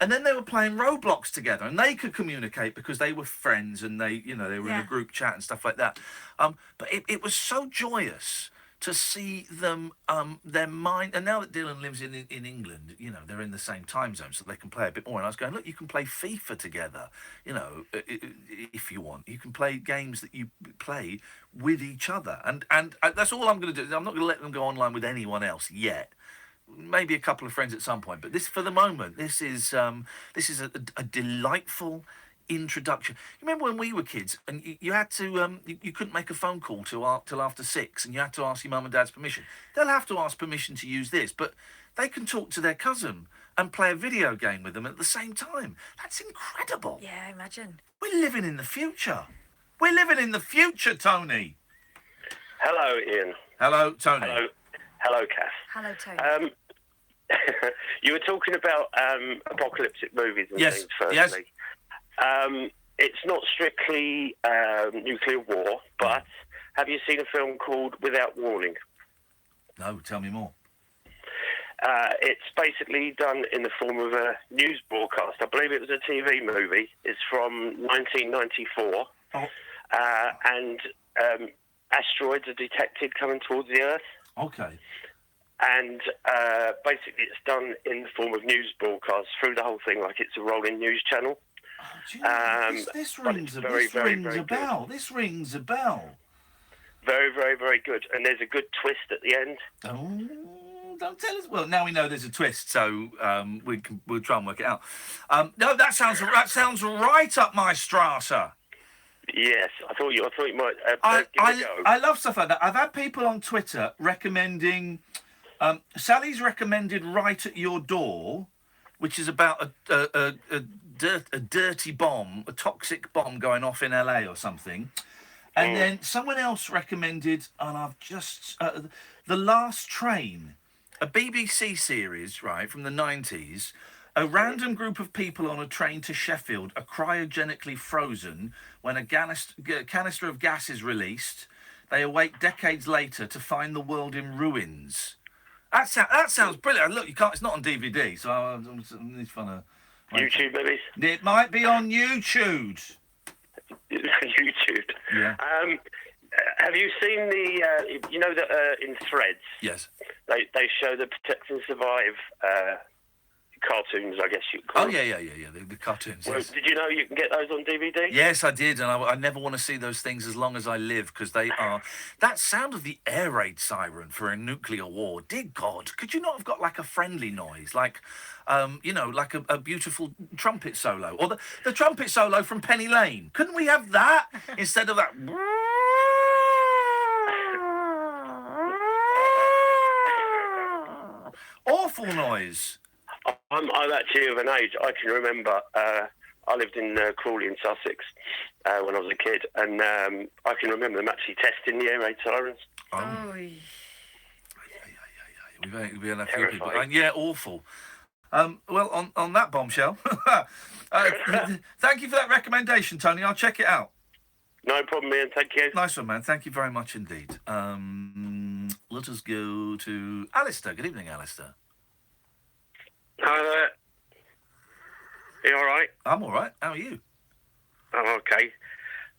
And then they were playing Roblox together, and they could communicate because they were friends, and they were in a group chat and stuff like that. But it was so joyous to see them, their mind. And now that Dylan lives in England, they're in the same time zone, so they can play a bit more. And I was going, "Look, you can play FIFA together, if you want. You can play games that you play with each other." And that's all I'm going to do. I'm not going to let them go online with anyone else yet. Maybe a couple of friends at some point, but for the moment, this is a delightful introduction. You remember when we were kids and you had to you couldn't make a phone call till after 6, and you had to ask your mum and dad's permission. They'll have to ask permission to use this, but they can talk to their cousin and play a video game with them at the same time. That's incredible. Yeah, imagine. We're living in the future. We're living in the future, Tony. Hello, Ian. Hello, Tony. Hello, Kath. Hello, Tony. You were talking about apocalyptic movies and things, firstly. Yes. It's not strictly nuclear war, but have you seen a film called Without Warning? No, tell me more. It's basically done in the form of a news broadcast. I believe it was a TV movie. It's from 1994. Oh. And asteroids are detected coming towards the Earth. Okay. And basically it's done in the form of news broadcasts through the whole thing, like it's a rolling news channel. This but rings it's a very, very, rings very a good. bell. This rings a bell. Very, very, very good. And there's a good twist at the end. Oh, don't tell us. Well, now we know there's a twist, so we'll try and work it out. No, that sounds right up my strata. Yes, I thought you might give it a go. I love stuff like that. I've had people on Twitter recommending. Sally's recommended Right at Your Door, which is about a dirty bomb, a toxic bomb going off in LA or something. And then someone else recommended, and I've just The Last Train, a BBC series, right, from the 90s. A random group of people on a train to Sheffield are cryogenically frozen when a canister of gas is released. They awake decades later to find the world in ruins. That sounds brilliant. Look, you can't. It's not on DVD, so it's fun. YouTube, maybe. It might be on YouTube. YouTube. Yeah. Have you seen the? You know that in Threads. Yes. They show the Protect and Survive cartoons, I guess you call Oh them. yeah. The cartoons. Well, Yes. did you know you can get those on DVD? Yes, I did, and I never want to see those things as long as I live, because they are... That sound of the air raid siren for a nuclear war, dear God, could you not have got like a friendly noise, like, like a beautiful trumpet solo, or the trumpet solo from Penny Lane? Couldn't we have that instead of that... Awful noise. I'm actually of an age. I can remember. I lived in Crawley in Sussex when I was a kid, and I can remember them actually testing the air raid sirens. Oh. We've had a few people. Yeah, awful. Well, on that bombshell, thank you for that recommendation, Tony. I'll check it out. No problem, Ian. Thank you. Nice one, man. Thank you very much indeed. Let us go to Alistair. Good evening, Alistair. Hi there. You all right? I'm all right. How are you? I'm okay.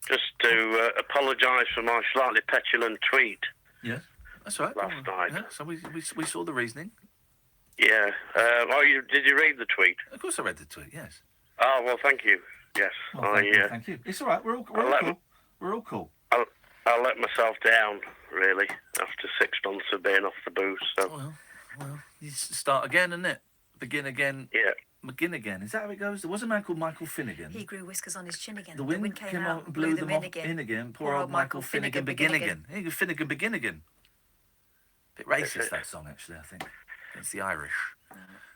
Just to apologise for my slightly petulant tweet. Yes, that's right. Last night. Yeah, so we saw the reasoning. Yeah. Did you read the tweet? Of course I read the tweet, yes. Oh, well, thank you. Yes. Well, thank you. It's all right. We're all cool. We're all cool. I let myself down, really, after 6 months of being off the booze. So. Well, you start again, isn't it? Begin again. Yeah. Begin again. Is that how it goes? There was a man called Michael Finnegan. He grew whiskers on his chin again. The wind came out and blew them in again. Poor old Michael Finnegan begin again. Here you go, Finnegan begin again. Bit racist, that song, actually, I think. It's the Irish.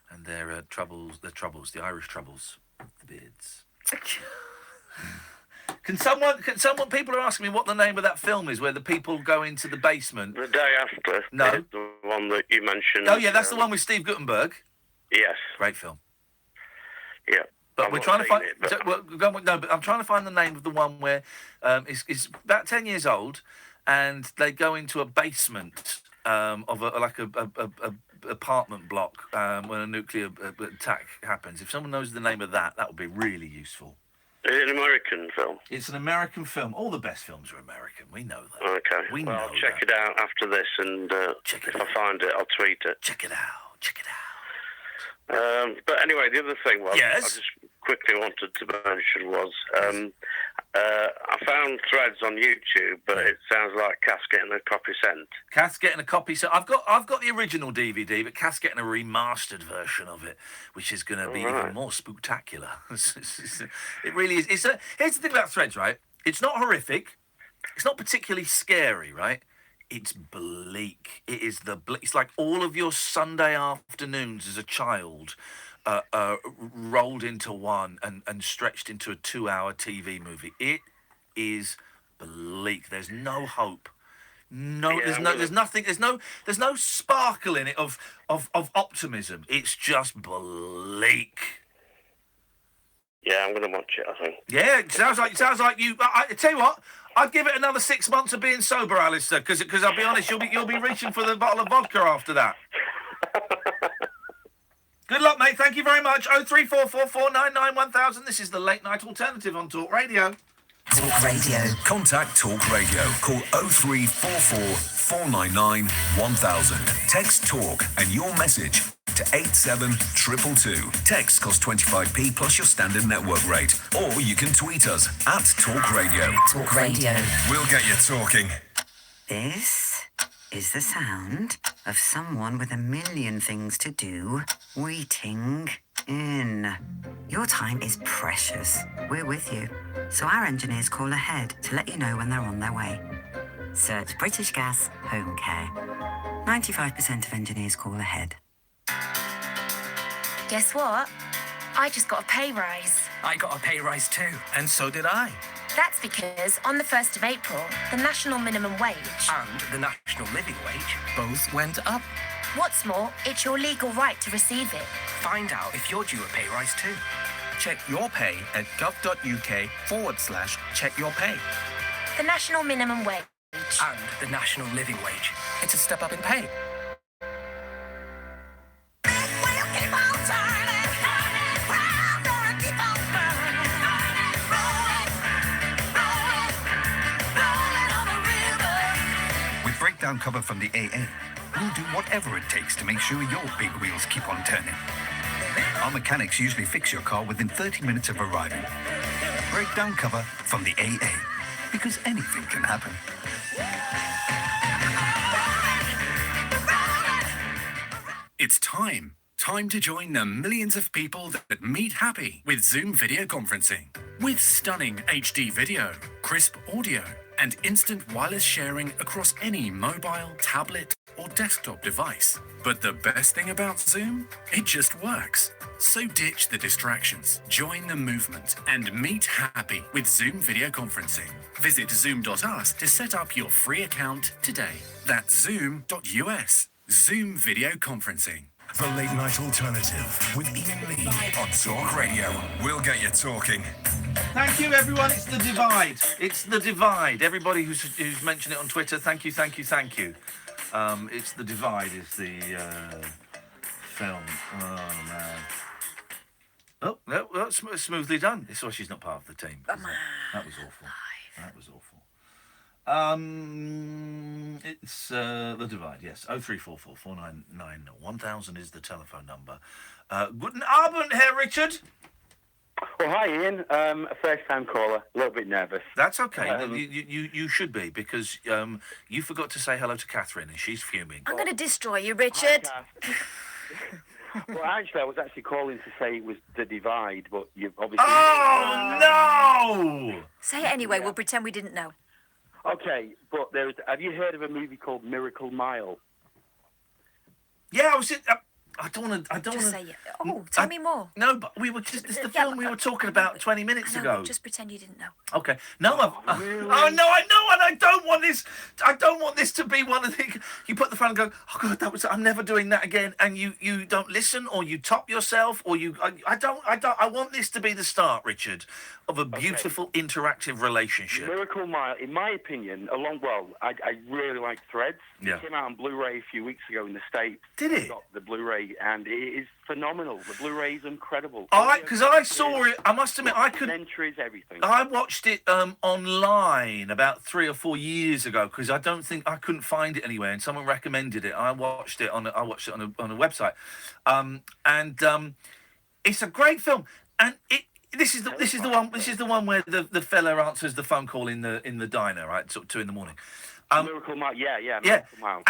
And their troubles, the Irish troubles. The beards. Can someone, people are asking me what the name of that film is, where the people go into the basement. The Day After. No. The one that you mentioned. Oh, yeah, that's the one with Steve Guttenberg. Yes. Great film. Yeah. But we're trying to find... but I'm trying to find the name of the one where it's about 10 years old, and they go into a basement of a apartment block when a nuclear attack happens. If someone knows the name of that, that would be really useful. Is it an American film? It's an American film. All the best films are American. We know that. Okay. I'll check it out after this, and if I find it, I'll tweet it. Check it out. But anyway, the other thing was, yes? I just quickly wanted to mention was, I found Threads on YouTube, but it sounds like Cass getting a copy sent. Cass getting a copy. So I've got the original DVD, but Cass getting a remastered version of it, which is going to be even more spectacular. It really is. Here's the thing about Threads, right? It's not horrific. It's not particularly scary, right? It's bleak. It is it's like all of your Sunday afternoons as a child rolled into one and stretched into a 2-hour TV movie. It is bleak. There's no hope. There's nothing. There's no sparkle in it of optimism. It's just bleak. Yeah, I'm going to watch it, I think. Yeah, it sounds like you. I tell you what, I'd give it another 6 months of being sober, Alistair, because I'll be honest, you'll be reaching for the bottle of vodka after that. Good luck, mate. Thank you very much. 03444991000. This is the Late Night Alternative on Talk Radio. Talk Radio. Contact Talk Radio. Call 0344 499 1000. Text Talk and your message to 87222. Text costs 25p plus your standard network rate. Or you can tweet us at Talk Radio. Talk Radio. We'll get you talking. This is the sound of someone with a million things to do waiting in. Your time is precious. We're with you. So our engineers call ahead to let you know when they're on their way. Search British Gas Home Care. 95% of engineers call ahead. Guess what? I just got a pay rise. I got a pay rise too, and so did I. That's because on the 1st of April, the national minimum wage And the national living wage both went up. What's more, it's your legal right to receive it. Find out if you're due a pay rise too. Check your pay at gov.uk/check your pay. The national minimum wage. And the national living wage. It's a step up in pay. With breakdown cover from the AA, we'll do whatever it takes to make sure your big wheels keep on turning. Our mechanics usually fix your car within 30 minutes of arriving. Breakdown cover from the AA, because anything can happen. It's time. Time to join the millions of people that meet happy with Zoom video conferencing. With stunning HD video, crisp audio, and instant wireless sharing across any mobile, tablet, or desktop device. But the best thing about Zoom? It just works. So ditch the distractions, join the movement, and meet happy with Zoom video conferencing. Visit zoom.us to set up your free account today. That's zoom.us. Zoom video conferencing. The Late Night Alternative with Iain Lee on Talk Radio. We'll get you talking. Thank you, everyone. It's The Divide. It's The Divide. Everybody who's mentioned it on Twitter, thank you, thank you, thank you. It's The Divide is the film. Oh, man. Oh, no, well, smoothly done. It's why she's not part of the team. That was awful. That was awful. It's The Divide, yes. 0344 499 1000 is the telephone number. Guten Abend, Herr Richard. Well, hi, Ian. A first-time caller. A little bit nervous. That's okay. You should be, because you forgot to say hello to Catherine, and she's fuming. I'm going to destroy you, Richard. Well, actually, I was actually calling to say it was The Divide, but you've obviously... Oh, no! Say it anyway. We'll pretend we didn't know. Okay, but have you heard of a movie called Miracle Mile? Yeah, I don't want to. Just say it. Oh, tell me more. No, but we were just. It's the film we were talking about 20 minutes ago. Just pretend you didn't know. Okay. No, really? Oh no, I know, and I don't want this. I don't want this to be one of the. You put the phone and go, oh God, that was. I'm never doing that again. And you don't listen, or you top yourself, or you. I don't. I want this to be the start, Richard, of a beautiful interactive relationship. Miracle Mile, in my opinion, I really like Threads. Yeah. It came out on Blu-ray a few weeks ago in the States. Did it? Got the Blu-ray, and it is phenomenal. The Blu-ray is incredible. Because I saw it. I must admit, I could. Entries, everything. I watched it online about 3 or 4 years ago because I couldn't find it anywhere, and someone recommended it. I watched it on a website, and it's a great film. And this is the one where the fella answers the phone call in the diner, right? 2 in the morning. Miracle Mile, yeah. Miracle Mile.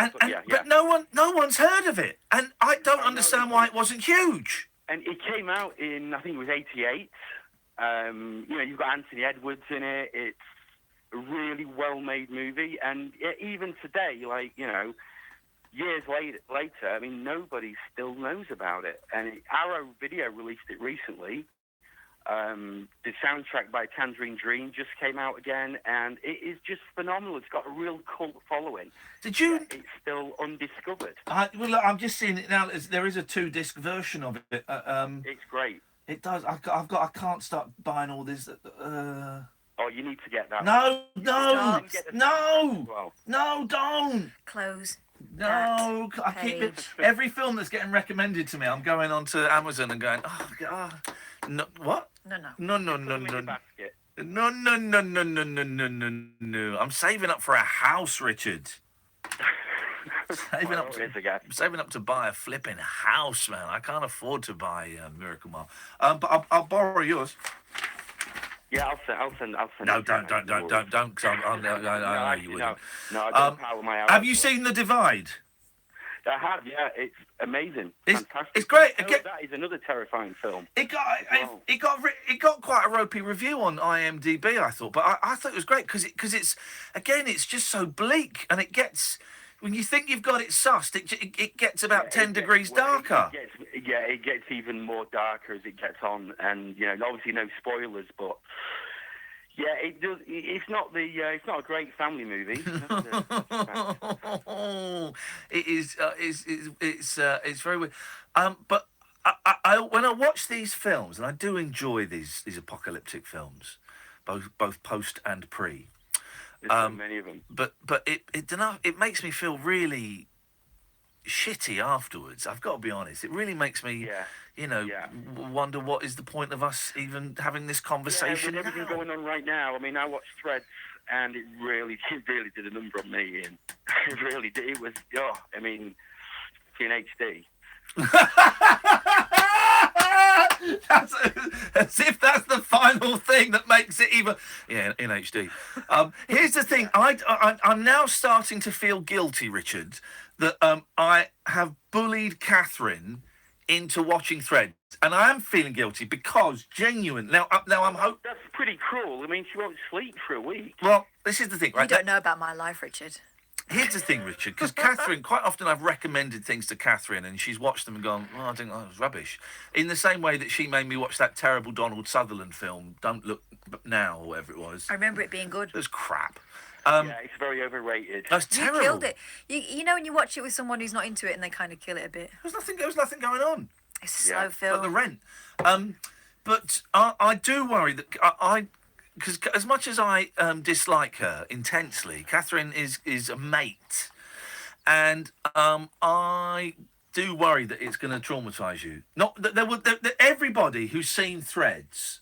But no one's heard of it, and I don't understand why it wasn't huge. And it came out in, I think it was 88. You've got Anthony Edwards in it. It's a really well-made movie, and even today, years later, I mean, nobody still knows about it. And Arrow Video released it recently. The soundtrack by Tangerine Dream just came out again, and it is just phenomenal. It's got a real cult following. Did you? It's still undiscovered. Look, I'm just seeing it now. There is a 2-disc version of it. It's great. It does. I can't start buying all this. Oh, you need to get that. No, don't. Close. No, I keep it. Every film that's getting recommended to me, I'm going onto Amazon and going, oh, no, what? No. No. No. I'm saving up for a house, Richard. Saving up to buy a flipping house, man. I can't afford to buy Miracle Mile. But I'll borrow yours. Yeah, I'll send. No, don't. 'Cause I know you wouldn't. No, I don't power my house. Have you seen The Divide? I have, yeah. It's amazing. Fantastic. It's great. That is another terrifying film. It got quite a ropey review on IMDb, I thought, but I thought it was great because it's just so bleak, and it gets, when you think you've got it sussed, it gets about 10 degrees darker. It gets even more darker as it gets on, and obviously no spoilers, but. Yeah, it does. It's not a great family movie. It is. It's very weird. But I when I watch these films, and I do enjoy these apocalyptic films, both post and pre. There's so many of them. But it makes me feel really shitty afterwards. I've got to be honest. It really makes me. Wonder what is the point of us even having this conversation. With everything going on right now, I mean, I watched Threads, and it really did a number on me, Ian. It really did. It was, in HD. That's as if that's the final thing that makes it even. Yeah, in HD. Here's the thing. I'm now starting to feel guilty, Richard, that I have bullied Catherine into watching Threads, and I am feeling guilty because genuine. Now I'm hoping that's pretty cruel. I mean, she won't sleep for a week. Well, this is the thing, right? You don't know about my life, Richard. Here's the thing, Richard, because Catherine, quite often I've recommended things to Catherine, and she's watched them and gone, "Oh, I think that was rubbish." In the same way that she made me watch that terrible Donald Sutherland film, Don't Look Now, or whatever it was. I remember it being good. It was crap. It's very overrated. That's terrible. You killed it. You know when you watch it with someone who's not into it and they kind of kill it a bit. There was nothing going on. It's a slow film. But the rent. But I do worry that because as much as I dislike her intensely, Catherine is a mate, and I do worry that it's going to traumatise you. Not that everybody who's seen Threads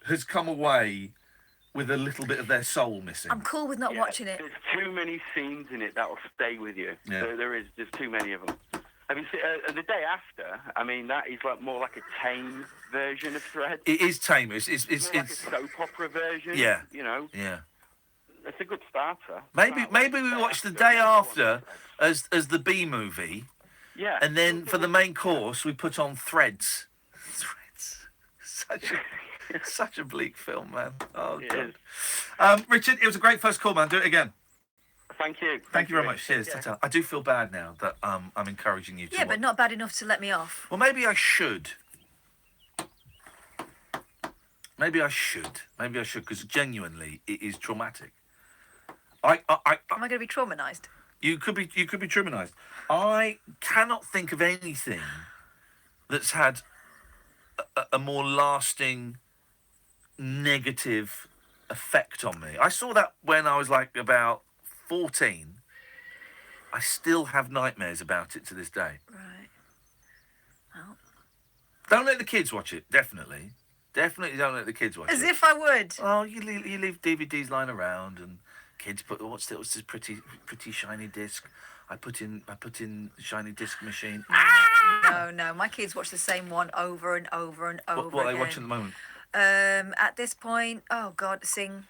has come away with a little bit of their soul missing. I'm cool with not watching it. There's too many scenes in it that will stay with you. Yeah. There's too many of them. I mean, the day after, I mean, that is more like a tame version of Threads. It is tame. It's like a soap opera version. Yeah. Yeah. It's a good starter. Maybe we watch the day after as the B movie. Yeah. And then for the main course we put on Threads. Such a bleak film, man. Oh, God. Richard, it was a great first call, man. Do it again. Thank you. Thank you very much. Cheers. I do feel bad now that I'm encouraging you to. Yeah, but not bad enough to let me off. Well, maybe I should. Maybe I should, because genuinely, it is traumatic. Am I going to be traumatised? You could be traumatised. I cannot think of anything that's had a more lasting negative effect on me. I saw that when I was like about 14. I still have nightmares about it to this day. Right. Well. Don't let the kids watch it. Definitely don't let the kids watch it. As if I would. Oh, you leave DVDs lying around, and kids put what's this pretty shiny disc. I put in shiny disc machine. No. My kids watch the same one over and over and over. What are they watching at the moment? At this point, oh God, Sing.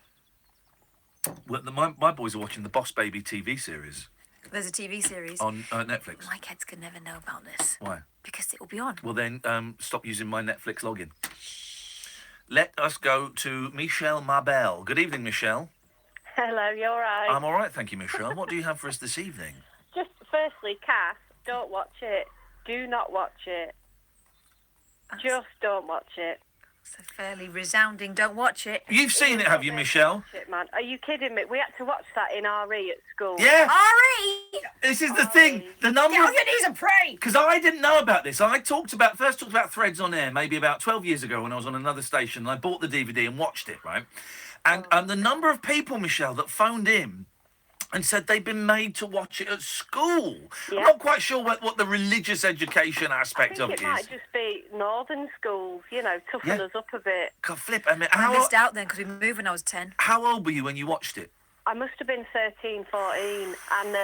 Well, my boys are watching the Boss Baby TV series. There's a TV series on Netflix. My kids can never know about this. Why? Because it will be on. Well, then stop using my Netflix login. Let us go to Michelle Mabel. Good evening, Michelle. Hello, you all right? I'm all right, thank you, Michelle. What do you have for us this evening? Just firstly, Cass, don't watch it. Do not watch it. Just don't watch it. It's a fairly resounding don't watch it. You've seen it, have you, Michelle? Shit, man. Are you kidding me? We had to watch that in RE at school. Yeah. RE! This is the thing. The number Get on your knees and pray! Because I didn't know about this. I first talked about Threads on air maybe about 12 years ago when I was on another station, and I bought the DVD and watched it, right? And the number of people, Michelle, that phoned in and said they'd been made to watch it at school. Yeah. I'm not quite sure what the religious education I aspect of think it it might is. just be northern schools, toughen Yeah. us up a bit. God, flip. I mean, I missed out then because we moved when I was 10. how old were you when you watched it? I must have been 13, 14, and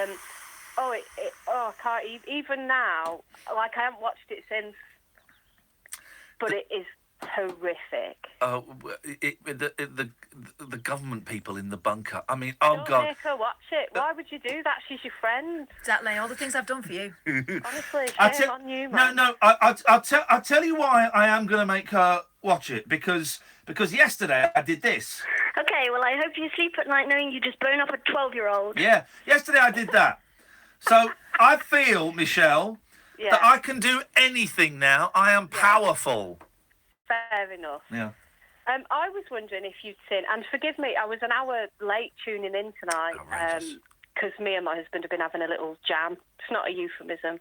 I can't even now. Like I haven't watched it since, but it is horrific. The government people in the bunker. I mean, oh Don't God. make her watch it. Why would you do that? She's your friend. Exactly, all the things I've done for you. Honestly, I'll shame tell- on you, man. No. I'll tell you why I am going to make her watch it because yesterday I did this. Okay, well, I hope you sleep at night knowing you just blown up a 12-year-old. Yeah, yesterday I did that. So I feel, Michelle, that I can do anything now. I am powerful. Fair enough. Yeah. I was wondering if you'd seen, and forgive me, I was an hour late tuning in tonight because me and my husband have been having a little jam. It's not a euphemism.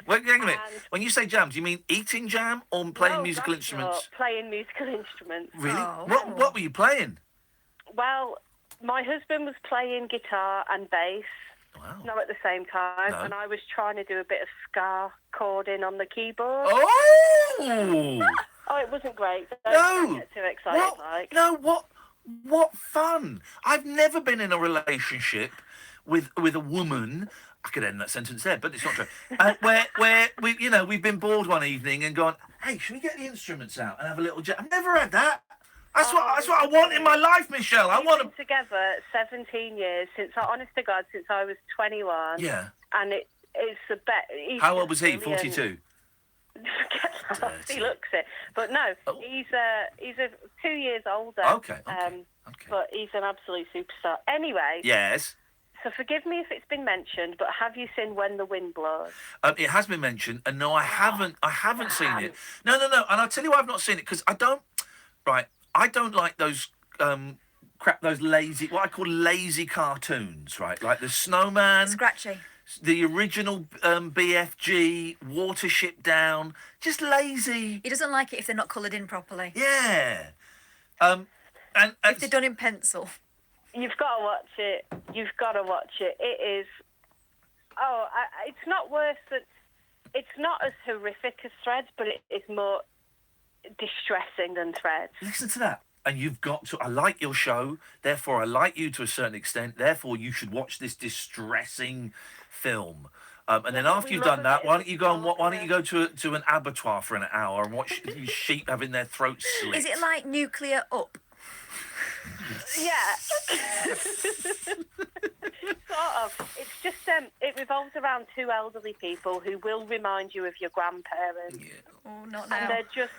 Wait, hang a minute. When you say jam, do you mean eating jam or playing No, musical gosh, instruments? no, playing musical instruments. Really? What were you playing? Well, my husband was playing guitar and bass. Wow. Not at the same time, No. and I was trying to do a bit of ska chording on the keyboard. Oh! Oh, it wasn't great. No. Don't get too excited. What? Like. No, what fun! I've never been in a relationship with a woman. I could end that sentence there, but it's not true. Where we've been bored one evening and gone, hey, should we get the instruments out and have a little jam? I've never had that. That's what I want in my life, Michelle. I want to. We've been together 17 years honest to God, since I was 21. Yeah. And it's the best. How old was he? 42. He looks it, but no, he's 2 years older. Okay. But he's an absolute superstar. Anyway. Yes. So forgive me if it's been mentioned, but have you seen When the Wind Blows? It has been mentioned, and no, I haven't. I haven't seen it. No. And I'll tell you why I've not seen it because I don't. Right. I don't like those those lazy, what I call lazy cartoons, right? Like the Snowman. Scratchy. The original BFG, Watership Down, just lazy. He doesn't like it if they're not coloured in properly. Yeah. And if they're done in pencil. You've got to watch it. You've got to watch it. It is. Oh, it's not worse than. It's not as horrific as Threads, but it is more distressing than Threads. Listen to that. And you've got to. I like your show, therefore I like you to a certain extent. Therefore, you should watch this distressing film. And then after you've done that, why don't you go to an abattoir for an hour and watch these sheep having their throats slit? Is it like Nuclear Up? Yeah. Sort of. It's just it revolves around two elderly people who will remind you of your grandparents. Yeah. Oh, not now. And they're just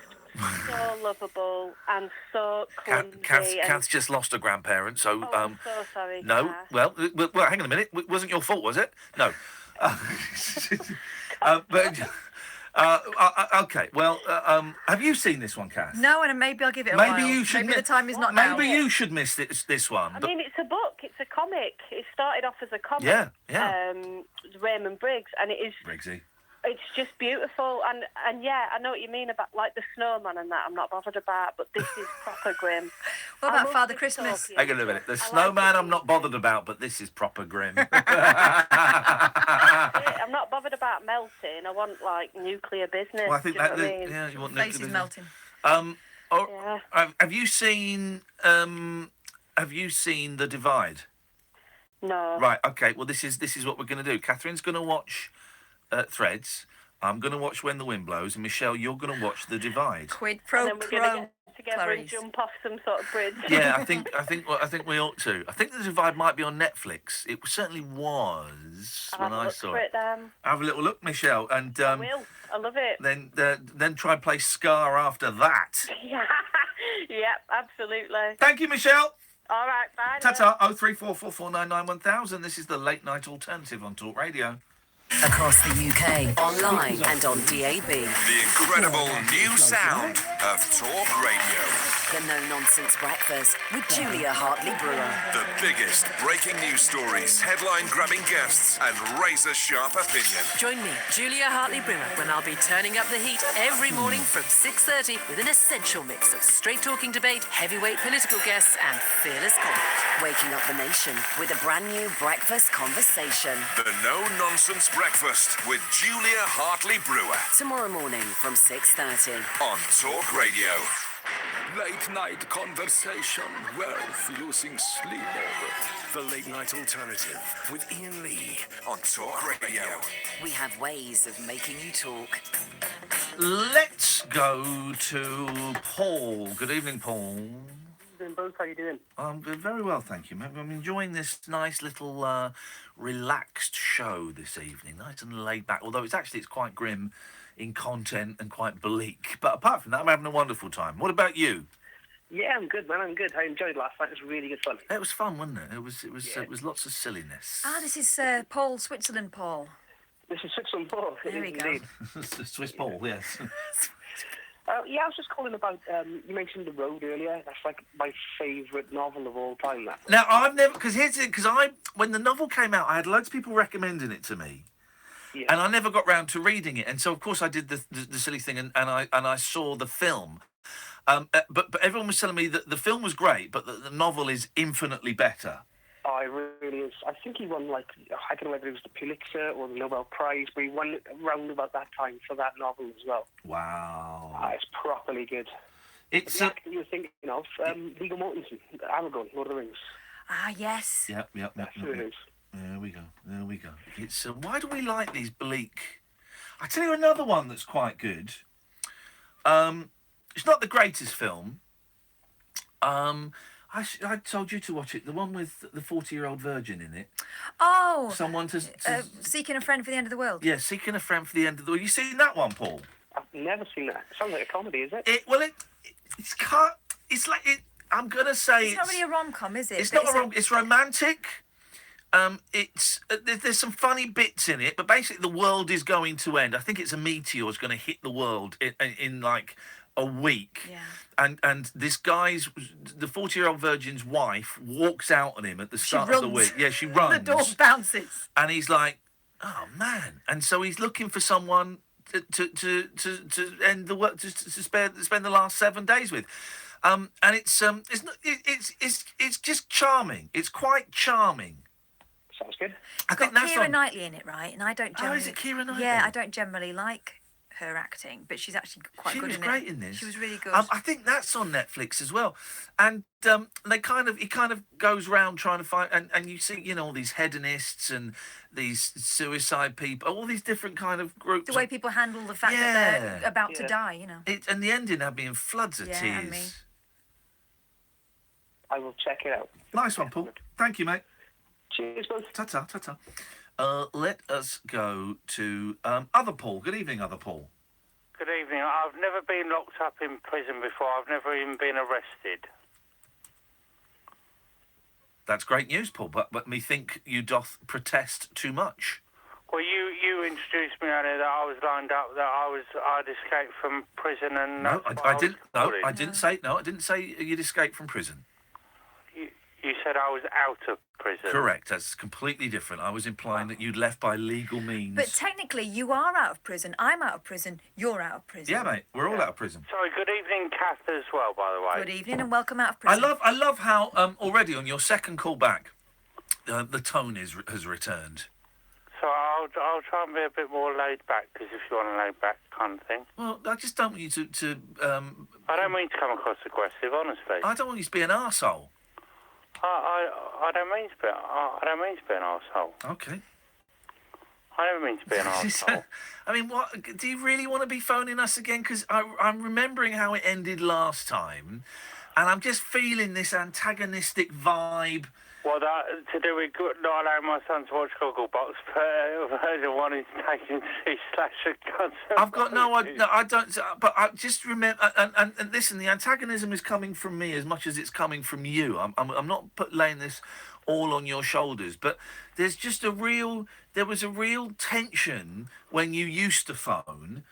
so lovable and so clumsy. Kath's just lost a grandparent, so I'm so sorry. no. Kath. Well, hang on a minute. It wasn't your fault, was it? No. Okay. Well, have you seen this one, Kath? No, and maybe I'll give it a while. You should. Maybe the time is not now. Maybe you should miss this one. I mean, it's a book. It's a comic. It started off as a comic. Yeah. Raymond Briggs, and it is. Briggsy. It's just beautiful, and yeah, I know what you mean about like the snowman and that. I'm not bothered about, but this is proper grim. What about Father Christmas? Hang on a minute. The snowman I'm not bothered about, but this is proper grim. I'm not bothered about melting. I want like nuclear business. Well, I think that. Yeah, you want face is melting. Have you seen? Have you seen The Divide? No. Right. Okay. Well, this is what we're going to do. Catherine's going to watch Threads. I'm going to watch When the Wind Blows, and Michelle, you're going to watch The Divide. Quid pro and then we're going to get together and jump off some sort of bridge. Yeah, I think we ought to. I think The Divide might be on Netflix. It certainly was when I saw it. Have a little look, Michelle, and I will. I love it. Then try and play Scar after that. Yeah. Yep. Absolutely. Thank you, Michelle. All right. Bye. Ta-ta. 03444991000. This is the late night alternative on Talk Radio. Across the UK, online and on DAB. The incredible new sound of Talk Radio. The No Nonsense Breakfast with Julia Hartley-Brewer. The biggest breaking news stories, headline-grabbing guests, and razor-sharp opinion. Join me, Julia Hartley-Brewer, when I'll be turning up the heat every morning from 6:30 with an essential mix of straight-talking debate, heavyweight political guests, and fearless comment. Waking up the nation with a brand new breakfast conversation. The No Nonsense Breakfast with Julia Hartley-Brewer. Tomorrow morning from 6:30 on Talk Radio. Late night conversation worth losing sleep over. The late night alternative with Iain Lee on Talk Radio. We have ways of making you talk. Let's go to Paul. Good evening, Paul. Both, how you doing? I'm very well, thank you, mate. I'm enjoying this nice little relaxed show this evening, nice and laid back. Although it's quite grim in content and quite bleak. But apart from that, I'm having a wonderful time. What about you? Yeah, I'm good, man. I'm good. I enjoyed last night. It was really good fun. It was fun, wasn't it? It was lots of silliness. This is Paul, Switzerland Paul. This is Switzerland Paul. There we go. Indeed. Swiss Paul, yes. Yeah, I was just calling about, you mentioned The Road earlier. That's like my favourite novel of all time, that. Now, I've never, when the novel came out, I had loads of people recommending it to me. Yeah. And I never got round to reading it. And so, of course, I did the silly thing and I saw the film. But everyone was telling me that the film was great, but the novel is infinitely better. Oh, it really is. I think he won, like, I don't know whether it was the Pulitzer or the Nobel Prize, but he won around about that time for that novel as well. Wow. It's properly good. It's the actor you were thinking of, Viggo Mortensen, Aragorn, Lord of the Rings. Ah, yes. Yep. That's who it is. There we go. It's why do we like these bleak? I tell you another one that's quite good. It's not the greatest film. I told you to watch it. The one with the 40-year-old virgin in it. Oh. Someone to Seeking a Friend for the End of the World. Yeah, Seeking a Friend for the End of the World. You seen that one, Paul? I've never seen that. It sounds like a comedy, is it? I'm gonna say it's not really a rom-com, is it? It's not a rom. It's romantic. There's some funny bits in it, but basically the world is going to end. I think it's a meteor is going to hit the world in like a week. Yeah. And this guy's, the 40-year-old virgin's wife walks out on him at the start of the week. Yeah, she runs. The door bounces. And he's like, oh man. And so he's looking for someone to end the work, to spend the last 7 days with. And it's just charming. It's quite charming. Sounds good. I think that's Keira Knightley in it, right? And I don't generally. Oh, is it Keira Knightley? Yeah, I don't generally like her acting, but she's actually quite good in it. She was great in this. She was really good. I think that's on Netflix as well. And he kind of goes around trying to find, and you see, all these hedonists and these suicide people, all these different kind of groups. The way people handle the fact that they're about to die, And the ending had me in floods of and tears. me. I will check it out. Nice one, Paul. Thank you, mate. Cheers, both. Ta-ta. Let us go to other Paul. Good evening, other Paul. Good evening. I've never been locked up in prison before. I've never even been arrested. That's great news, Paul, but me think you doth protest too much. Well, you introduced me earlier that I was lined up, that I'd escaped from prison, and No, I didn't. No, I didn't say. No, I didn't say you'd escaped from prison. You said I was out of prison. Correct. That's completely different. I was implying that you'd left by legal means. But technically, you are out of prison. I'm out of prison. You're out of prison. Yeah, mate. We're all out of prison. Sorry. Good evening, Kath, as well. By the way. Good evening and welcome out of prison. I love how already on your second call back, the tone has returned. So I'll try and be a bit more laid back, because if you want a laid back kind of thing. Well, I just don't want you to. I don't mean to come across aggressive, honestly. I don't want you to be an arsehole. I don't mean to be. I don't mean to be an arsehole. Okay. I don't mean to be an arsehole. I mean, what do you really want to be phoning us again? Because I'm remembering how it ended last time, and I'm just feeling this antagonistic vibe. Well, that to do with not allowing my son to watch Gogglebox, but the one who's taking to see Slasher Guns. I've got no, I don't. But I just remember, and listen, the antagonism is coming from me as much as it's coming from you. I'm not laying this all on your shoulders, but there's just there was a real tension when you used to phone,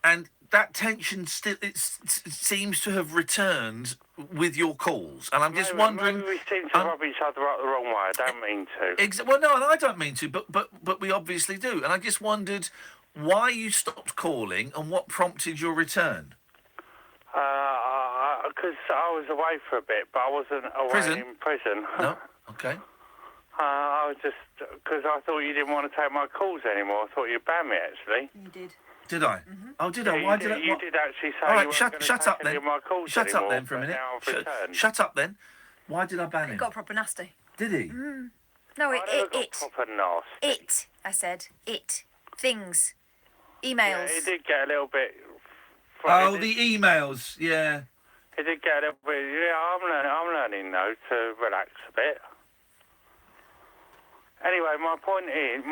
and that tension still seems to have returned with your calls, and I'm just wondering. Maybe we seem to rub each other up the wrong way. I don't mean to. Well, no, I don't mean to, but we obviously do, and I just wondered why you stopped calling and what prompted your return. Because I was away for a bit, but I wasn't away in prison. No, okay. I was just because I thought you didn't want to take my calls anymore. I thought you'd ban me. Actually, you did. Did I? Mm-hmm. Oh, did I? Yeah, Why you did I? You did actually say All right, you weren't shut going to up take then. any of my calls Shut anymore, up then for a but minute. now I've returned. Shut up then. Why did I ban It him? got proper nasty. Did he? Mm. No, I never got proper nasty. It. I said it. Things. Emails. Yeah, it did get a little bit. Oh, the emails. Yeah. It did get a little bit. Yeah, I'm learning though to relax a bit. Anyway, my point is,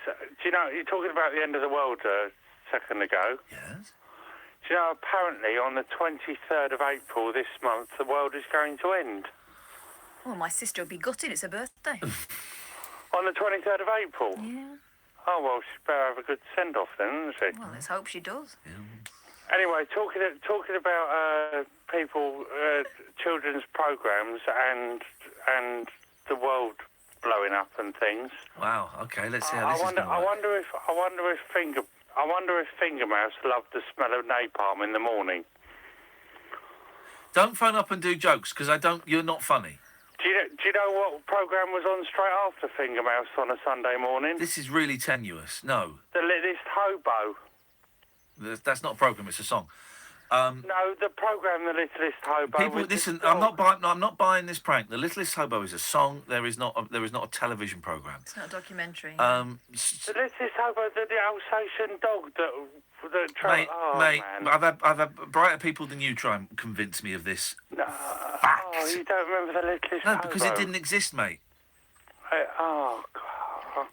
do you know, you're talking about the end of the world a second ago. Yes. Do you know, apparently on the 23rd of April this month, the world is going to end. Oh, my sister will be gutted. It's her birthday. On the 23rd of April? Yeah. Oh, well, she better have a good send-off then, doesn't she? Well, let's hope she does. Anyway, talking about people, children's programmes and the world blowing up and things. Wow. Okay. Let's see how this is going to work. I wonder if Fingermouse loved the smell of napalm in the morning. Don't phone up and do jokes because you're not funny. Do you know what programme was on straight after Fingermouse on a Sunday morning? This is really tenuous. No. The Littlest Hobo. That's not a programme. It's a song. No, the programme The Littlest Hobo. People, listen. I'm not buying this prank. The Littlest Hobo is a song. There is not a television programme. It's not a documentary. The Littlest Hobo, the Alsatian dog that Mate, man. I've had brighter people than you try and convince me of this. Oh, you don't remember the Littlest Hobo? No, because it didn't exist, mate. Oh, God.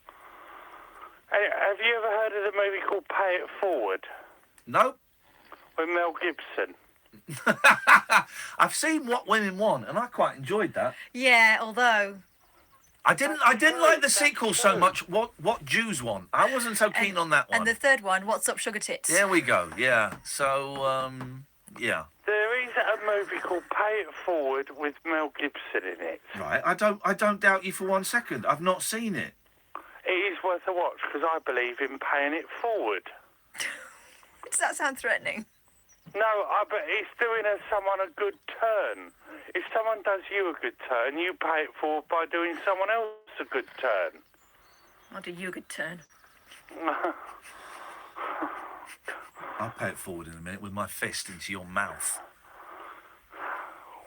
Hey, have you ever heard of the movie called Pay It Forward? No. With Mel Gibson. I've seen What Women Want, and I quite enjoyed that. Yeah, although I didn't like the sequel so much. What Jews Want. I wasn't so keen on that one. And the third one, What's Up, Sugar Tits? There we go. Yeah. So yeah. There is a movie called Pay It Forward with Mel Gibson in it. Right. I don't doubt you for 1 second. I've not seen it. It is worth a watch because I believe in paying it forward. Does that sound threatening? No, but it's doing someone a good turn. If someone does you a good turn, you pay it forward by doing someone else a good turn. I'll do you a good turn. I'll pay it forward in a minute with my fist into your mouth.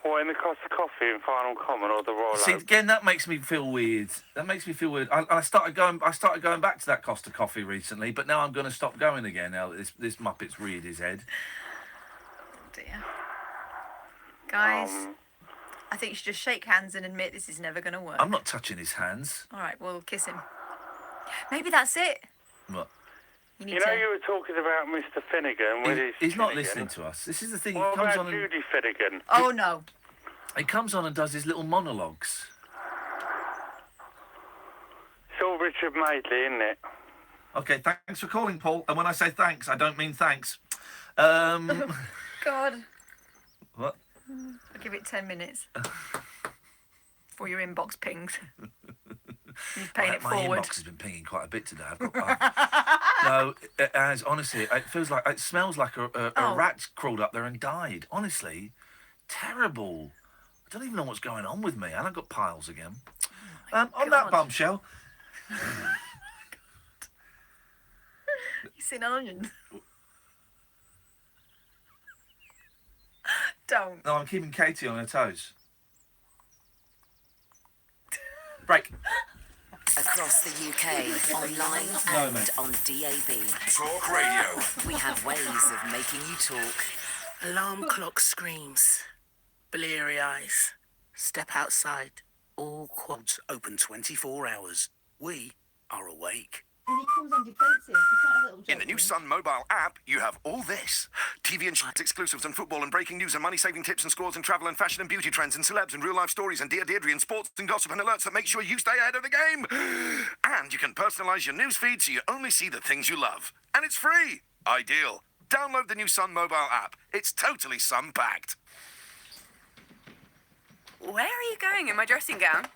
Or in the cost of coffee in Final Common or the Royal See, Oak. again, that makes me feel weird. I started going back to that Costa Coffee recently, but now I'm going to stop going again. Now that this Muppet's reared his head. Dear. Guys, I think you should just shake hands and admit this is never going to work. I'm not touching his hands. All right, well, kiss him. Maybe that's it. What? You were talking about Mr. Finnegan with his. He's not listening to us. This is the thing. What He comes about on Judy Finnegan? Oh no. He comes on and does his little monologues. It's all Richard Madeley, isn't it? Okay, thanks for calling, Paul. And when I say thanks, I don't mean thanks. God. What? I'll give it 10 minutes. Before your inbox pings. You're paying it my forward. inbox has been pinging quite a bit today. No, it has, honestly, it feels like, it smells like a rat crawled up there and died. Honestly, terrible. I don't even know what's going on with me. And I've got piles again. On that bombshell. You seen an onion? Don't. No, I'm keeping Katie on her toes. Break. Across the UK, online and on DAB. Talk Radio. We have ways of making you talk. Alarm clock screams. Bleary eyes. Step outside. All quads open 24 hours. We are awake. And he comes on defensive. You can't have a little joke. In the new Sun mobile app, you have all this. TV and shots, exclusives and football and breaking news and money-saving tips and scores and travel and fashion and beauty trends and celebs and real-life stories and Dear Deirdre and sports and gossip and alerts that make sure you stay ahead of the game. And you can personalise your news feed so you only see the things you love. And it's free. Ideal. Download the new Sun mobile app. It's totally Sun-packed. Where are you going in my dressing gown?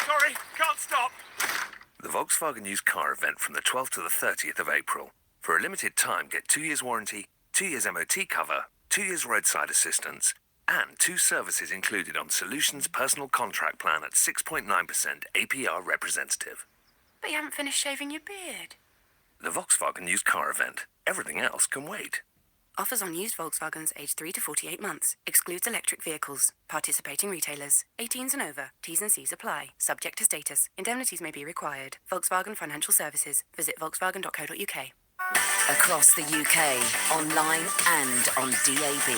Sorry, can't stop. The Volkswagen used car event from the 12th to the 30th of April. For a limited time, get 2 years warranty, 2 years MOT cover, 2 years roadside assistance, and 2 services included on Solutions Personal Contract Plan at 6.9% APR representative. But you haven't finished shaving your beard. The Volkswagen used car event. Everything else can wait. Offers on used Volkswagens aged 3 to 48 months. Excludes electric vehicles. Participating retailers. 18s and over. T's and C's apply. Subject to status. Indemnities may be required. Volkswagen Financial Services. Visit volkswagen.co.uk. Across the UK, online and on DAB.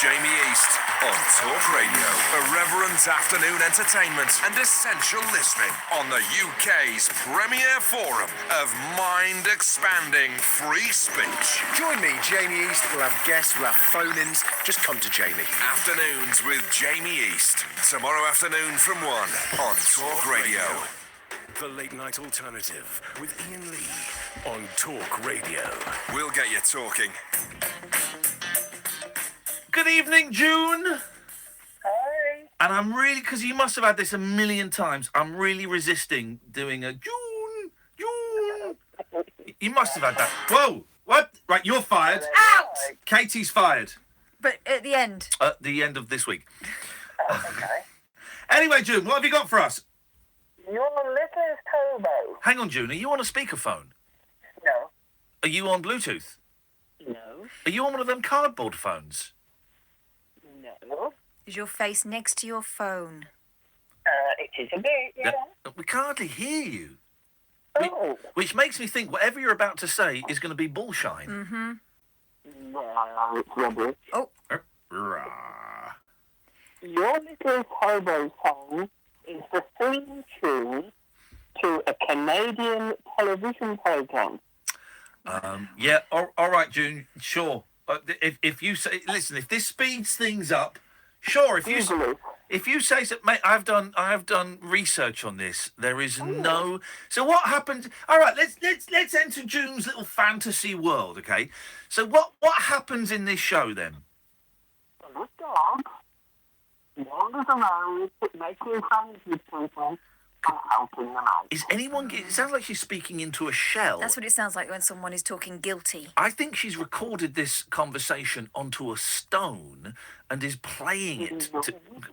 Jamie East on Talk Radio. Irreverent afternoon entertainment and essential listening on the UK's premier forum of mind-expanding free speech. Join me, Jamie East. We'll have guests, we'll have phone-ins. Just come to Jamie. Afternoons with Jamie East. Tomorrow afternoon from 1 on Talk Radio. The Late Night Alternative with Iain Lee on Talk Radio. We'll get you talking. Good evening, June. Hi. And I'm really, because you must have had this a million times, I'm really resisting doing a June. You must have had that. Whoa, what? Right, you're fired. Out! Katie's fired. But at the end. At the end of this week. Okay. Anyway, June, what have you got for us? Your littlest hobo. Hang on, June, are you on a speakerphone? No. Are you on Bluetooth? No. Are you on one of them cardboard phones? No. Is your face next to your phone? It is a bit, yeah. We can hardly hear you. Oh. Which makes me think whatever you're about to say is going to be bullshine. Mm-hmm. Well, it's rubbish. Oh. Rah. Your littlest hobo song is the theme tune to a Canadian television program. Yeah, all right, June, sure. If you say, listen, if this speeds things up, sure. If you say so, mate, I've done research on this. There is no. So what happened? All right, let's enter June's little fantasy world, okay? So what happens in this show then? This dog wanders around making friends with people and helping them out. Is anyone? It sounds like she's speaking into a shell. That's what it sounds like when someone is talking guilty. I think she's recorded this conversation onto a stone and is playing it.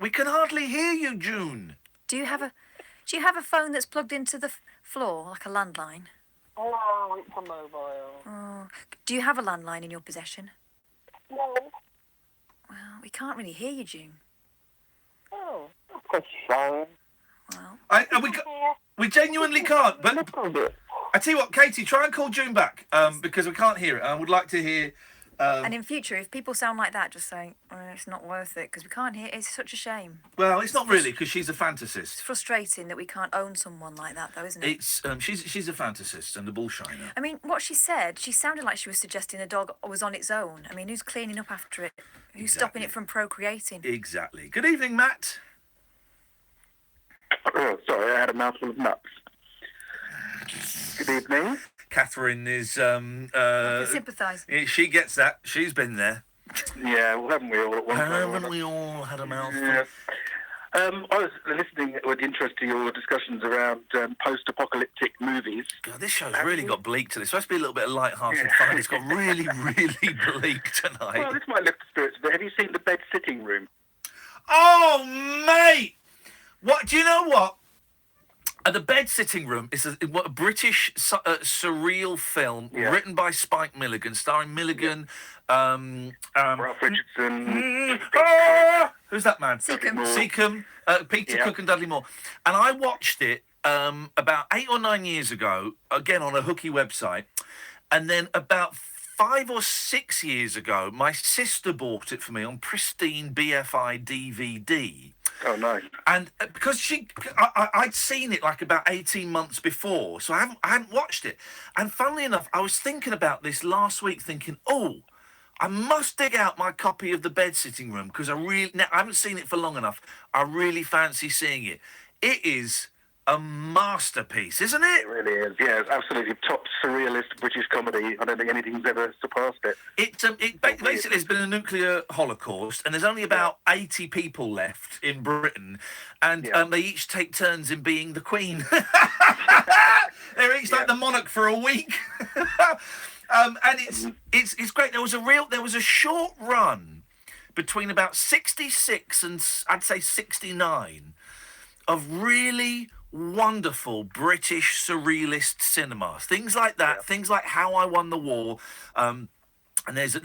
We can hardly hear you, June. Do you have a phone that's plugged into the floor, like a landline? Oh, it's a mobile. Oh. Do you have a landline in your possession? No. Well, we can't really hear you, June. Oh, that's a shame. Well, we genuinely can't. But I tell you what, Katie, try and call June back because we can't hear it. I would like to hear. And in future, if people sound like that, just say, it's not worth it, because we can't hear. It's such a shame. Well, it's not really, because she's a fantasist. It's frustrating that we can't own someone like that, though, isn't it? It's she's a fantasist and a bullshiner. I mean, what she said, she sounded like she was suggesting the dog was on its own. I mean, who's cleaning up after it? Who's stopping it from procreating? Exactly. Good evening, Matt. Oh, sorry, I had a mouthful of nuts. Good evening. Catherine is I sympathise. She gets that. She's been there. Yeah, well, haven't we all at one time? Haven't we all had a mouthful? Yeah. I was listening with interest to your discussions around post-apocalyptic movies. God, this show's really got bleak to this. It's supposed to be a little bit of light-hearted fun. It's got really, really bleak tonight. Well, this might lift the spirits a bit. Have you seen The Bed Sitting Room? Oh, mate! What? Do you know what? The Bed Sitting Room is a British surreal film written by Spike Milligan, starring Milligan, Ralph Richardson. Who's that man? Seacombe, Peter Cook and Dudley Moore. And I watched it about 8 or 9 years ago, again on a hooky website. And then about 5 or 6 years ago, my sister bought it for me on pristine BFI DVD. Oh, nice. And because I'd seen it like about 18 months before, so I hadn't watched it. And funnily enough, I was thinking about this last week, thinking, I must dig out my copy of The Bed Sitting Room, because I haven't seen it for long enough. I really fancy seeing it. It is a masterpiece, isn't it? It really is. Yeah, it's absolutely top surrealist British comedy. I don't think anything's ever surpassed it. It basically has been a nuclear holocaust, and there's only about 80 people left in Britain, and they each take turns in being the Queen. They're each like the monarch for a week. And it's great. There was a short run between about 66 and I'd say 69 of really wonderful British surrealist cinema. Things like that, things like How I Won the War, and there's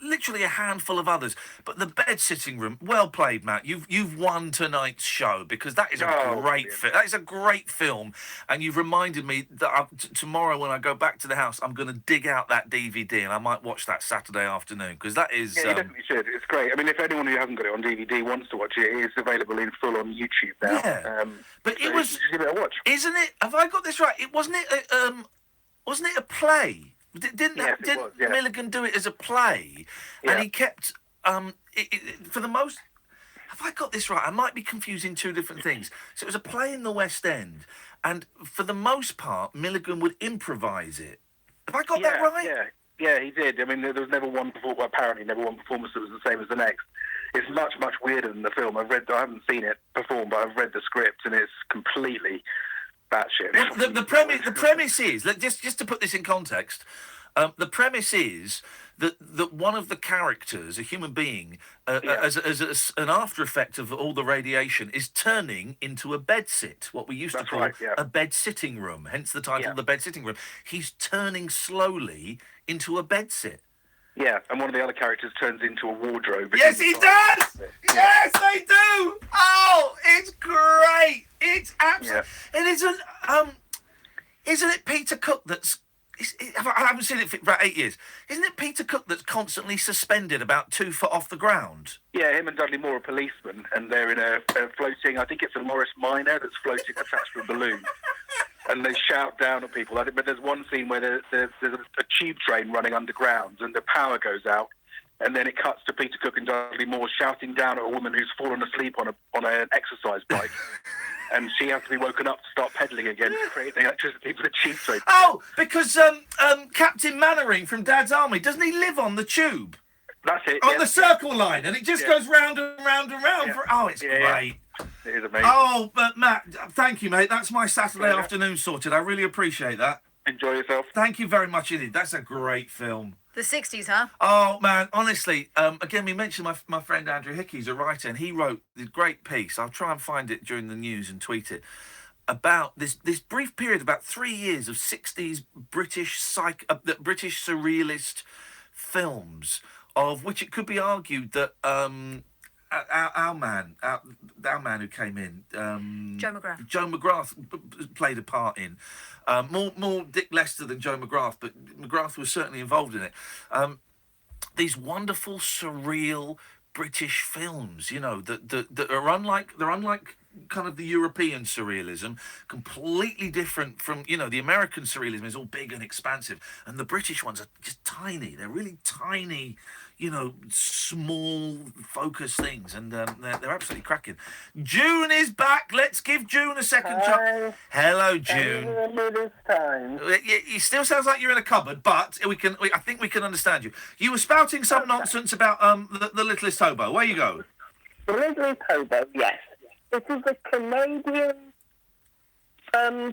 literally a handful of others. But The Bed Sitting Room, well played, Matt. You've won tonight's show, because that is a great film. That is a great film, and you've reminded me that tomorrow when I go back to the house, I'm going to dig out that DVD and I might watch that Saturday afternoon, because that is. Yeah, you definitely should. It's great. I mean, if anyone who hasn't got it on DVD wants to watch it, it is available in full on YouTube now. Yeah. But so it was. you should give it a watch. Isn't it? Have I got this right? Wasn't it a play? Didn't Milligan do it as a play? Yeah. And he kept for the most. Have I got this right? I might be confusing two different things. So it was a play in the West End, and for the most part, Milligan would improvise it. Have I got that right? Yeah, he did. I mean, there was never one apparently never one performance that was the same as the next. It's much, much weirder than the film. I haven't seen it perform, but I've read the script, and it's completely batshit. Well, the premise is, just to put this in context, the premise is that one of the characters, a human being, as an after effect of all the radiation, is turning into a bedsit, what we used to call a bed sitting room, hence the title of The Bed Sitting Room. He's turning slowly into a bedsit. Yeah, and one of the other characters turns into a wardrobe. Yes, he does! Yes, they do! Oh, it's great! It's absolutely... Isn't it Peter Cook that's... I haven't seen it for about 8 years. Isn't it Peter Cook that's constantly suspended about 2 foot off the ground? Yeah, him and Dudley Moore are policemen, and they're in a floating... I think it's a Morris Minor that's floating attached to a balloon. And they shout down at people. But there's one scene where there's a tube train running underground, and the power goes out, and then it cuts to Peter Cook and Dudley Moore shouting down at a woman who's fallen asleep on an exercise bike, and she has to be woken up to start pedalling again to create the electricity for the tube train. Oh, because Captain Mannering from Dad's Army, doesn't he live on the tube? That's it. On the circle line, and it just goes round and round and round. It's great. It is amazing. Oh, but Matt, thank you, mate. That's my Saturday afternoon sorted. I really appreciate that. Enjoy yourself. Thank you very much indeed. That's a great film. The 60s, huh? Oh, man, honestly, again, we mentioned my friend Andrew Hickey, he's a writer, and he wrote this great piece. I'll try and find it during the news and tweet it, about this brief period, about 3 years of 60s British surrealist films, of which it could be argued that our man who came in, Joe McGrath. Joe McGrath played a part in. More Dick Lester than Joe McGrath, but McGrath was certainly involved in it. These wonderful, surreal British films, that are unlike kind of the European surrealism, completely different from, the American surrealism is all big and expansive, and the British ones are just tiny. They're really tiny, small, focused things, and they're absolutely cracking. June is back. Let's give June a second chance. Hello, June. It still sounds like you're in a cupboard, but I think we can understand you. You were spouting some nonsense about the Littlest Hobo. Where you go? The Littlest Hobo, yes. This is a Canadian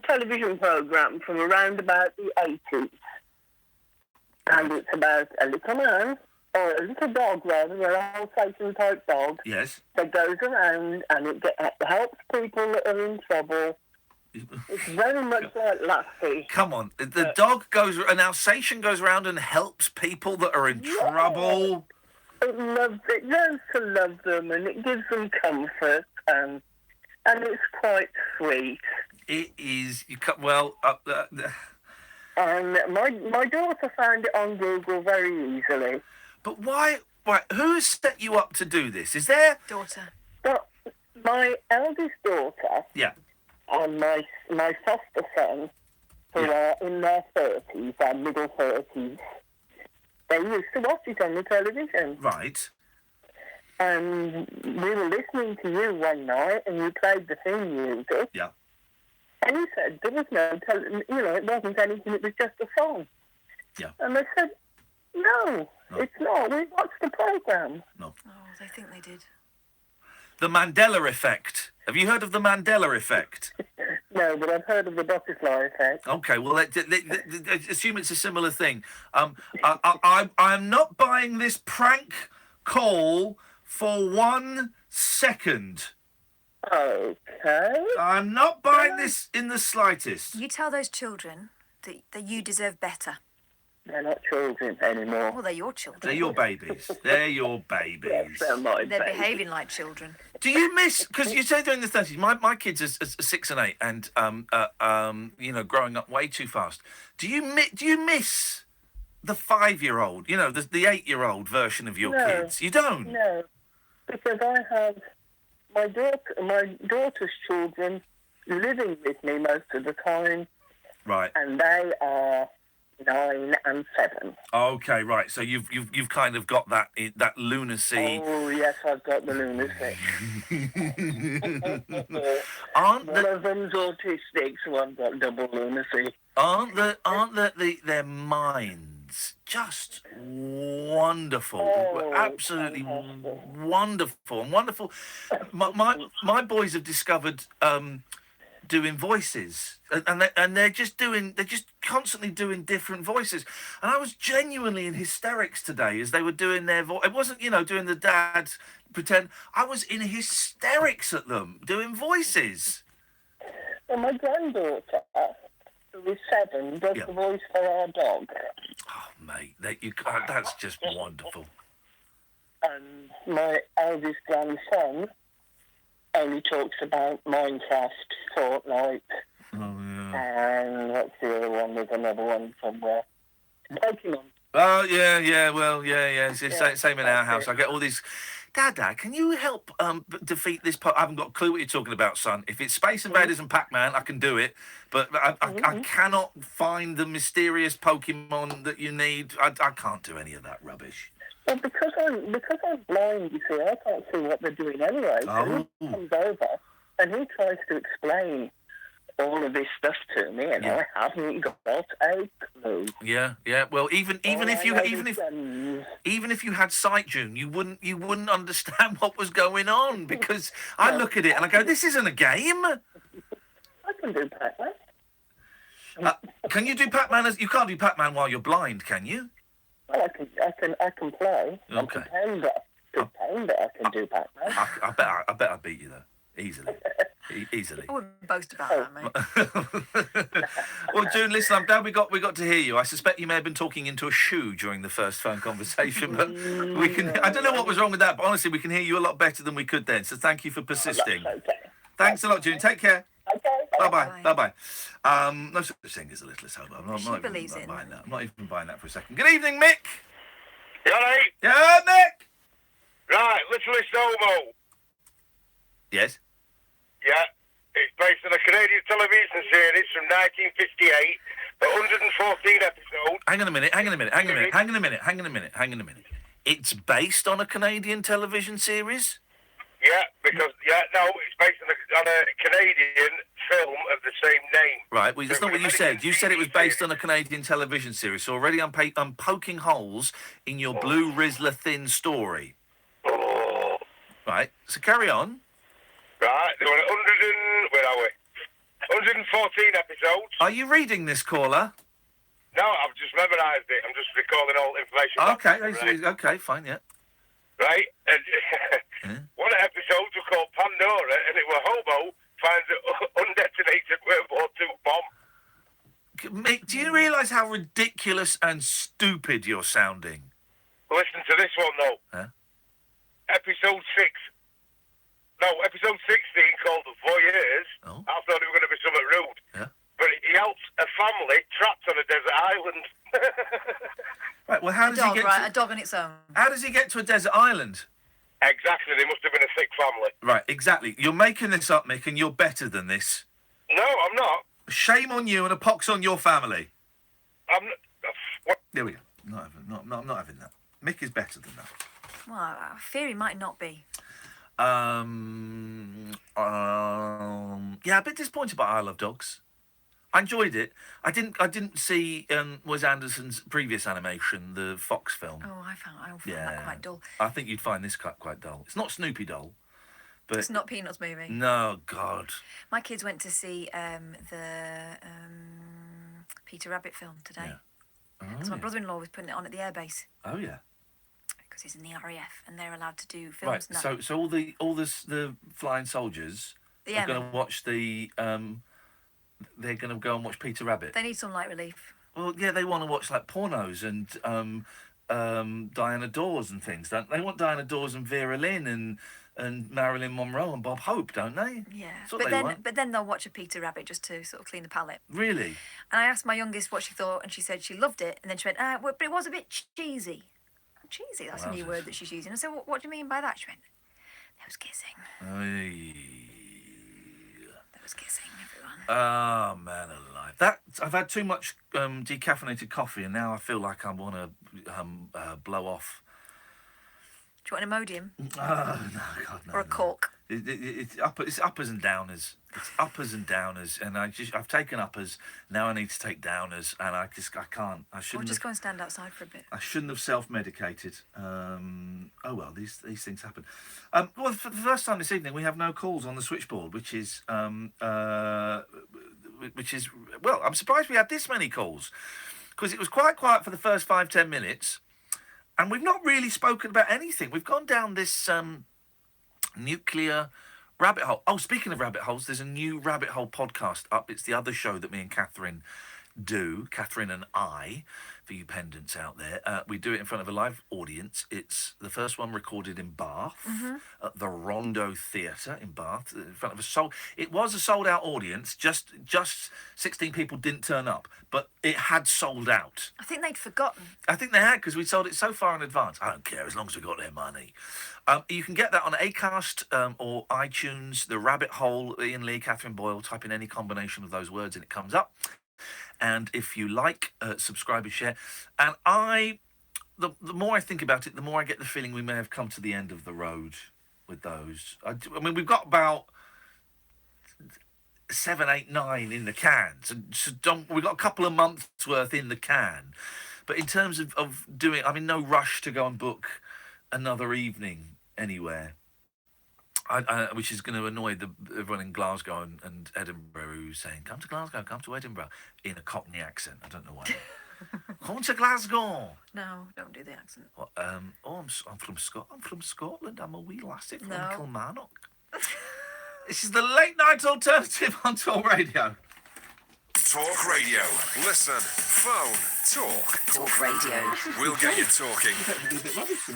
television program from around about the 80s. And it's about a little man, or a little dog rather, an old-fashioned type dog. Yes. That goes around and it helps people that are in trouble. It's very much like Lassie. Come on. The dog an Alsatian goes around and helps people that are in trouble. It learns to love them, and it gives them comfort, and it's quite sweet. It is. And my daughter found it on Google very easily. But why? Who has set you up to do this? Is there... Daughter. Well, My eldest daughter Yeah. and my foster son, who are in their 30s, their middle 30s, they used to watch it on the television. Right. And we were listening to you one night, and you played the theme music. Yeah. And you said there was no, it wasn't anything, it was just a song. Yeah. And they said, no, it's not. We watched the programme. No. Oh, they think they did. The Mandela effect. Have you heard of the Mandela effect? No, but I've heard of the butterfly effect. Okay, well, assume it's a similar thing. I'm not buying this prank call for 1 second. Okay. I'm not buying this in the slightest. You tell those children that you deserve better. They're not children anymore. Well, they're your children. They're your babies. They're your babies. They're behaving like children. Do you miss? Because you say during the 30s, my kids are 6 and 8, and growing up way too fast. Do you miss the 5-year-old? You know, the 8-year-old version of your kids. You don't. No, because I have my daughter's children living with me most of the time. Right. And they are 9 and 7. Okay, right. So you've kind of got that lunacy. Oh yes, I've got the lunacy. One of them's autistic, so I've got double lunacy. Aren't their minds just wonderful? Absolutely wonderful and wonderful. My boys have discovered doing voices, and they're just constantly doing different voices. And I was genuinely in hysterics today as they were doing their voice. It wasn't, doing the dad pretend. I was in hysterics at them doing voices. Well, my granddaughter, who is 7, does the voice for our dog. Oh, mate, that's just wonderful. And my eldest grandson only talks about Minecraft, Fortnite, and what's the other one? There's another one somewhere. Pokemon. Oh, yeah, well, yeah. It's the same in our house. I get all these... Dad, can you help defeat this... I haven't got a clue what you're talking about, son. If it's Space Invaders and Pac-Man, I can do it. But I cannot find the mysterious Pokemon that you need. I can't do any of that rubbish. Well, because I'm blind, you see, I can't see what they're doing anyway. So he comes over and he tries to explain all of this stuff to me, and I haven't got a clue. Yeah. Well, even if you had sight, June, you wouldn't understand what was going on, because I look at it and I go, "This isn't a game." I can do Pac-Man. Can you do Pac-Man? You can't do Pac-Man while you're blind, can you? Well, I can play. Okay. I pretend that I can do Pac-Man. I bet I beat you though, easily. Easily. I wouldn't boast about that, mate. Well, June, listen, I'm glad we got to hear you. I suspect you may have been talking into a shoe during the first phone conversation, but we can. I don't know what was wrong with that, but honestly, we can hear you a lot better than we could then. So thank you for persisting. Thanks a lot, June. Take care. Okay. Bye. No such thing as a littlest hobo. I'm not even buying that. I'm not even buying that for a second. Good evening, Mick. You all right? Yeah, Mick. Right, Littlest Hobo. Yes. Yeah, it's based on a Canadian television series from 1958, 114 episodes. Hang on a minute. It's based on a Canadian television series? Yeah, it's based on a Canadian film of the same name. Right, well, that's not what you said. You said it was based on a Canadian television series, so already I'm poking holes in your Blue Rizzler thin story. Oh. Right, so carry on. Right, there were 114 episodes. Are you reading this, caller? No, I've just memorised it. I'm just recalling all information. Okay, fine, yeah. Right, and one of the episodes was called Pandora, and it was Hobo finds an undetonated World War II bomb. Mick, do you realise how ridiculous and stupid you're sounding? Listen to this one, though. Huh? Episode 16, called The Voyeurs. Oh. I thought it was going to be something rude. Yeah. But he helps a family trapped on a desert island. Right, well, how does he get a dog on its own. How does he get to a desert island? Exactly, they must have been big family. Right, exactly. You're making this up, Mick, and you're better than this. No, I'm not. Shame on you and a pox on your family. I'm not. What? There we go. I'm not having that. Mick is better than that. Well, I fear he might not be. Yeah, a bit disappointed by I Love Dogs. I enjoyed it. I didn't see Wes Anderson's previous animation, the Fox film. Oh, I found that quite dull. I think you'd find this quite dull. It's not Snoopy dull, but It's not Peanuts movie. No, God. My kids went to see the Peter Rabbit film today. Yeah. Oh, Because my yeah. brother-in-law was putting it on at the airbase. Oh yeah. Because he's in the RAF and they're allowed to do Right. films now. So all the flying soldiers The are going airmen. to watch the. They're going to go and watch Peter Rabbit. They need some light relief. Well, yeah, they want to watch like pornos and Diana Dawes and things, don't they? They want Diana Dawes and Vera Lynn and Marilyn Monroe and Bob Hope, don't they? Yeah. That's what they want. But then they'll watch a Peter Rabbit just to sort of clean the palate. Really? And I asked my youngest what she thought, and she said she loved it. And then she went, but it was a bit cheesy. Cheesy, that's a new word that she's using. I said, what do you mean by that? She went, there was kissing. There was kissing, everyone. Oh, man alive. I've had too much decaffeinated coffee, and now I feel like I want to blow off. Do you want an Imodium? Oh, no, God, no. Or a cork? It's uppers and downers. It's uppers and downers, and I've taken uppers. Now I need to take downers, and I can't. I Or shouldn't. just go and stand outside for a bit. I shouldn't have self-medicated. Oh well, these things happen. Well, for the first time this evening, we have no calls on the switchboard, which is well, I'm surprised we had this many calls because it was quite quiet for the first 5-10 minutes, and we've not really spoken about anything. We've gone down this nuclear rabbit hole. Oh, speaking of rabbit holes, there's a new rabbit hole podcast up. It's the other show that me and Catherine do, Catherine and I, for you pendants out there. We do it in front of a live audience. It's the first one recorded in Bath, at the Rondo Theatre in Bath, in front of it was a sold out audience. Just 16 people didn't turn up, but it had sold out. I think they'd forgotten. I think they had, because we sold it so far in advance. I don't care, as long as we got their money. You can get that on Acast or iTunes, The Rabbit Hole, Iain Lee, Catherine Boyle. Type in any combination of those words and it comes up. And if you like, subscribe and share. And the more I think about it, the more I get the feeling we may have come to the end of the road with those. I mean, we've got about 7, 8, 9 in the can. So we've got a couple of months worth in the can. But in terms of doing, I'm in no rush to go and book another evening anywhere. Which is going to annoy everyone in Glasgow and Edinburgh who's saying, come to Glasgow, come to Edinburgh, in a Cockney accent. I don't know why. Come to Glasgow. No, don't do the accent. Well, I'm from Scotland. I'm from Scotland. I'm a wee lassie from Kilmarnock. This is the late night alternative on Talk Radio. Talk Radio. Listen, phone, talk. Talk Radio. We'll get you talking.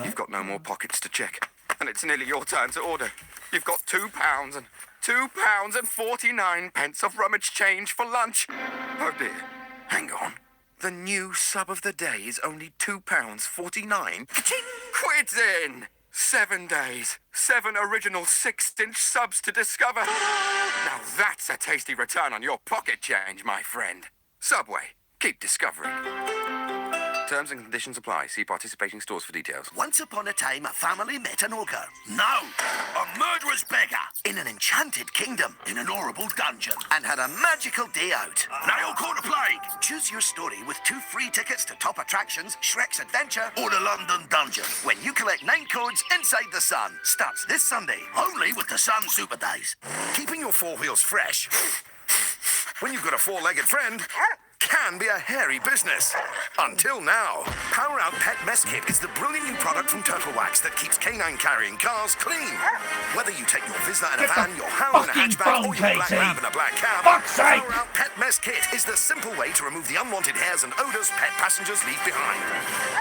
You've got no more pockets to check. And it's nearly your turn to order. You've got £2 and £2.49 of rummage change for lunch. Oh dear. Hang on. The new sub of the day is only £2.49. Quid's in! 7 days. 7 original 6-inch subs to discover. Now that's a tasty return on your pocket change, my friend. Subway. Keep discovering. Terms and conditions apply. See participating stores for details. Once upon a time, a family met an ogre. No, a murderous beggar in an enchanted kingdom, in an horrible dungeon, and had a magical day out. Now you're caught a plague. Choose your story with 2 free tickets to Top Attractions, Shrek's Adventure, or the London Dungeon when you collect 9 codes inside the Sun. Starts this Sunday, only with the Sun Super Days. Keeping your 4 wheels fresh when you've got a 4-legged friend can be a hairy business. Until now. Power Out Pet Mess Kit is the brilliant new product from Turtle Wax that keeps canine carrying cars clean. Whether you take your Vizsla in a van, your Hound in a hatchback, or your Black Lab in a black cab, Power Out Pet Mess Kit is the simple way to remove the unwanted hairs and odours pet passengers leave behind.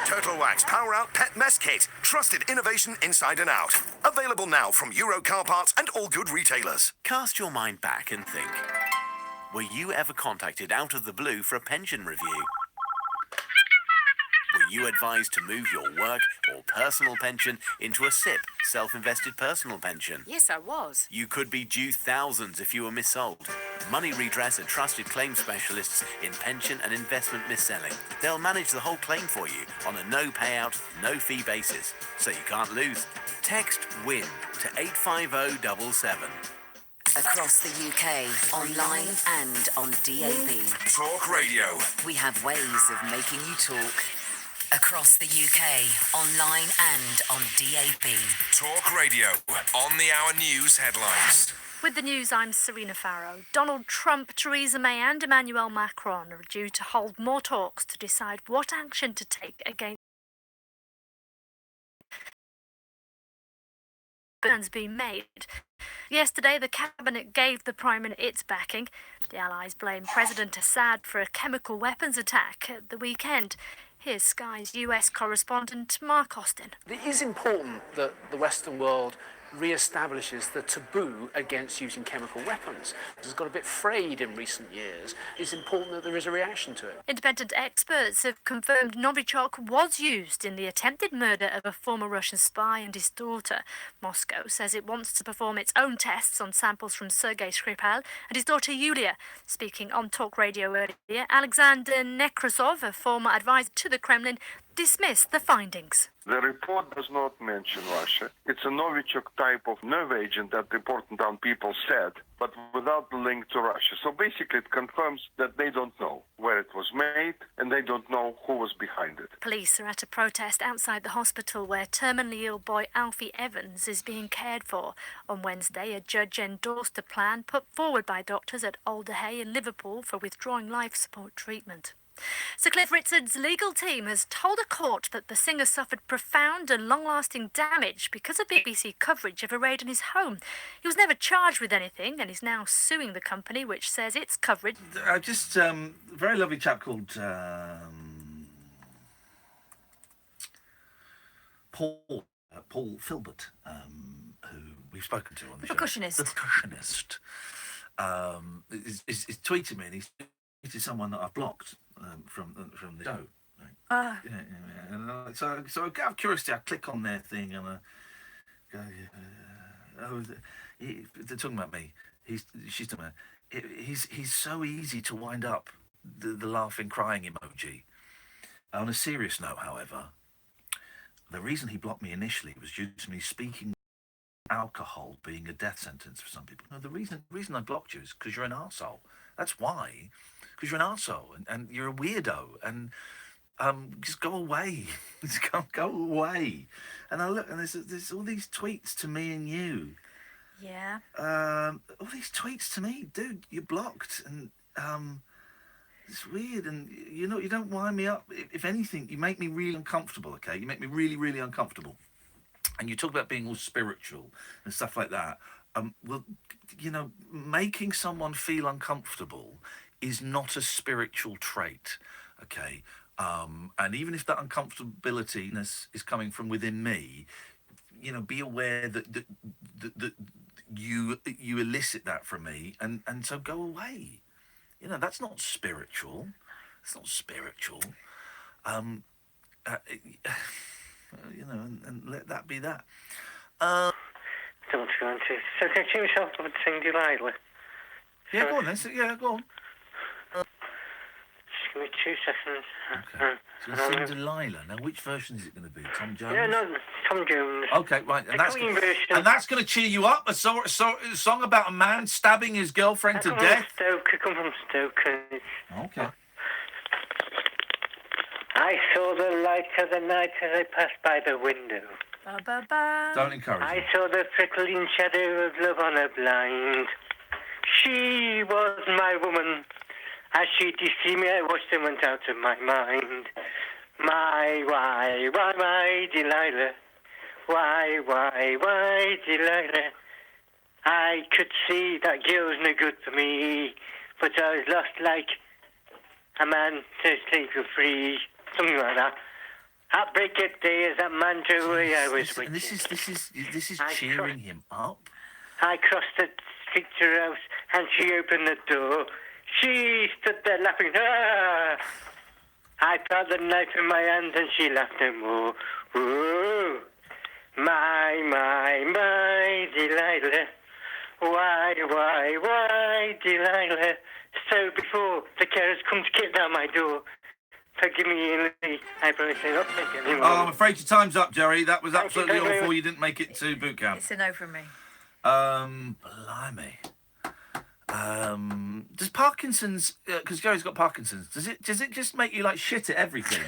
Turtle Wax Power Out Pet Mess Kit. Trusted innovation inside and out. Available now from Euro Car Parts and all good retailers. Cast your mind back and think. Were you ever contacted out of the blue for a pension review? Were Are you advised to move your work or personal pension into a SIP, self-invested personal pension? Yes, I was. You could be due thousands if you were missold. Money Redress are trusted claim specialists in pension and investment mis-selling. They'll manage the whole claim for you on a no payout, no fee basis, so you can't lose. Text WIN to 85077. Across the UK, online and on DAB. Talk Radio. We have ways of making you talk. Across the UK, online and on DAB. Talk Radio. On the hour news headlines. With the news, I'm Serena Farrow. Donald Trump, Theresa May and Emmanuel Macron are due to hold more talks to decide what action to take against plans being made. Yesterday, the cabinet gave the Prime Minister its backing. The Allies blame President Assad for a chemical weapons attack at the weekend. Here's Sky's US correspondent Mark Austin. It is important that the Western world re-establishes the taboo against using chemical weapons. It's got a bit frayed in recent years. It's important that there is a reaction to it. Independent experts have confirmed Novichok was used in the attempted murder of a former Russian spy and his daughter. Moscow says it wants to perform its own tests on samples from Sergei Skripal and his daughter Yulia. Speaking on Talk Radio earlier, Alexander Nekrasov, a former advisor to the Kremlin, dismissed the findings. The report does not mention Russia. It's a Novichok type of nerve agent that reported down people said, but without the link to Russia. So basically it confirms that they don't know where it was made and they don't know who was behind it. Police are at a protest outside the hospital where terminally ill boy Alfie Evans is being cared for. On Wednesday, a judge endorsed a plan put forward by doctors at Alderhay in Liverpool for withdrawing life support treatment. Sir Cliff Richard's legal team has told a court that the singer suffered profound and long-lasting damage because of BBC coverage of a raid on his home. He was never charged with anything and is now suing the company, which says its coverage... Just a very lovely chap called Paul Filbert, who we've spoken to on the show. Percussionist. The percussionist. Is tweeting me, and he's tweeted someone that I've blocked from the show. Right? And so out of curiosity, I click on their thing and I go, they're talking about me. She's talking about. He's so easy to wind up the laughing, crying emoji. On a serious note, however, the reason he blocked me initially was due to me speaking alcohol being a death sentence for some people. No, the reason I blocked you is because you're an arsehole. That's why. Because you're an arsehole and you're a weirdo and just go away. Just go away. And I look and there's all these tweets to me and you. Yeah. All these tweets to me, dude. You're blocked and it's weird and you don't wind me up. If anything, you make me really uncomfortable. Okay, you make me really, really uncomfortable. And you talk about being all spiritual and stuff like that. Well, making someone feel uncomfortable is not a spiritual trait, okay? And even if that uncomfortability is coming from within me, be aware that you elicit that from me, and so go away. That's not spiritual. It's not spiritual. And let that be that. Don't go into. So can you yourself up and sing Delilah? Yeah, go on then. Yeah, go on. Just give me 2 seconds. Okay. So you're sing Delilah. Now, which version is it going to be? Tom Jones? Yeah, no, Tom Jones. Okay, right. And that's going to cheer you up? A song about a man stabbing his girlfriend to death? Come from Stoke. Okay. I saw the light of the night as I passed by the window. Ba, ba, ba. Don't encourage I saw the trickling shadow of love on her blind. She was my woman. As she deceived me, I watched and went out of my mind. Why, Delilah? Why, Delilah? I could see that girl's no good for me, but I was lost like a man to sleep for free. Something like that. Heartbreak day as that man drove away, I was waiting. This is cheering him up. I crossed the street to her house and she opened the door. She stood there laughing. Ah! I I felt the knife in my hand and she laughed and whoa, whoa. My, Delilah. Why, Delilah? So before the carers come to kick down my door, forgive me, Iain Lee. I promise I'll not take it anymore. Oh, I'm afraid your time's up, Jerry. That was Thank you absolutely very awful. much. You didn't make it to boot camp. It's a no from me. Blimey. Does Parkinson's, because Jerry's got Parkinson's, does it just make you like shit at everything?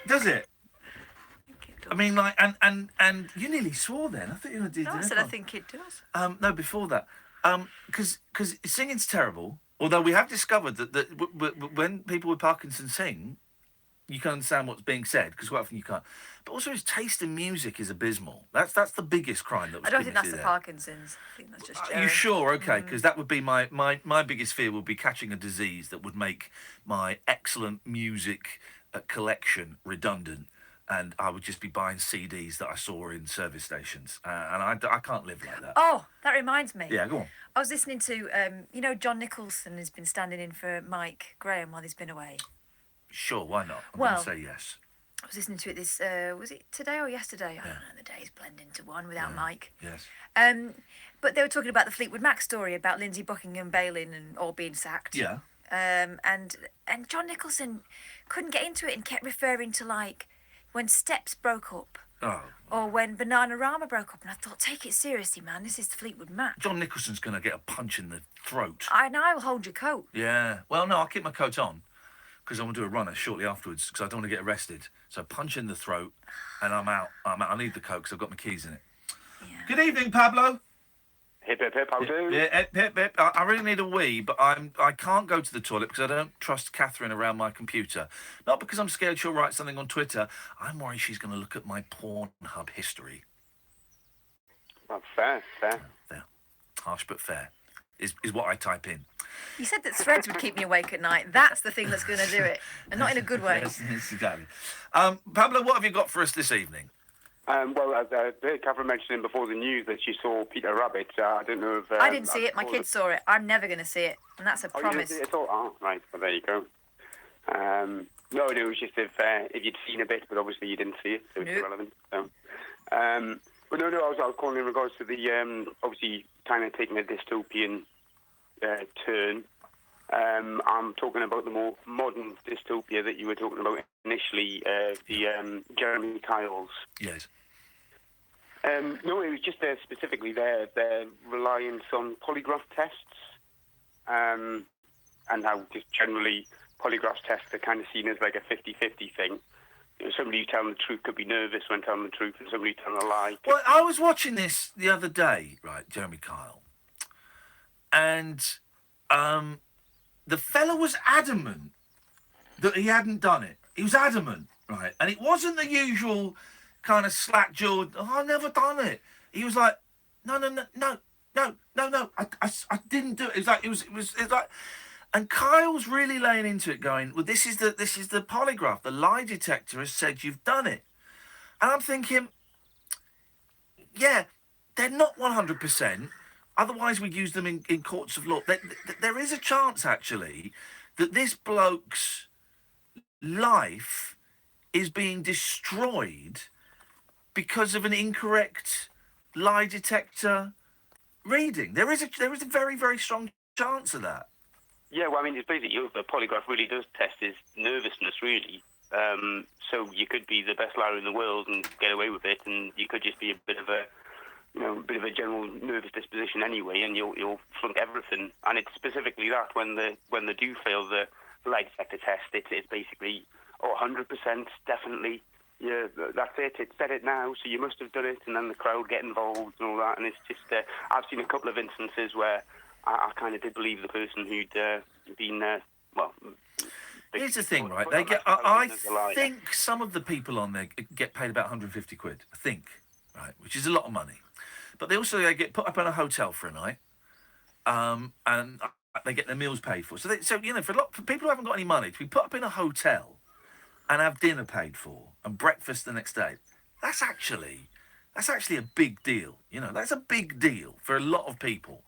Does it? I mean, like, and you nearly swore then. I thought you were going to do No, I said I think it does. no, before that. Because singing's terrible. Although we have discovered that when people with Parkinson's sing, you can understand what's being said, because quite often you can't. But also his taste in music is abysmal. That's the biggest crime that was I don't think that's committed the there. Parkinson's. I think that's just Are Jerry. you sure? Okay, because that would be my biggest fear would be catching a disease that would make my excellent music collection redundant, and I would just be buying CDs that I saw in service stations, and I can't live like that. Oh, that reminds me. Yeah, go on. I was listening to, John Nicholson has been standing in for Mike Graham while he's been away. Sure, why not? I'm Well, going to say yes. I was listening to it this, was it today or yesterday? I don't know, the days blend into one without Mike. Yes. But they were talking about the Fleetwood Mac story about Lindsay Buckingham bailing and all being sacked. Yeah. And John Nicholson couldn't get into it and kept referring to, like, when Steps broke up. Oh. Or when Bananarama broke up. And I thought, take it seriously, man. This is the Fleetwood Mac. John Nicholson's going to get a punch in the throat. I'll hold your coat. Yeah. Well, no, I'll keep my coat on because I want to do a runner shortly afterwards because I don't want to get arrested. So punch in the throat and I'm out. I need the coat because I've got my keys in it. Yeah. Good evening, Pablo. Hip, hip, hip, how do? Yeah, hip, hip. I really need a wee, but I can't go to the toilet because I don't trust Catherine around my computer. Not because I'm scared she'll write something on Twitter. I'm worried she's going to look at my Pornhub history. Well, fair. Fair. Harsh but fair is what I type in. You said that Threads would keep me awake at night. That's the thing that's going to do it. And not in a good way. Yes, exactly. Pablo, what have you got for us this evening? Well, as Catherine mentioned before the news that she saw Peter Rabbit. I don't know if... I didn't see it. My kids saw it. I'm never going to see it. And that's a promise. You didn't see it at all? Oh, right. Well, there you go. No, it was just if you'd seen a bit, but obviously you didn't see it, so it's irrelevant. So. But no, I was calling in regards to the, obviously, kind of taking a dystopian turn. I'm talking about the more modern dystopia that you were talking about initially, the Jeremy Kyle's. Yes. No, it was just specifically their reliance on polygraph tests, and how just generally polygraph tests are kind of seen as like a 50-50 thing. You know, somebody who's telling the truth could be nervous when telling the truth, and somebody who's telling a lie. Well, I was watching this the other day, right, Jeremy Kyle, and the fella was adamant that he hadn't done it. He was adamant, right, and it wasn't the usual kind of slack-jawed, oh, I've never done it. He was like, no, I didn't do it. It was like, and Kyle's really laying into it, going, well, this is the polygraph. The lie detector has said you've done it. And I'm thinking, yeah, they're not 100%. Otherwise, we'd use them in courts of law. There is a chance, actually, that this bloke's life is being destroyed because of an incorrect lie detector reading. There is a very, very strong chance of that. Yeah, well, I mean, it's basically the polygraph really does test his nervousness, really. So you could be the best liar in the world and get away with it, and you could just be a bit of a general nervous disposition anyway, and you'll flunk everything. And it's specifically that when they do fail the lie detector test, it's basically 100% definitely. Yeah, that's it. It said it now, so you must have done it, and then the crowd get involved and all that. And it's just I've seen a couple of instances where I kind of did believe the person who'd been well. Here's the thing, right? They get. I think some of the people on there get paid about 150 quid. I think, right, which is a lot of money. But they get put up in a hotel for a night, and they get their meals paid for. So for people who haven't got any money, to be put up in a hotel and have dinner paid for and breakfast the next day, that's actually a big deal. You know, that's a big deal for a lot of people.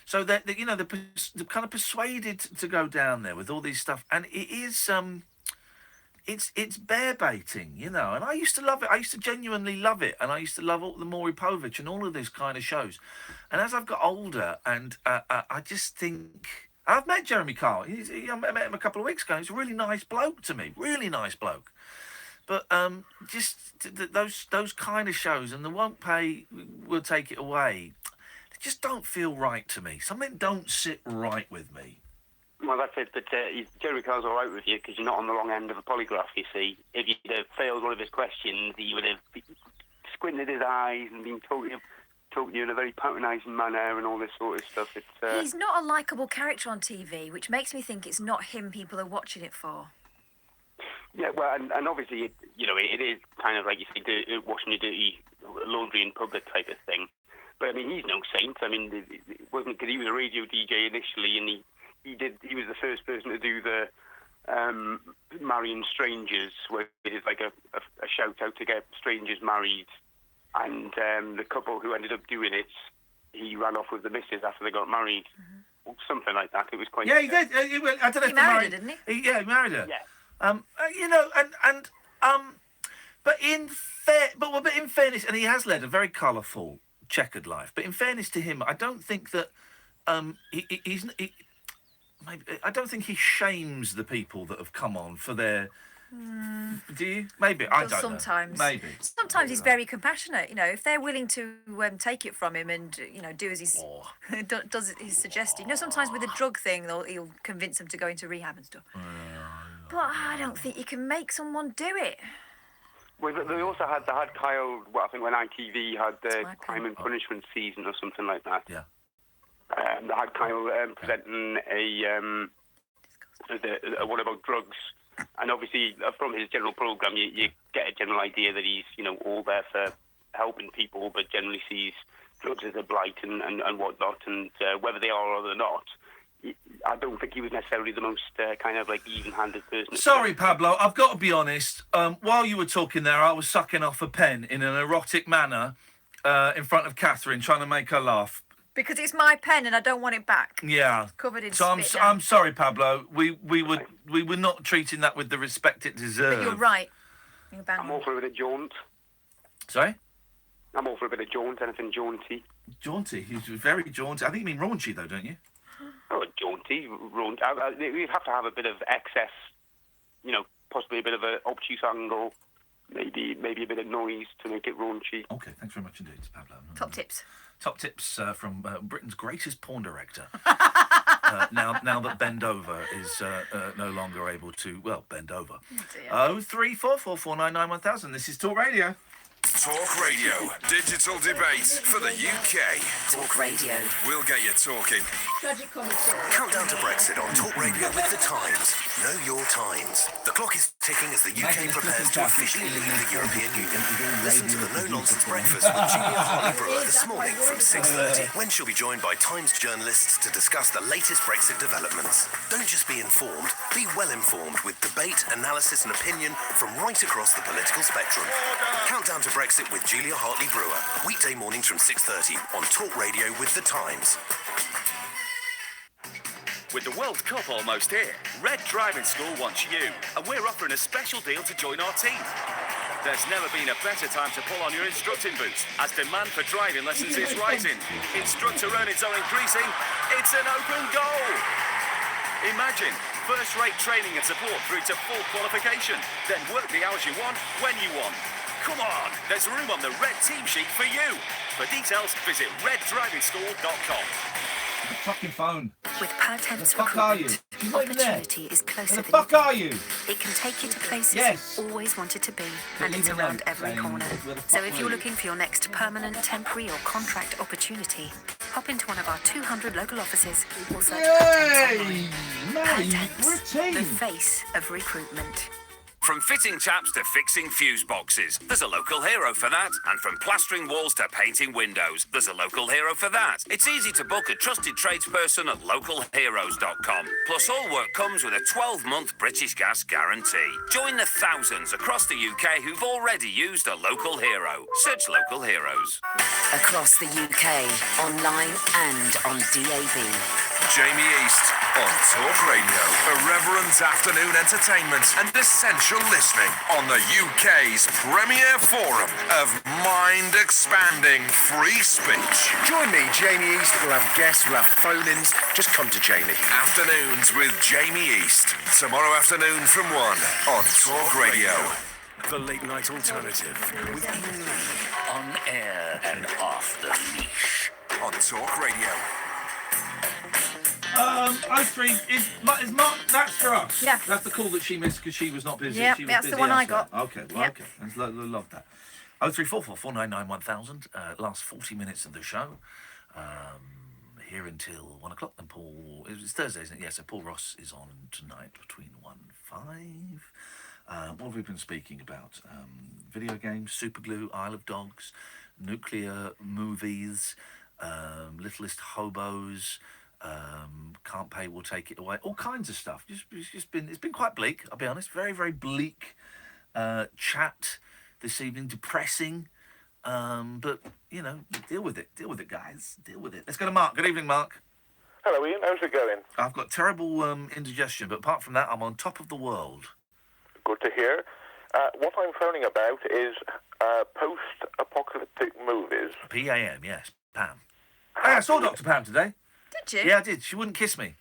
So they're kind of persuaded to go down there with all these stuff, and it is it's bear baiting, you know. And I used to love it. I used to genuinely love it, and I used to love all the Maury Povich and all of these kind of shows. And as I've got older, and I just think I've met Jeremy Kyle. I met him a couple of weeks ago. He's a really nice bloke to me, really nice bloke. But just those kind of shows, and the won't pay, we'll take it away. They just don't feel right to me. Something don't sit right with me. Well, that's it. But Jeremy Carl's all right with you because you're not on the wrong end of a polygraph, you see. If you'd have failed one of his questions, he would have squinted his eyes and been talking to you in a very patronising manner and all this sort of stuff. He's not a likeable character on TV, which makes me think it's not him people are watching it for. Yeah, well, and obviously, it is kind of like you say, washing your dirty laundry in public type of thing. But, I mean, he's no saint. I mean, it wasn't because he was a radio DJ initially, and he was the first person to do the marrying strangers, where it is like a shout out to get strangers married, and the couple who ended up doing it, he ran off with the missus after they got married, something like that. It was quite. Yeah, he did. I don't know if he married her, didn't he? Yeah, he married her. Yeah. But in fairness, and he has led a very colourful, checkered life. But in fairness to him, I don't think that I don't think he shames the people that have come on for their. Do you? Maybe. I don't sometimes. know. Maybe. Sometimes he's very compassionate. You know, if they're willing to take it from him and do as he's does his suggested. Sometimes with the drug thing, he'll convince them to go into rehab and stuff. But I don't think you can make someone do it. Well, they also had Kyle. Well, I think when ITV had the Crime and Punishment season or something like that. Yeah. They had Kyle presenting a one about drugs, and obviously from his general programme, you get a general idea that he's all there for helping people, but generally sees drugs as a blight and whatnot, and whether they are or they're not. I don't think he was necessarily the most kind of like even-handed person. Sorry, Pablo, I've got to be honest. While you were talking there, I was sucking off a pen in an erotic manner in front of Catherine, trying to make her laugh. Because it's my pen and I don't want it back. Yeah. It's covered in so spit. I'm sorry, Pablo. We were not treating that with the respect it deserved. But you're right. I'm all for a bit of jaunt. Sorry? I'm all for a bit of jaunt, anything jaunty. Jaunty? He's very jaunty. I think you mean raunchy, though, don't you? Oh, jaunty, raunchy. You'd have to have a bit of excess, possibly a bit of an obtuse angle, maybe a bit of noise to make it raunchy. Okay, thanks very much indeed, Pablo. Top tips. Top tips from Britain's greatest porn director. Now that Bend Over is no longer able to, bend over. 03444991000. This is Talk Radio. Talk Radio, digital debate for the UK. Talk Radio. We'll get you talking. Tragic comedy. Countdown to Brexit on Talk Radio with The Times. Know your times. The clock is ticking as the UK prepares to officially leave the European Union. Listen to the No Nonsense Breakfast with Julia Hartley-Brewer this morning from 6:30, when she'll be joined by Times journalists to discuss the latest Brexit developments. Don't just be informed, be well informed with debate, analysis and opinion from right across the political spectrum. Countdown to Brexit with Julia Hartley-Brewer. Weekday mornings from 6:30 on Talk Radio with The Times. With the World Cup almost here, Red Driving School wants you, and we're offering a special deal to join our team. There's never been a better time to pull on your instructing boots, as demand for driving lessons is rising. Instructor earnings are increasing. It's an open goal. Imagine first-rate training and support through to full qualification. Then work the hours you want, when you want. Come on, there's room on the Red team sheet for you. For details, visit reddrivingschool.com. The fucking phone. With Pertense The fuck are you? Recruitment, You're not even there. opportunity is closer Where the than fuck are you? It can take you to places Yes. you always wanted to be, But and it's even around then, every saying, corner. where the So fuck if are you're you? looking for your next permanent, temporary or contract opportunity, hop into one of our 200 local offices or search Pertense online. Mate, Pertense, we're a team. the face of recruitment. From fitting taps to fixing fuse boxes, there's a local hero for that. And from plastering walls to painting windows, there's a local hero for that. It's easy to book a trusted tradesperson at localheroes.com. Plus, all work comes with a 12-month British Gas guarantee. Join the thousands across the UK who've already used a local hero. Search Local Heroes. Across the UK, online and on DAB. Jamie East on Talk Radio. Irreverent afternoon entertainment and essential listening on the UK's premier forum of mind-expanding free speech. Join me, Jamie East. We'll have guests, we'll have phone-ins. Just come to Jamie. Afternoons with Jamie East. Tomorrow afternoon from 1 on Talk Radio. The Late Night Alternative with Iain Lee. On air and off the leash. On Talk Radio. 03 is Mark. That's for us. Yeah. That's the call that she missed because she was not busy. Yeah, she was that's busy the one I elsewhere. got. Okay, well, Yep. okay. I love that. 03444991000. Last 40 minutes of the show. Here until 1 o'clock. And Paul, it's Thursday, isn't it? Yeah, so Paul Ross is on tonight between 1 and 5. What have we been speaking about? Video games, Superglue, Isle of Dogs, nuclear movies, Littlest Hobos. Can't pay, we'll take it away. All kinds of stuff. It's been quite bleak, I'll be honest. Very, very bleak chat this evening. Depressing. But, you know, deal with it. Deal with it, guys. Deal with it. Let's go to Mark. Good evening, Mark. Hello, Ian. How's it going? I've got terrible indigestion, but apart from that, I'm on top of the world. Good to hear. What I'm phoning about is post-apocalyptic movies. PAM, yes. Pam. Hey, I saw Dr. Pam today. Did you? Yeah, I did. She wouldn't kiss me.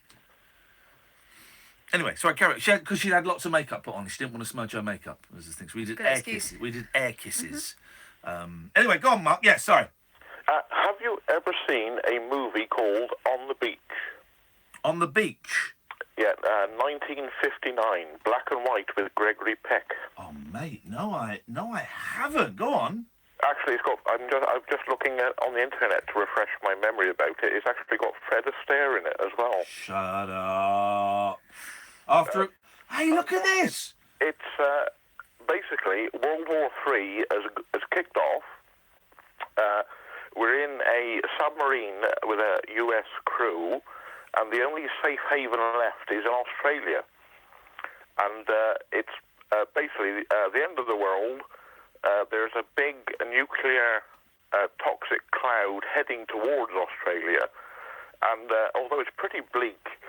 Anyway, sorry, carry on. Because she had lots of makeup put on. She didn't want to smudge her makeup. Was the thing. So we did Good air excuse. kisses. We did air kisses. Anyway, go on, Mark. Yeah, sorry. Have you ever seen a movie called On the Beach? On the Beach? Yeah, 1959, black and white with Gregory Peck. Oh, mate, no, I haven't. Go on. Actually, it's got. I'm just looking on the internet to refresh my memory about it. It's actually got Fred Astaire in it as well. Shut up. Hey, look at this. It's basically World War III has kicked off. We're in a submarine with a US crew, and the only safe haven left is in Australia. And it's basically the end of the world. There's a big nuclear toxic cloud heading towards Australia, and although it's pretty bleak,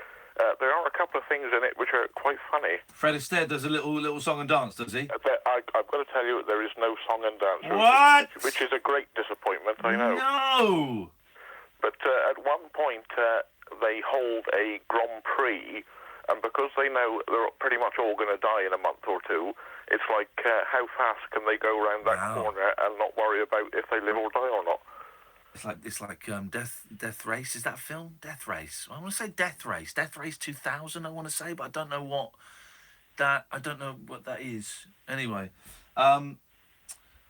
there are a couple of things in it which are quite funny. Fred Astaire does a little song and dance, does he? I've got to tell you, there is no song and dance. What? Which is a great disappointment, I know. No! But at one point, they hold a Grand Prix, and because they know they're pretty much all going to die in a month or two, it's like, how fast can they go around that corner and not worry about if they live or die or not? It's like Death Race. Is that a film? Death Race. I want to say Death Race. Death Race 2000. I want to say, but I don't know what that is. Anyway, well,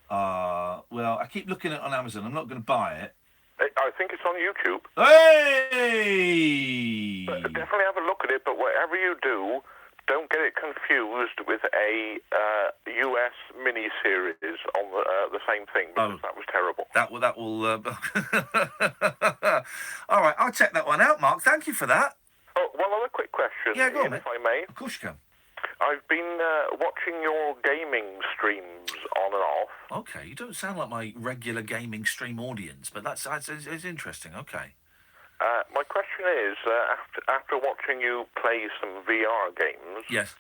I keep looking at it on Amazon. I'm not going to buy it. I think it's on YouTube. Hey! But definitely have a look at it. But whatever you do, don't get it confused with a US mini-series on the same thing, because that was terrible. That will. All right, I'll check that one out, Mark. Thank you for that. Oh, one other quick question, Yeah, go on, Ian, if I may. Of course you can. I've been watching your gaming streams on and off. Okay, you don't sound like my regular gaming stream audience, but it's interesting. Okay. My question is, after watching you play some VR games, Yes.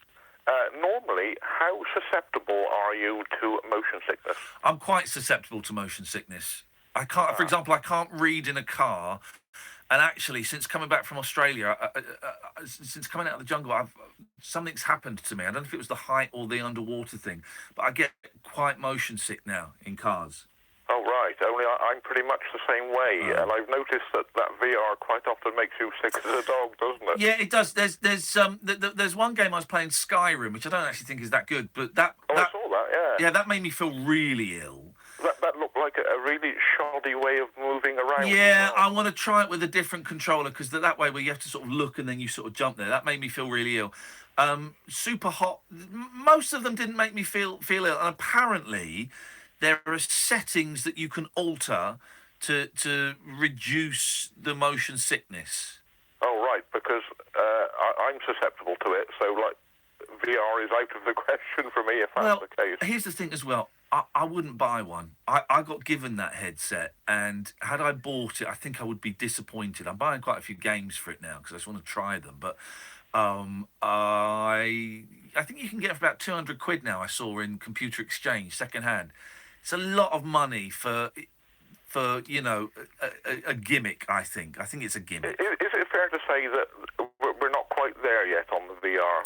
Normally, how susceptible are you to motion sickness? I'm quite susceptible to motion sickness. I can't, for example, I can't read in a car. And actually, since coming back from Australia, since coming out of the jungle, something's happened to me. I don't know if it was the height or the underwater thing, but I get quite motion sick now in cars. Oh, right. Only I'm pretty much the same way. And I've noticed that VR quite often makes you sick as a dog, doesn't it? Yeah, it does. There's one game I was playing, Skyrim, which I don't actually think is that good, but I saw that, yeah. Yeah, that made me feel really ill. That looked like a really shoddy way of moving around. Yeah, I want to try it with a different controller, because that way where you have to sort of look and then you sort of jump there. That made me feel really ill. Super hot. Most of them didn't make me feel ill. And apparently, there are settings that you can alter to reduce the motion sickness. Oh, right, because I'm susceptible to it, so, like, VR is out of the question for me if that's the case. Here's the thing as well. I wouldn't buy one. I got given that headset, and had I bought it, I think I would be disappointed. I'm buying quite a few games for it now because I just want to try them. But I think you can get it for about 200 quid now, I saw in Computer Exchange, second hand. It's a lot of money for you know, a gimmick, I think. I think it's a gimmick. Is it fair to say that we're not quite there yet on the VR?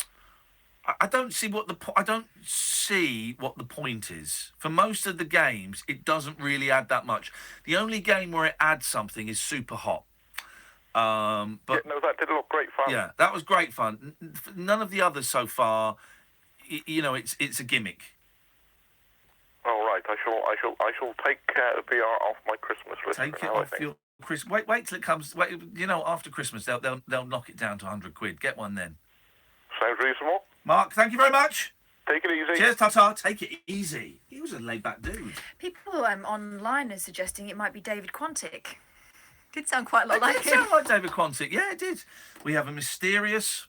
I don't see what the point is. For most of the games, it doesn't really add that much. The only game where it adds something is Super Hot. But no, that did look great fun. Yeah, that was great fun. None of the others so far, you know, it's a gimmick. All right, I shall take the VR off my Christmas list. Take it off your Christmas. Wait till it comes. Wait, you know, after Christmas they'll knock it down to 100 quid. Get one then. Sounds reasonable. Mark, thank you very much. Take it easy. Cheers, Tata. Take it easy. He was a laid-back dude. People online are suggesting it might be David Quantick. Did sound quite a lot like It did him. sound like David Quantick. Yeah, it did. We have a mysterious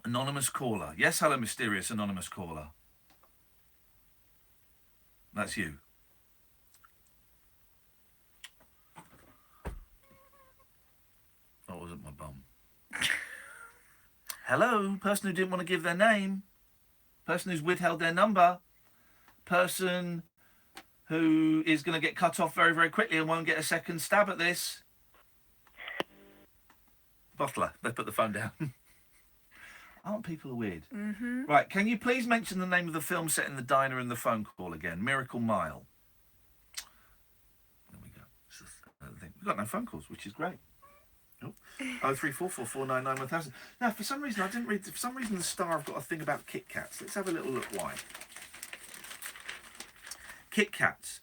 anonymous caller. Yes, hello, mysterious anonymous caller. That's you. That wasn't my bum. Hello, person who didn't want to give their name. Person who's withheld their number. Person who is going to get cut off very, very quickly and won't get a second stab at this. Bottler, they put the phone down. Aren't people weird? Mm-hmm. Right, can you please mention the name of the film set in the diner in the phone call again? Miracle Mile. There we go. We've got no phone calls, which is great. Oh, 03444991000. Now, for some reason, I didn't read. For some reason, the Star have got a thing about Kit Kats. Let's have a little look why. Kit Kats.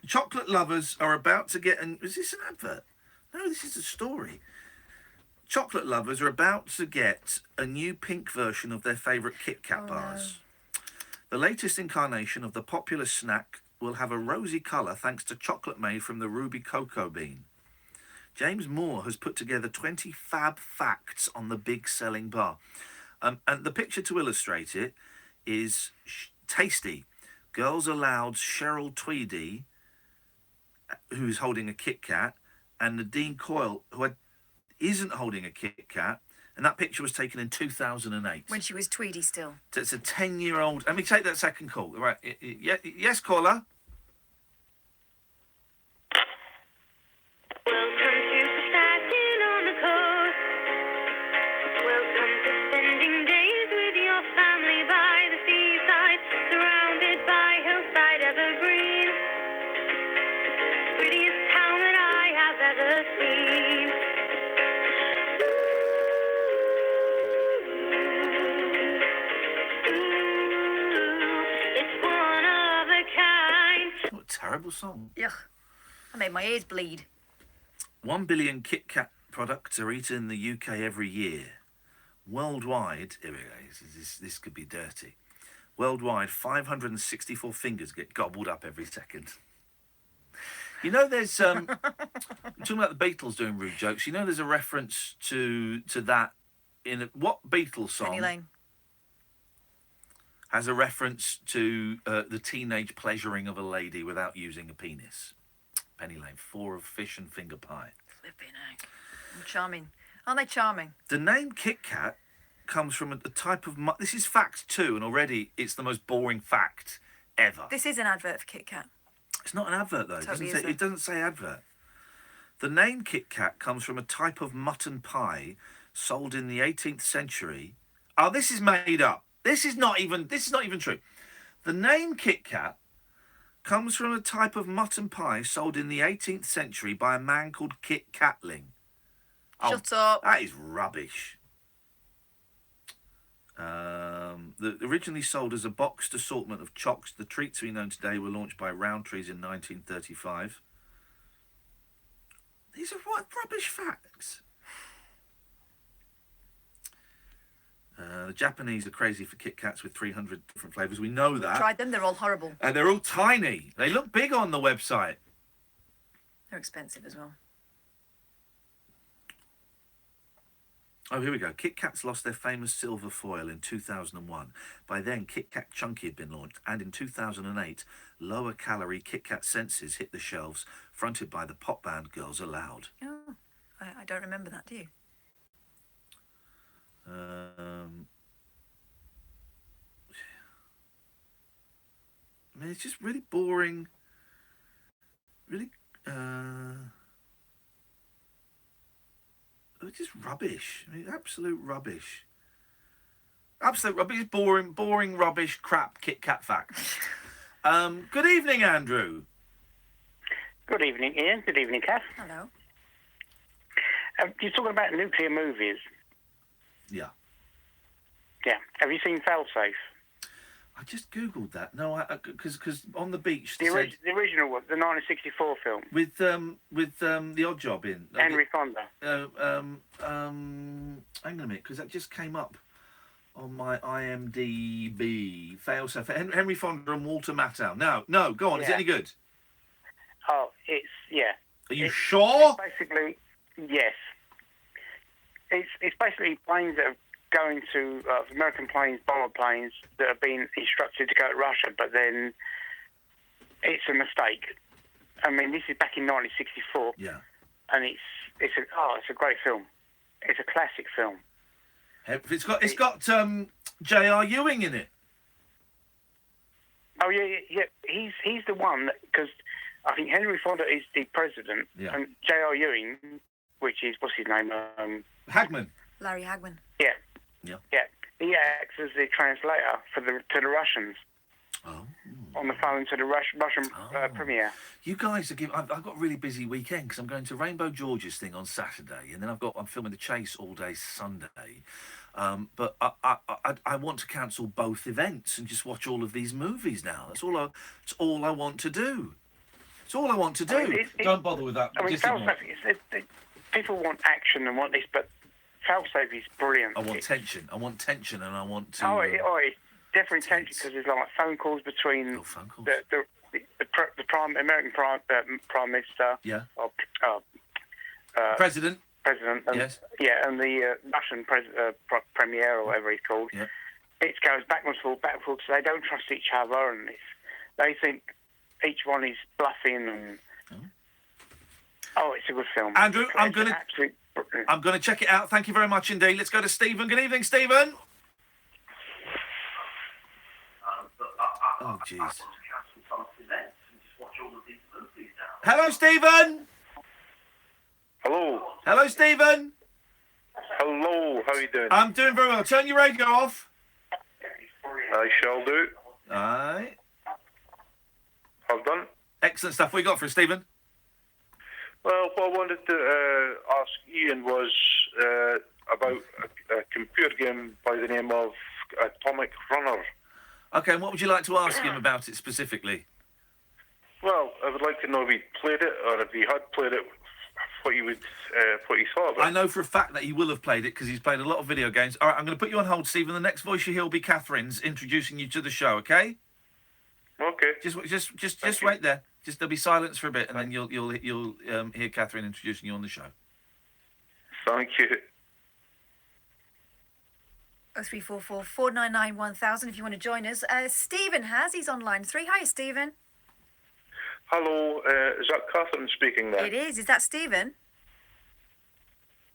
Chocolate lovers are about to get an... Is this an advert? No, this is a story. Chocolate lovers are about to get a new pink version of their favourite Kit Kat bars. The latest incarnation of the popular snack will have a rosy colour thanks to chocolate made from the ruby cocoa bean. James Moore has put together 20 fab facts on the big selling bar. And the picture to illustrate it is Tasty. Girls Aloud's Cheryl Tweedy, who's holding a Kit Kat, and Nadine Coyle, who isn't holding a Kit Kat. And that picture was taken in 2008. When she was Tweedy still. So it's a 10-year-old... Let me take that second call. Right. Yes, caller? Terrible song. Yuck. I made my ears bleed. 1 billion Kit Kat products are eaten in the UK every year. Worldwide, here we go, this could be dirty. Worldwide, 564 fingers get gobbled up every second. You know, there's talking about the Beatles doing rude jokes. You know, there's a reference to that in what Beatles song? Penny Lane. Has a reference to the teenage pleasuring of a lady without using a penis. Penny Lane, 4 of fish and finger pie. Flipping heck. Charming. Aren't they charming? The name Kit Kat comes from a type of... This is fact 2, and already it's the most boring fact ever. This is an advert for Kit Kat. It's not an advert, though. Totally It doesn't say advert. The name Kit Kat comes from a type of mutton pie sold in the 18th century. Oh, this is made up. This is not even true. The name Kit Kat comes from a type of mutton pie sold in the 18th century by a man called Kit Catling. Shut up. That is rubbish. Originally sold as a boxed assortment of chocks, the treats we know today were launched by Rowntree's in 1935. These are what rubbish facts. The Japanese are crazy for Kit Kats with 300 different flavours. We know that. Tried them, they're all horrible. They're all tiny. They look big on the website. They're expensive as well. Oh, here we go. Kit Kats lost their famous silver foil in 2001. By then, Kit Kat Chunky had been launched, and in 2008, lower-calorie Kit Kat Senses hit the shelves, fronted by the pop band Girls Aloud. Oh, I don't remember that, do you? I mean, it's just really boring. Really, it's just rubbish. I mean, absolute rubbish. Absolute rubbish. Boring, rubbish, crap Kit Kat facts. Good evening, Andrew. Good evening, Ian. Good evening, Kath. Hello. You're talking about nuclear movies. Yeah. Yeah. Have you seen Failsafe? I just googled that. No, because on the beach. The original one, the 1964 film. With the Odd Job in. Henry Fonda. Hang on a minute, because that just came up on my IMDb. Failsafe. Henry Fonda and Walter Matthau. No, go on. Is it any good? Oh, Are you sure? Basically, yes. It's basically planes that are going to American planes, bomber planes that have been instructed to go to Russia, but then it's a mistake. I mean, this is back in 1964. Yeah. And it's a great film. It's a classic film. It's got J.R. Ewing in it. Oh yeah. He's the one because I think Henry Fonda is the president, and J.R. Ewing, which is what's his name? Hagman. Larry Hagman. Yeah. Yeah. Yeah. He acts as the translator to the Russians. Oh. On the phone to the Russian premier. You guys are giving. I've got a really busy weekend because I'm going to Rainbow George's thing on Saturday, and then I'm filming The Chase all day Sunday. But I want to cancel both events and just watch all of these movies now. That's all I want to do. It's all I want to do. I mean, Don't bother with that. I mean, people want action and want this, but Failsafe is brilliant. I want tension, and I want to. It's definitely tension because there's like phone calls between the American Prime Minister, President, and, yes, and the Russian Premier or whatever he's called. Yeah. It goes back and forth. So they don't trust each other, and they think each one is bluffing. And it's a good film. Andrew, I'm going to check it out. Thank you very much indeed. Let's go to Stephen. Good evening, Stephen. Oh, jeez. Hello, Stephen. Hello, Stephen. Hello, how are you doing? I'm doing very well. Turn your radio off. I shall do. Aye. I've done. Excellent stuff. What you got for us, Stephen? Well, what I wanted to ask Ian was about a computer game by the name of Atomic Runner. Okay, and what would you like to ask him about it specifically? Well, I would like to know if he played it, or if he had played it, what he thought of it. I know for a fact that he will have played it because he's played a lot of video games. All right, I'm going to put you on hold, Stephen. The next voice you hear will be Catherine's introducing you to the show. Okay? Okay. Just wait there. There'll be silence for a bit, and then you'll hear Catherine introducing you on the show. Thank you. 0344 499 1000 if you want to join us. Stephen he's on line 3. Hi, Stephen. Hello, is that Catherine speaking there? It is. Is that Stephen?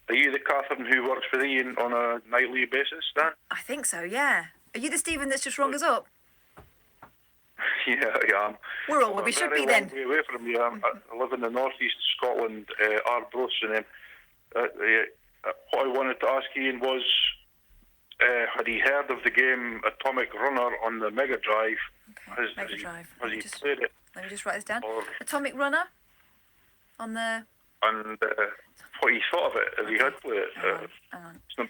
Are you the Catherine who works for Ian on a nightly basis, then? I think so, yeah. Are you the Stephen that's just rung us up? Yeah, I am. We should be then. Way away from you. I live in the northeast of Scotland, Arbroath, and what I wanted to ask Ian was, had he heard of the game Atomic Runner on the Mega Drive? Okay, Mega Drive. Has he played it? Let me just write this down. Atomic Runner on the... And what he thought of it, if he had played it. Hang on.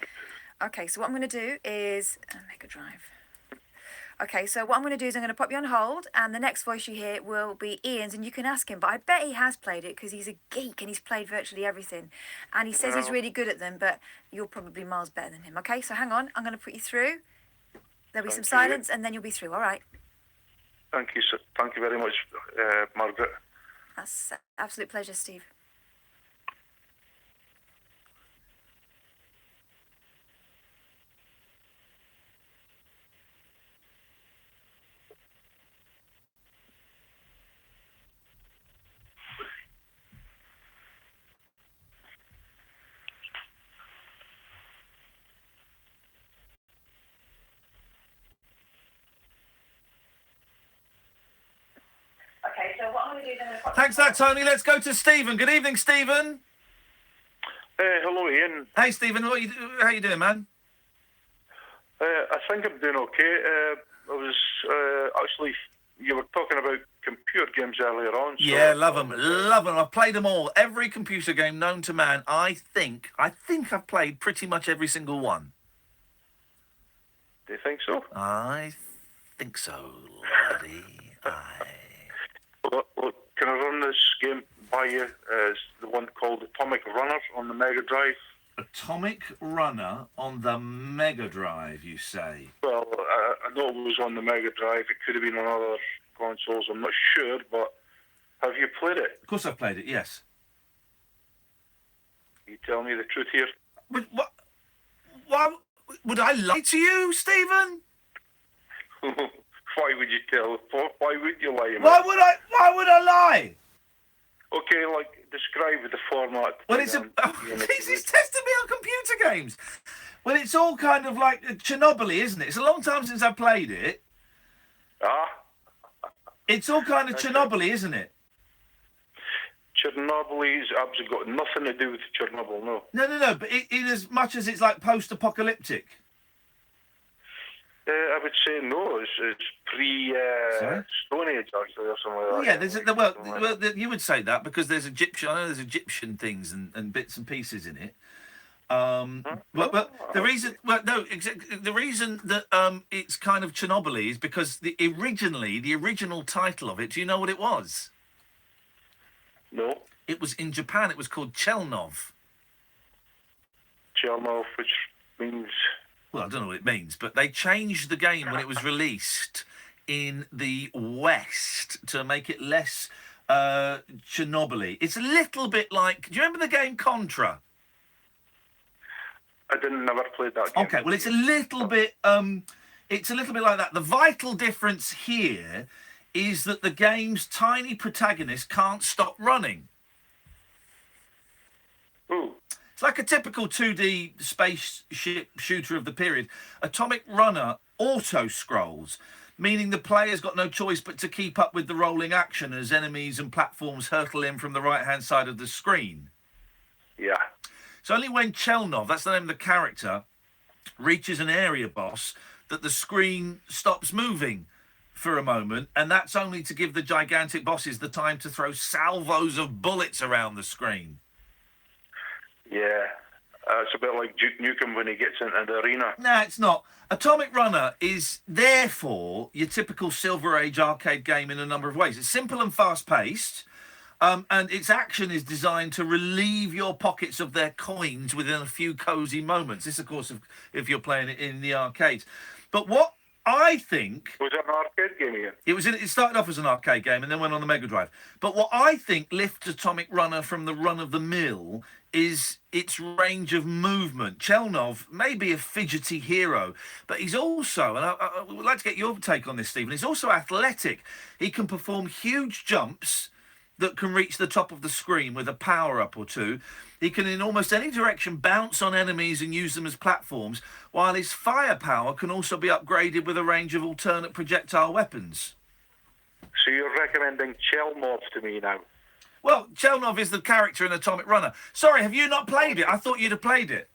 Okay, so what I'm going to do is... Mega Drive. Okay, so what I'm going to do is I'm going to pop you on hold, and the next voice you hear will be Ian's, and you can ask him. But I bet he has played it because he's a geek and he's played virtually everything. And he says he's Well. really good at them, but you're probably miles better than him. Okay, so hang on. I'm going to put you through. There'll be some Thank you. silence, and then you'll be through. All right. Thank you, sir. Thank you very much, Margaret. That's an absolute pleasure, Steve. Okay, so what I'm going to do is I'm going to pop Thanks for that, Tony. Let's go to Stephen. Good evening, Stephen. Hello, Ian. Hey, Stephen. How you doing, man? I think I'm doing okay. I was actually, you were talking about computer games earlier on. So Yeah, love them. Love them. I've played them all. Every computer game known to man, I think I've played pretty much every single one. Do you think so? I think so, laddie. Well, can I run this game by you? It's the one called Atomic Runner on the Mega Drive. Atomic Runner on the Mega Drive, you say? Well, I know it was on the Mega Drive. It could have been on other consoles. I'm not sure, but have you played it? Of course I've played it, yes. You tell me the truth here. But what? Why would I lie to you, Stephen? Why would you tell? Why would you lie? Why would I lie? Okay, like, describe the format. Well, it's he's testing me on computer games. Well, it's all kind of like Chernobyl, isn't it? It's a long time since I played it. It's all kind of Chernobyl, isn't it? Chernobyl is absolutely got nothing to do with Chernobyl, no. No, but in as much as it's like post-apocalyptic. I would say no. It's pre-Stone Age, actually, or something like that. Yeah, you would say that because there's Egyptian. I know there's Egyptian things and bits and pieces in it. But the reason, the reason that it's kind of Chernobyl is because the original title of it. Do you know what it was? No. It was in Japan. It was called Chelnov. Chelnov, which means. Well, I don't know what it means, but they changed the game when it was released in the West to make it less Chernobyl-y. It's a little bit like. Do you remember the game Contra? I never played that game. Okay, well, it's a little bit. It's a little bit like that. The vital difference here is that the game's tiny protagonist can't stop running. Ooh. It's like a typical 2D spaceship shooter of the period. Atomic Runner auto-scrolls, meaning the player's got no choice but to keep up with the rolling action as enemies and platforms hurtle in from the right-hand side of the screen. Yeah. It's only when Chelnov, that's the name of the character, reaches an area boss that the screen stops moving for a moment, and that's only to give the gigantic bosses the time to throw salvos of bullets around the screen. Yeah, it's a bit like Duke Nukem when he gets into the arena. No, it's not. Atomic Runner is, therefore, your typical Silver Age arcade game in a number of ways. It's simple and fast-paced, and its action is designed to relieve your pockets of their coins within a few cosy moments. This, of course, if you're playing it in the arcades. But what I think... Was it an arcade game again? It started off as an arcade game and then went on the Mega Drive. But what I think lifts Atomic Runner from the run-of-the-mill is its range of movement. Chelnov may be a fidgety hero, but he's also, and I would like to get your take on this, Stephen, he's also athletic. He can perform huge jumps that can reach the top of the screen with a power-up or two. He can, in almost any direction, bounce on enemies and use them as platforms, while his firepower can also be upgraded with a range of alternate projectile weapons. So you're recommending Chelnov to me now? Well, Chelnov is the character in Atomic Runner. Sorry, have you not played it? I thought you'd have played it.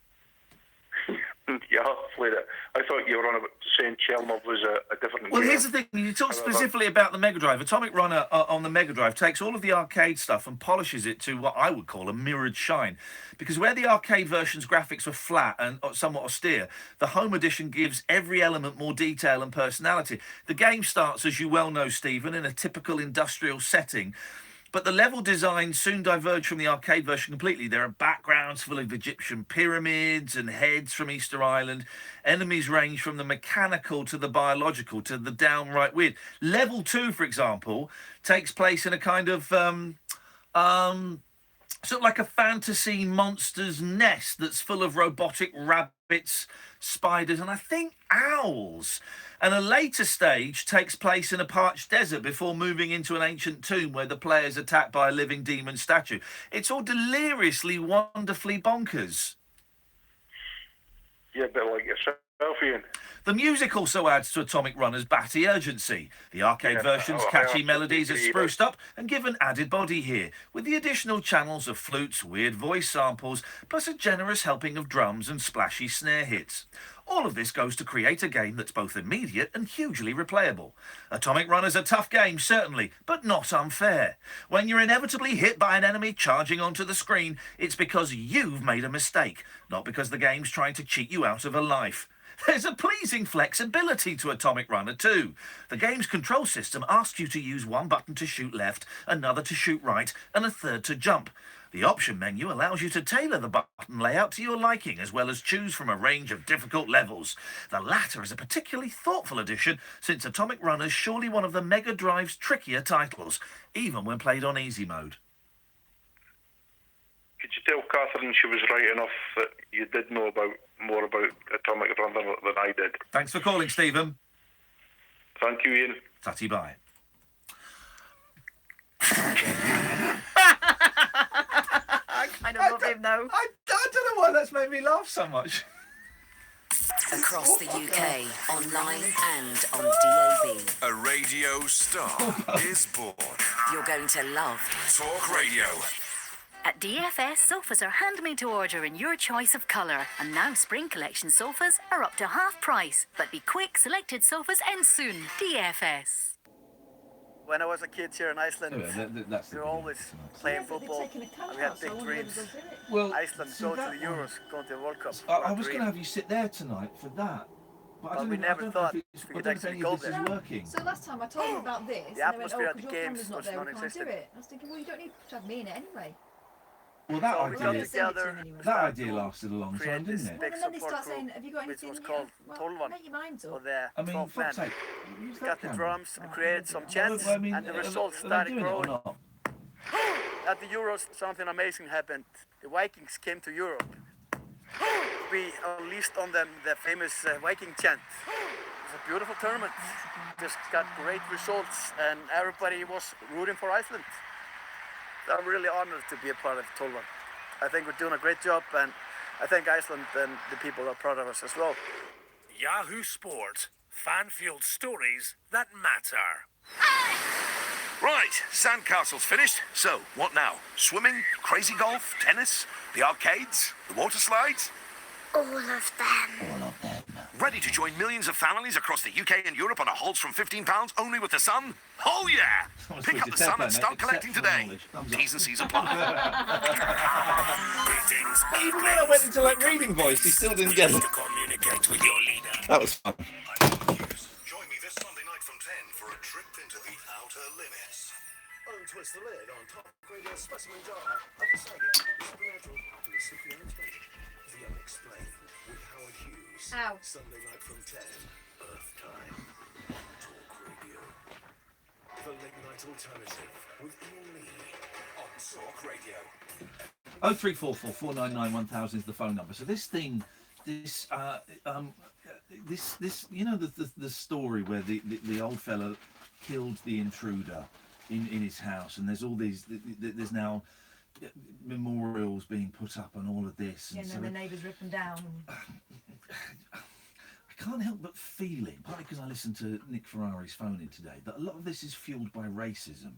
Yeah, I've played it. I thought you were on about saying Chelmov was a different Well, game. here's the thing. You talk However- specifically about the Mega Drive. Atomic Runner on the Mega Drive takes all of the arcade stuff and polishes it to what I would call a mirrored shine. Because where the arcade version's graphics were flat and somewhat austere, the home edition gives every element more detail and personality. The game starts, as you well know, Stephen, in a typical industrial setting. But the level design soon diverged from the arcade version completely. There are backgrounds full of Egyptian pyramids and heads from Easter Island. Enemies range from the mechanical to the biological to the downright weird. Level 2, for example, takes place in a kind of sort of like a fantasy monster's nest that's full of robotic rabbits, spiders, and I think owls. And a later stage takes place in a parched desert before moving into an ancient tomb where the player is attacked by a living demon statue. It's all deliriously, wonderfully bonkers. Yeah, a bit like yourself, Ian. The music also adds to Atomic Runner's batty urgency. The arcade version's I catchy absolutely melodies are agree, spruced up and given added body here, with the additional channels of flutes, weird voice samples, plus a generous helping of drums and splashy snare hits. All of this goes to create a game that's both immediate and hugely replayable. Atomic Runner's a tough game, certainly, but not unfair. When you're inevitably hit by an enemy charging onto the screen, it's because you've made a mistake, not because the game's trying to cheat you out of a life. There's a pleasing flexibility to Atomic Runner too. The game's control system asks you to use one button to shoot left, another to shoot right, and a third to jump. The option menu allows you to tailor the button layout to your liking, as well as choose from a range of difficult levels. The latter is a particularly thoughtful addition, since Atomic Runner's surely one of the Mega Drive's trickier titles, even when played on easy mode. Could you tell Catherine she was right enough that you did know more about Atomic Runner than I did? Thanks for calling, Stephen. Thank you, Ian. Tatty bye. I kind of love him though. I don't know why that's made me laugh so much. Across the UK, online and on DAB. A radio star is born. You're going to love Talk Radio. At DFS, sofas are handmade to order in your choice of colour. And now spring collection sofas are up to half price. But be quick, selected sofas end soon. DFS. When I was a kid here in Iceland, we were always playing football. And we had big dreams. Well, Iceland go to the Euros, go to the World Cup. I was going to have you sit there tonight for that. But we never thought we could actually go there. Working. So last time I told them about this, The and they went, atmosphere oh, at the because your games camera's not was there, we can't do non-existent. it. I was thinking, well, you don't need to have me in it anyway. Well, that So we got idea, together, that idea lasted a long time, didn't it? Well, and then they start saying, have you got which anything? was called Well, Tolvan. make your minds For up. the I mean, 12 men. fuck's sake, We use got that the camera. drums and created some chants, I mean, and the results are they started doing it or growing. not? At the Euros, something amazing happened. The Vikings came to Europe. We unleashed on them the famous Viking chant. It was a beautiful tournament. Just got great results, and everybody was rooting for Iceland. I'm really honored to be a part of Tolvan. I think we're doing a great job, and I think Iceland and the people are proud of us as well. Yahoo Sport. Fan-fueled stories that matter. Right, Sandcastle's finished. So, what now? Swimming, crazy golf, tennis, the arcades, the water slides? All of them. Ready to join millions of families across the UK and Europe on a halts from £15 only with the Sun? Oh yeah! Pick up the Sun and start collecting today. T's and C's apply. Even when I went into like reading voice, he still didn't get it. That was fun. Join me this Sunday night from 10 for a trip into the outer limits. Untwist the lid on Talk Radio specimen jar of the saga, the supernatural to the simply unexplained, the unexplained with Howard Hughes. Ow. Sunday night from 10, Earth Time, Talk Radio. The late night alternative with Iain Lee on Talk Radio. 0344 499 1000 is the phone number. So this thing, this you know the story where the old fella killed the intruder in his house, and there's all these there's now memorials being put up and all of this, Yeah, and then the neighbours rip them down. I can't help but feeling, partly because I listened to Nick Ferrari's phone in today, that a lot of this is fueled by racism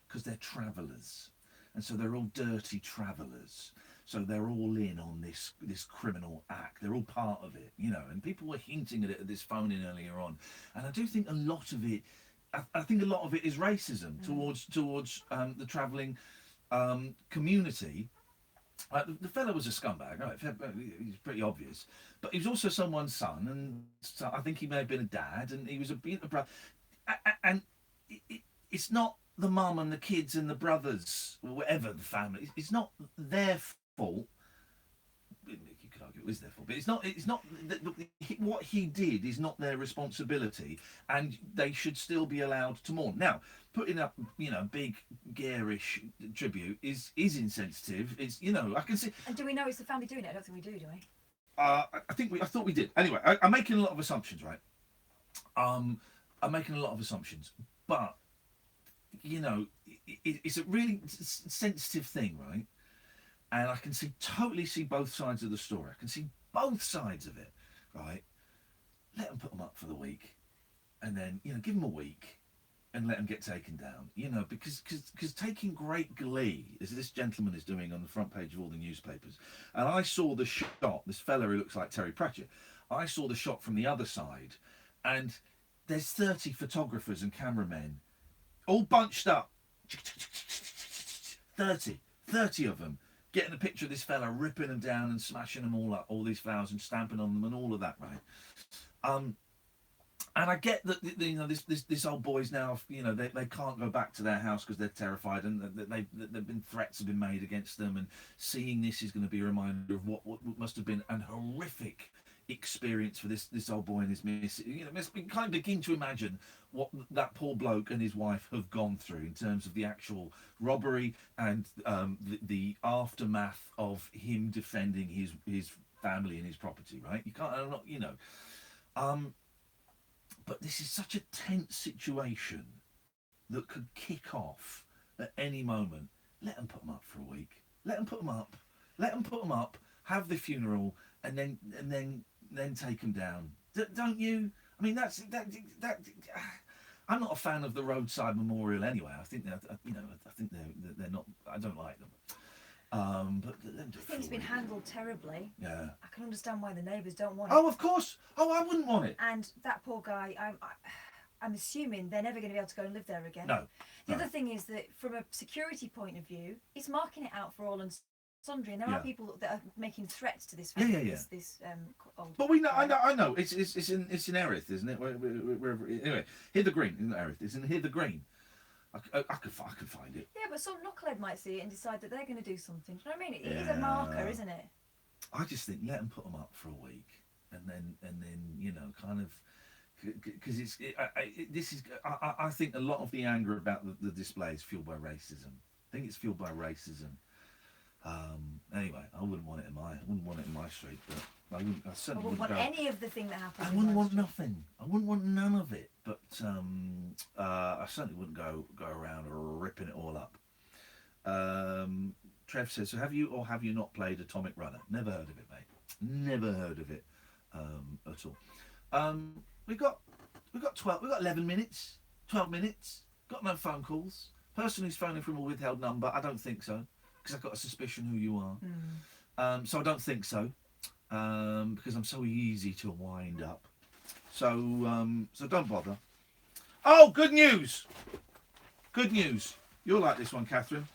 because they're travellers, and so they're all dirty travellers. So they're all in on this criminal act. They're all part of it, you know. And people were hinting at it at this phone in earlier on, and I do think a lot of it. I think a lot of it is racism towards the travelling community. The fellow was a scumbag, right? He's pretty obvious, but he was also someone's son, and so I think he may have been a dad, and he was a brother. And it's not the mum and the kids and the brothers, or whatever the family. It's not their fault. You could argue it is their fault, but it's not. What he did is not their responsibility, and they should still be allowed to mourn. Now, putting up, big garish tribute is insensitive. It's, I can see. And do we know it's the family doing it? I don't think we do we? I thought we did. Anyway, I'm making a lot of assumptions, right? I'm making a lot of assumptions, but it's a really sensitive thing, right? And I can totally see both sides of the story. I can see both sides of it, right? Let them put them up for the week, and then give them a week, and let them get taken down. Because taking great glee, as this gentleman is doing on the front page of all the newspapers. And I saw the shot. This fella who looks like Terry Pratchett. I saw the shot from the other side, and there's 30 photographers and cameramen, all bunched up. 30 of them. Getting a picture of this fella ripping them down and smashing them all up, all these flowers, and stamping on them and all of that, right? And I get that this old boy's now, they can't go back to their house because they're terrified, and they've been threats have been made against them, and seeing this is going to be a reminder of what must have been an horrific experience for this old boy and his miss. We kind of begin to imagine what that poor bloke and his wife have gone through in terms of the actual robbery and the aftermath of him defending his family and his property, right? You can't, but this is such a tense situation that could kick off at any moment. Let them put them up for a week. Let them put them up. Let them put them up. Have the funeral, and then take them down. Don't you? I mean, that. I'm not a fan of the roadside memorial anyway. I think that I think they're not. I don't like them. But I think it's been handled terribly. Yeah. I can understand why the neighbours don't want it. Oh, of course. Oh, I wouldn't want it. And that poor guy, I'm assuming they're never going to be able to go and live there again. No. The other thing is that from a security point of view, it's marking it out for all and sundry, and there are people that are making threats to this family. This old. But we know. I know. It's in Erith, isn't it? Wherever. Anyway, Hither Green, isn't it Erith? It's in Hither Green. I could find it. Yeah, but some knucklehead might see it and decide that they're going to do something. Do you know what I mean? It is a marker, isn't it? I just think let them put them up for a week, and then kind of, because I think a lot of the anger about the display is fueled by racism. I think it's fueled by racism. Anyway, I wouldn't want it in my street, but I certainly wouldn't want go, any of the thing that happens. I wouldn't want nothing. I wouldn't want none of it. But I certainly wouldn't go around ripping it all up. Trev says, so have you or have you not played Atomic Runner? Never heard of it, mate. Never heard of it at all. We've got 11 minutes, 12 minutes. Got no phone calls. Person who's phoning from a withheld number, I don't think so. Because I've got a suspicion who you are. So I don't think so, because I'm so easy to wind up. So don't bother. Oh, good news! Good news. You'll like this one, Catherine.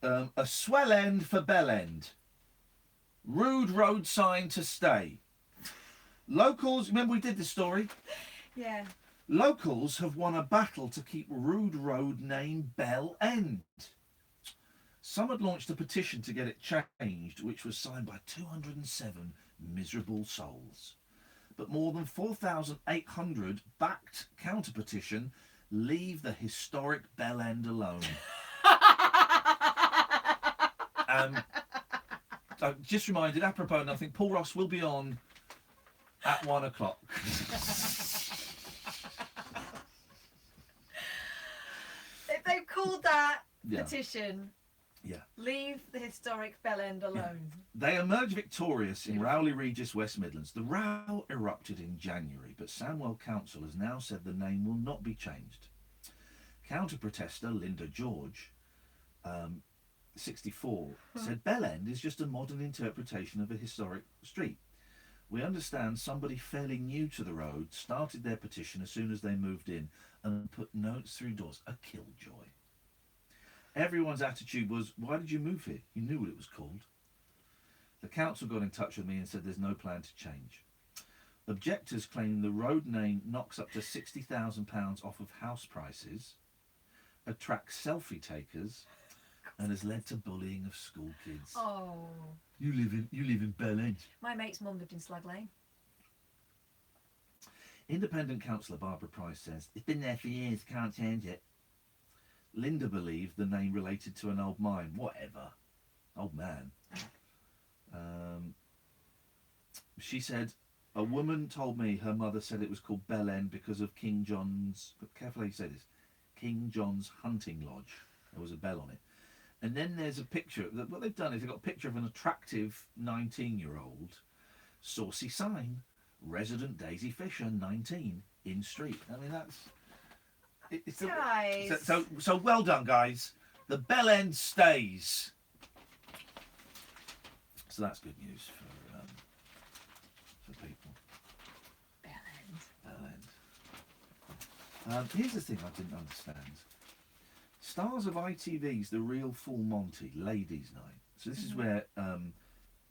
A swell end for Bell End. Rude road sign to stay. Locals, remember we did this story? Yeah. Locals have won a battle to keep Rood Road name Bell End. Some had launched a petition to get it changed, which was signed by 207 miserable souls. But more than 4,800 backed counter-petition leave the historic Bell End alone. Just reminded, apropos nothing, Paul Ross will be on at 1 o'clock. They've called that petition. Yeah. Leave the historic Bell End alone. They emerged victorious in Rowley Regis, West Midlands. The row erupted in January, but Sandwell Council has now said the name will not be changed. Counter-protester Linda George 64, said Bell End is just a modern interpretation of a historic street. We understand somebody fairly new to the road started their petition as soon as they moved in and put notes through doors. A killjoy. Everyone's attitude was, why did you move here? You knew what it was called. The council got in touch with me and said there's no plan to change. Objectors claim the road name knocks up to £60,000 off of house prices, attracts selfie takers, and has led to bullying of school kids. Oh. You live in Bell End. My mate's mum lived in Slag Lane. Independent councillor Barbara Price says, it's been there for years, can't change it. Linda believed the name related to an old mine. Whatever. Old man. She said, a woman told me her mother said it was called Bell End because of King John's, careful how you say this, King John's hunting lodge. There was a bell on it. And then there's a picture. What they've done is they've got a picture of an attractive 19-year-old, saucy sign, resident Daisy Fisher, 19, in street. I mean, that's... Guys. So well done, guys. The Bell End stays. So that's good news for people. Bell End. Here's the thing I didn't understand. Stars of ITV's The Real Full Monty, Ladies' Night. So this is where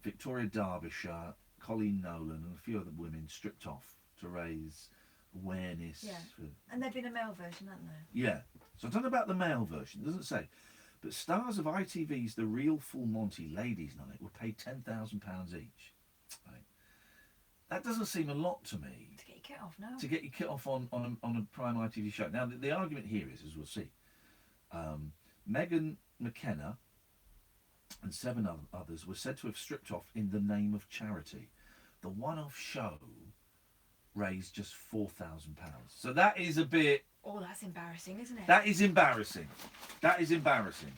Victoria Derbyshire, Colleen Nolan and a few other women stripped off to raise awareness. Yeah. For, And there'd been a male version, hadn't there? yeah. So I don't know about the male version, it doesn't say. But stars of ITV's The Real Full Monty, Ladies' Night were paid £10,000 each. Right. That doesn't seem a lot to me. To get your kit off, no. To get your kit off on a prime ITV show. Now, the argument here is, as we'll see, Megan McKenna and 7 others were said to have stripped off in the name of charity. The one-off show raised just £4,000. So that is a bit... Oh, that's embarrassing, isn't it? That is embarrassing. That is embarrassing.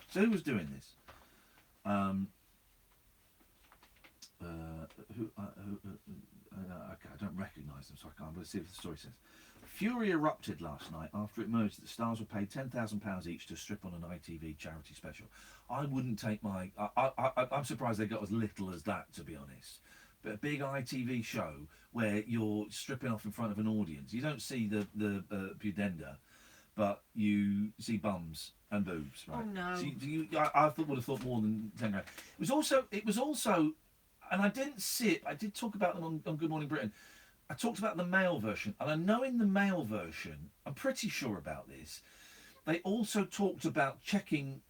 So who was doing this? Okay, I don't recognise them, so I can't. But let's see what the story says. Fury erupted last night after it emerged that stars were paid £10,000 each to strip on an ITV charity special. I wouldn't take my... I'm surprised they got as little as that, to be honest. But a big ITV show where you're stripping off in front of an audience, you don't see the pudenda, but you see bums and boobs, right? Oh no! So I would have thought more than 10 grand. It was also, and I didn't see it. I did talk about them on Good Morning Britain. I talked about the male version, and I know in the male version, I'm pretty sure about this. They also talked about checking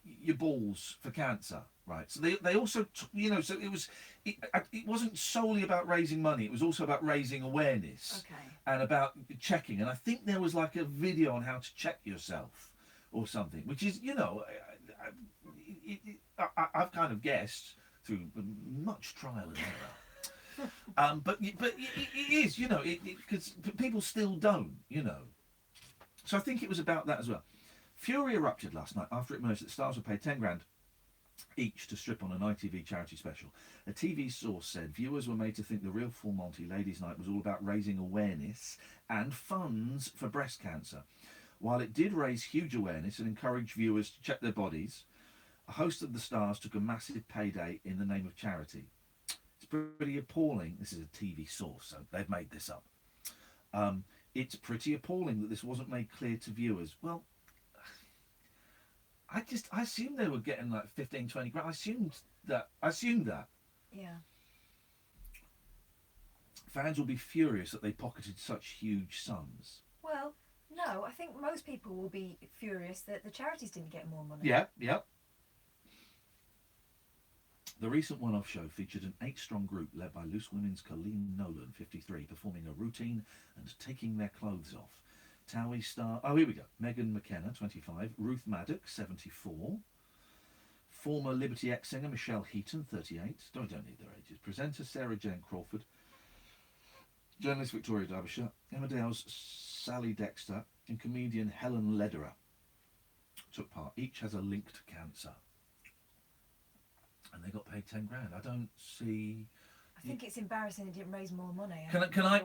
your balls for cancer, right? So they also, so it wasn't solely about raising money. It was also about raising awareness and about checking. And I think there was like a video on how to check yourself or something, which is, I've kind of guessed through much trial and error. But it is, because people still don't, So I think it was about that as well. Fury erupted last night after it emerged that stars were paid 10 grand each to strip on an ITV charity special. A TV source said viewers were made to think the Real Full Monty Ladies' Night was all about raising awareness and funds for breast cancer. While it did raise huge awareness and encourage viewers to check their bodies, a host of the stars took a massive payday in the name of charity. It's pretty appalling. This is a TV source, so they've made this up. It's pretty appalling that this wasn't made clear to viewers. Well, I assumed they were getting like 15, 20 grand. I assumed that. Yeah. Fans will be furious that they pocketed such huge sums. Well, no, I think most people will be furious that the charities didn't get more money. Yeah. The recent one-off show featured an 8-strong group led by Loose Women's Colleen Nolan, 53, performing a routine and taking their clothes off. Towie star... Oh, here we go. Megan McKenna, 25. Ruth Maddox, 74. Former Liberty X singer Michelle Heaton, 38. I don't need their ages. Presenter Sarah Jane Crawford. Journalist Victoria Derbyshire. Emmerdale's Sally Dexter. And comedian Helen Lederer took part. Each has a link to cancer. And they got paid 10 grand. I don't see... I think it's embarrassing it didn't raise more money. Can I?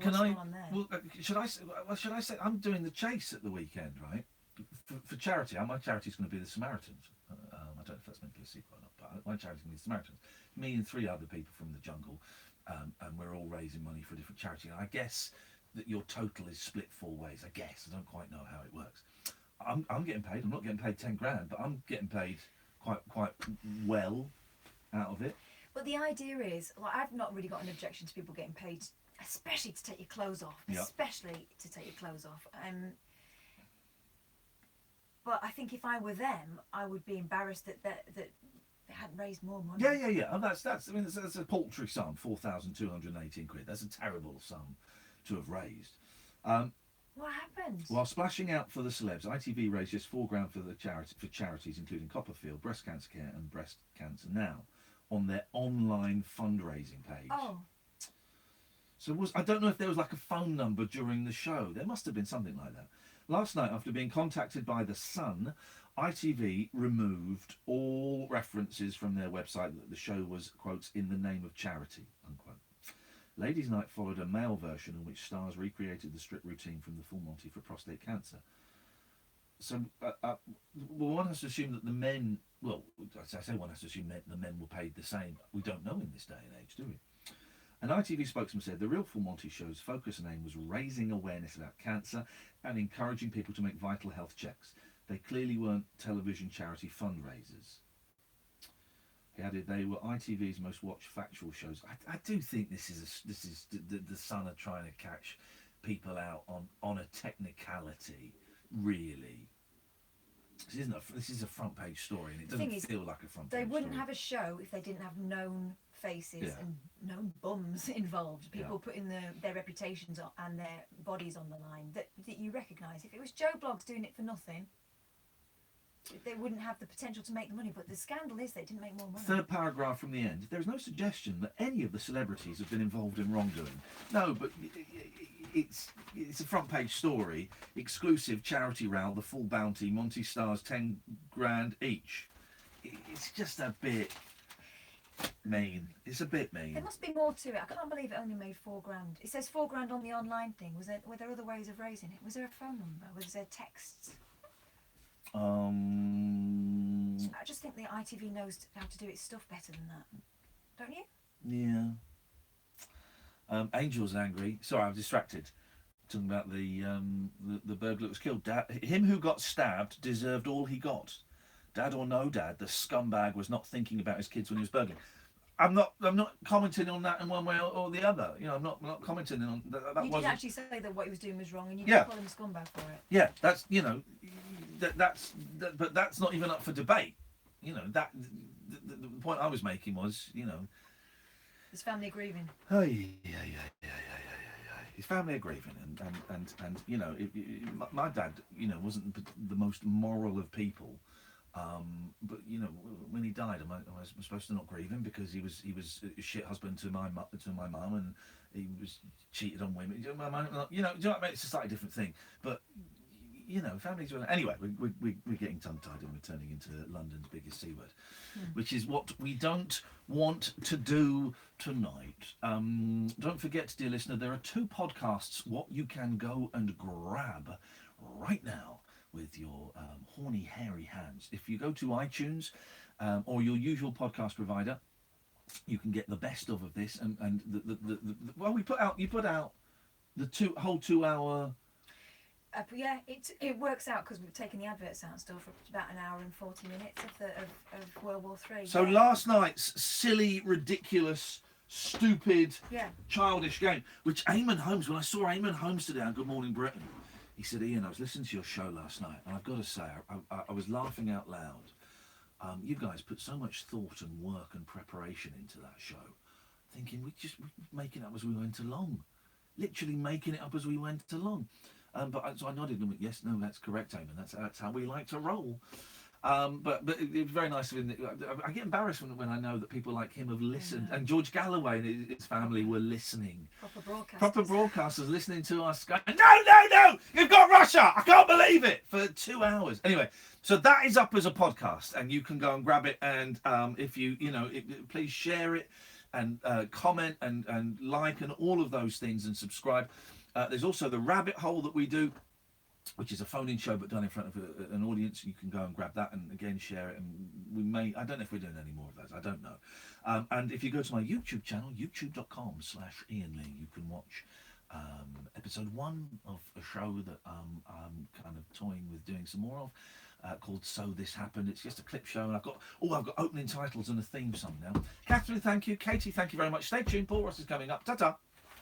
Well, should I say I'm doing the chase at the weekend, right? for charity, my charity's going to be the Samaritans. I don't know if that's meant to be a secret or not, but my charity's going to be the Samaritans. Me and 3 other people from the jungle, and we're all raising money for a different charity. And I guess that your total is split 4 ways. I guess I don't quite know how it works. I'm getting paid. I'm not getting paid 10 grand, but I'm getting paid quite well out of it. But the idea is, like, I've not really got an objection to people getting paid, especially to take your clothes off. Yep. Especially to take your clothes off. But I think if I were them, I would be embarrassed that they hadn't raised more money. Yeah. And that's I mean, that's a paltry sum, 4,218 quid. That's a terrible sum to have raised. What happened? While splashing out for the celebs, ITV raised just £4 grand for charities including Copperfield, Breast Cancer Care and Breast Cancer Now on their online fundraising page. Oh. So I don't know if there was like a phone number during the show. There must have been something like that. Last night, after being contacted by The Sun, ITV removed all references from their website that the show was, quotes, in the name of charity, unquote. Ladies' Night followed a male version in which stars recreated the strict routine from the Full Monty for prostate cancer. So, one has to assume that the men, well, I say one has to assume that the men were paid the same. We don't know in this day and age, do we? An ITV spokesman said the real Full Monty show's focus and aim was raising awareness about cancer and encouraging people to make vital health checks. They clearly weren't television charity fundraisers. He added they were ITV's most watched factual shows. I do think this is the Sun are trying to catch people out on a technicality, really. This is a front page story, and it doesn't feel like a front page story. They wouldn't have a show if they didn't have known faces and known bums involved. People putting their reputations and their bodies on the line that you recognise. If it was Joe Bloggs doing it for nothing, they wouldn't have the potential to make the money. But the scandal is they didn't make more money. Third paragraph from the end. There is no suggestion that any of the celebrities have been involved in wrongdoing. No, but it's a front page story. Exclusive charity row, the full bounty, Monty stars 10 grand each. It's just a bit mean. It's a bit mean. There must be more to it. I can't believe it only made £4 grand. It says £4 grand on the online thing. Were there other ways of raising it? Was there a phone number? Was there texts? I just think the ITV knows how to do its stuff better than that. Don't you? Yeah. Angel's angry. Sorry, I'm distracted. Talking about the burglar that was killed. Him who got stabbed deserved all he got. Dad or no dad, the scumbag was not thinking about his kids when he was burgling. I'm not commenting on that in one way or the other. You know, I'm not commenting on that. You did actually say that what he was doing was wrong, and you did call him a scumbag for it. Yeah, that's but that's not even up for debate. You know, the point I was making was, you know, his family are grieving. Oh yeah. His family are grieving, and you know, my dad, you know, wasn't the most moral of people. But you know, when he died, I was supposed to not grieve him because he was a shit husband to my mum, and he was cheated on women. You know what I mean? It's a slightly different thing. But you know, families are anyway. We're getting tongue-tied and we're turning into London's biggest C word, which is what we don't want to do tonight. Don't forget, dear listener, there are 2 podcasts what you can go and grab right now with your horny, hairy hands. If you go to iTunes or your usual podcast provider, you can get the best of this. And well, you put out the whole 2 hour. Yeah, it works out because we've taken the adverts out and stuff for about an hour and 40 minutes of World War III. So last night's silly, ridiculous, stupid, childish game, which Eamon Holmes, when I saw Eamon Holmes today on Good Morning Britain, he said, Ian, I was listening to your show last night, and I've got to say, I was laughing out loud. You guys put so much thought and work and preparation into that show, thinking we're making it up as we went along. Literally making it up as we went along. So I nodded and went, yes, no, that's correct, Eamon. That's how we like to roll. But it was very nice of him. I get embarrassed when I know that people like him have listened, and George Galloway and his family were listening. Proper broadcasters listening to us going, no, you've got Russia. I can't believe it, for 2 hours. Anyway, so that is up as a podcast, and you can go and grab it. And if you please share it and comment and like and all of those things and subscribe. There's also the rabbit hole that we do. which is a phone-in show but done in front of an audience. You can go and grab that and again share it. And we may, I don't know if we're doing any more of those. I don't know. And if you go to my YouTube channel, youtube.com/Iain Lee, you can watch episode 1 of a show that I'm kind of toying with doing some more of, called So This Happened. It's just a clip show, and I've got opening titles and a theme song now. Catherine, thank you. Katie, thank you very much. Stay tuned. Paul Ross is coming up. Ta-ta.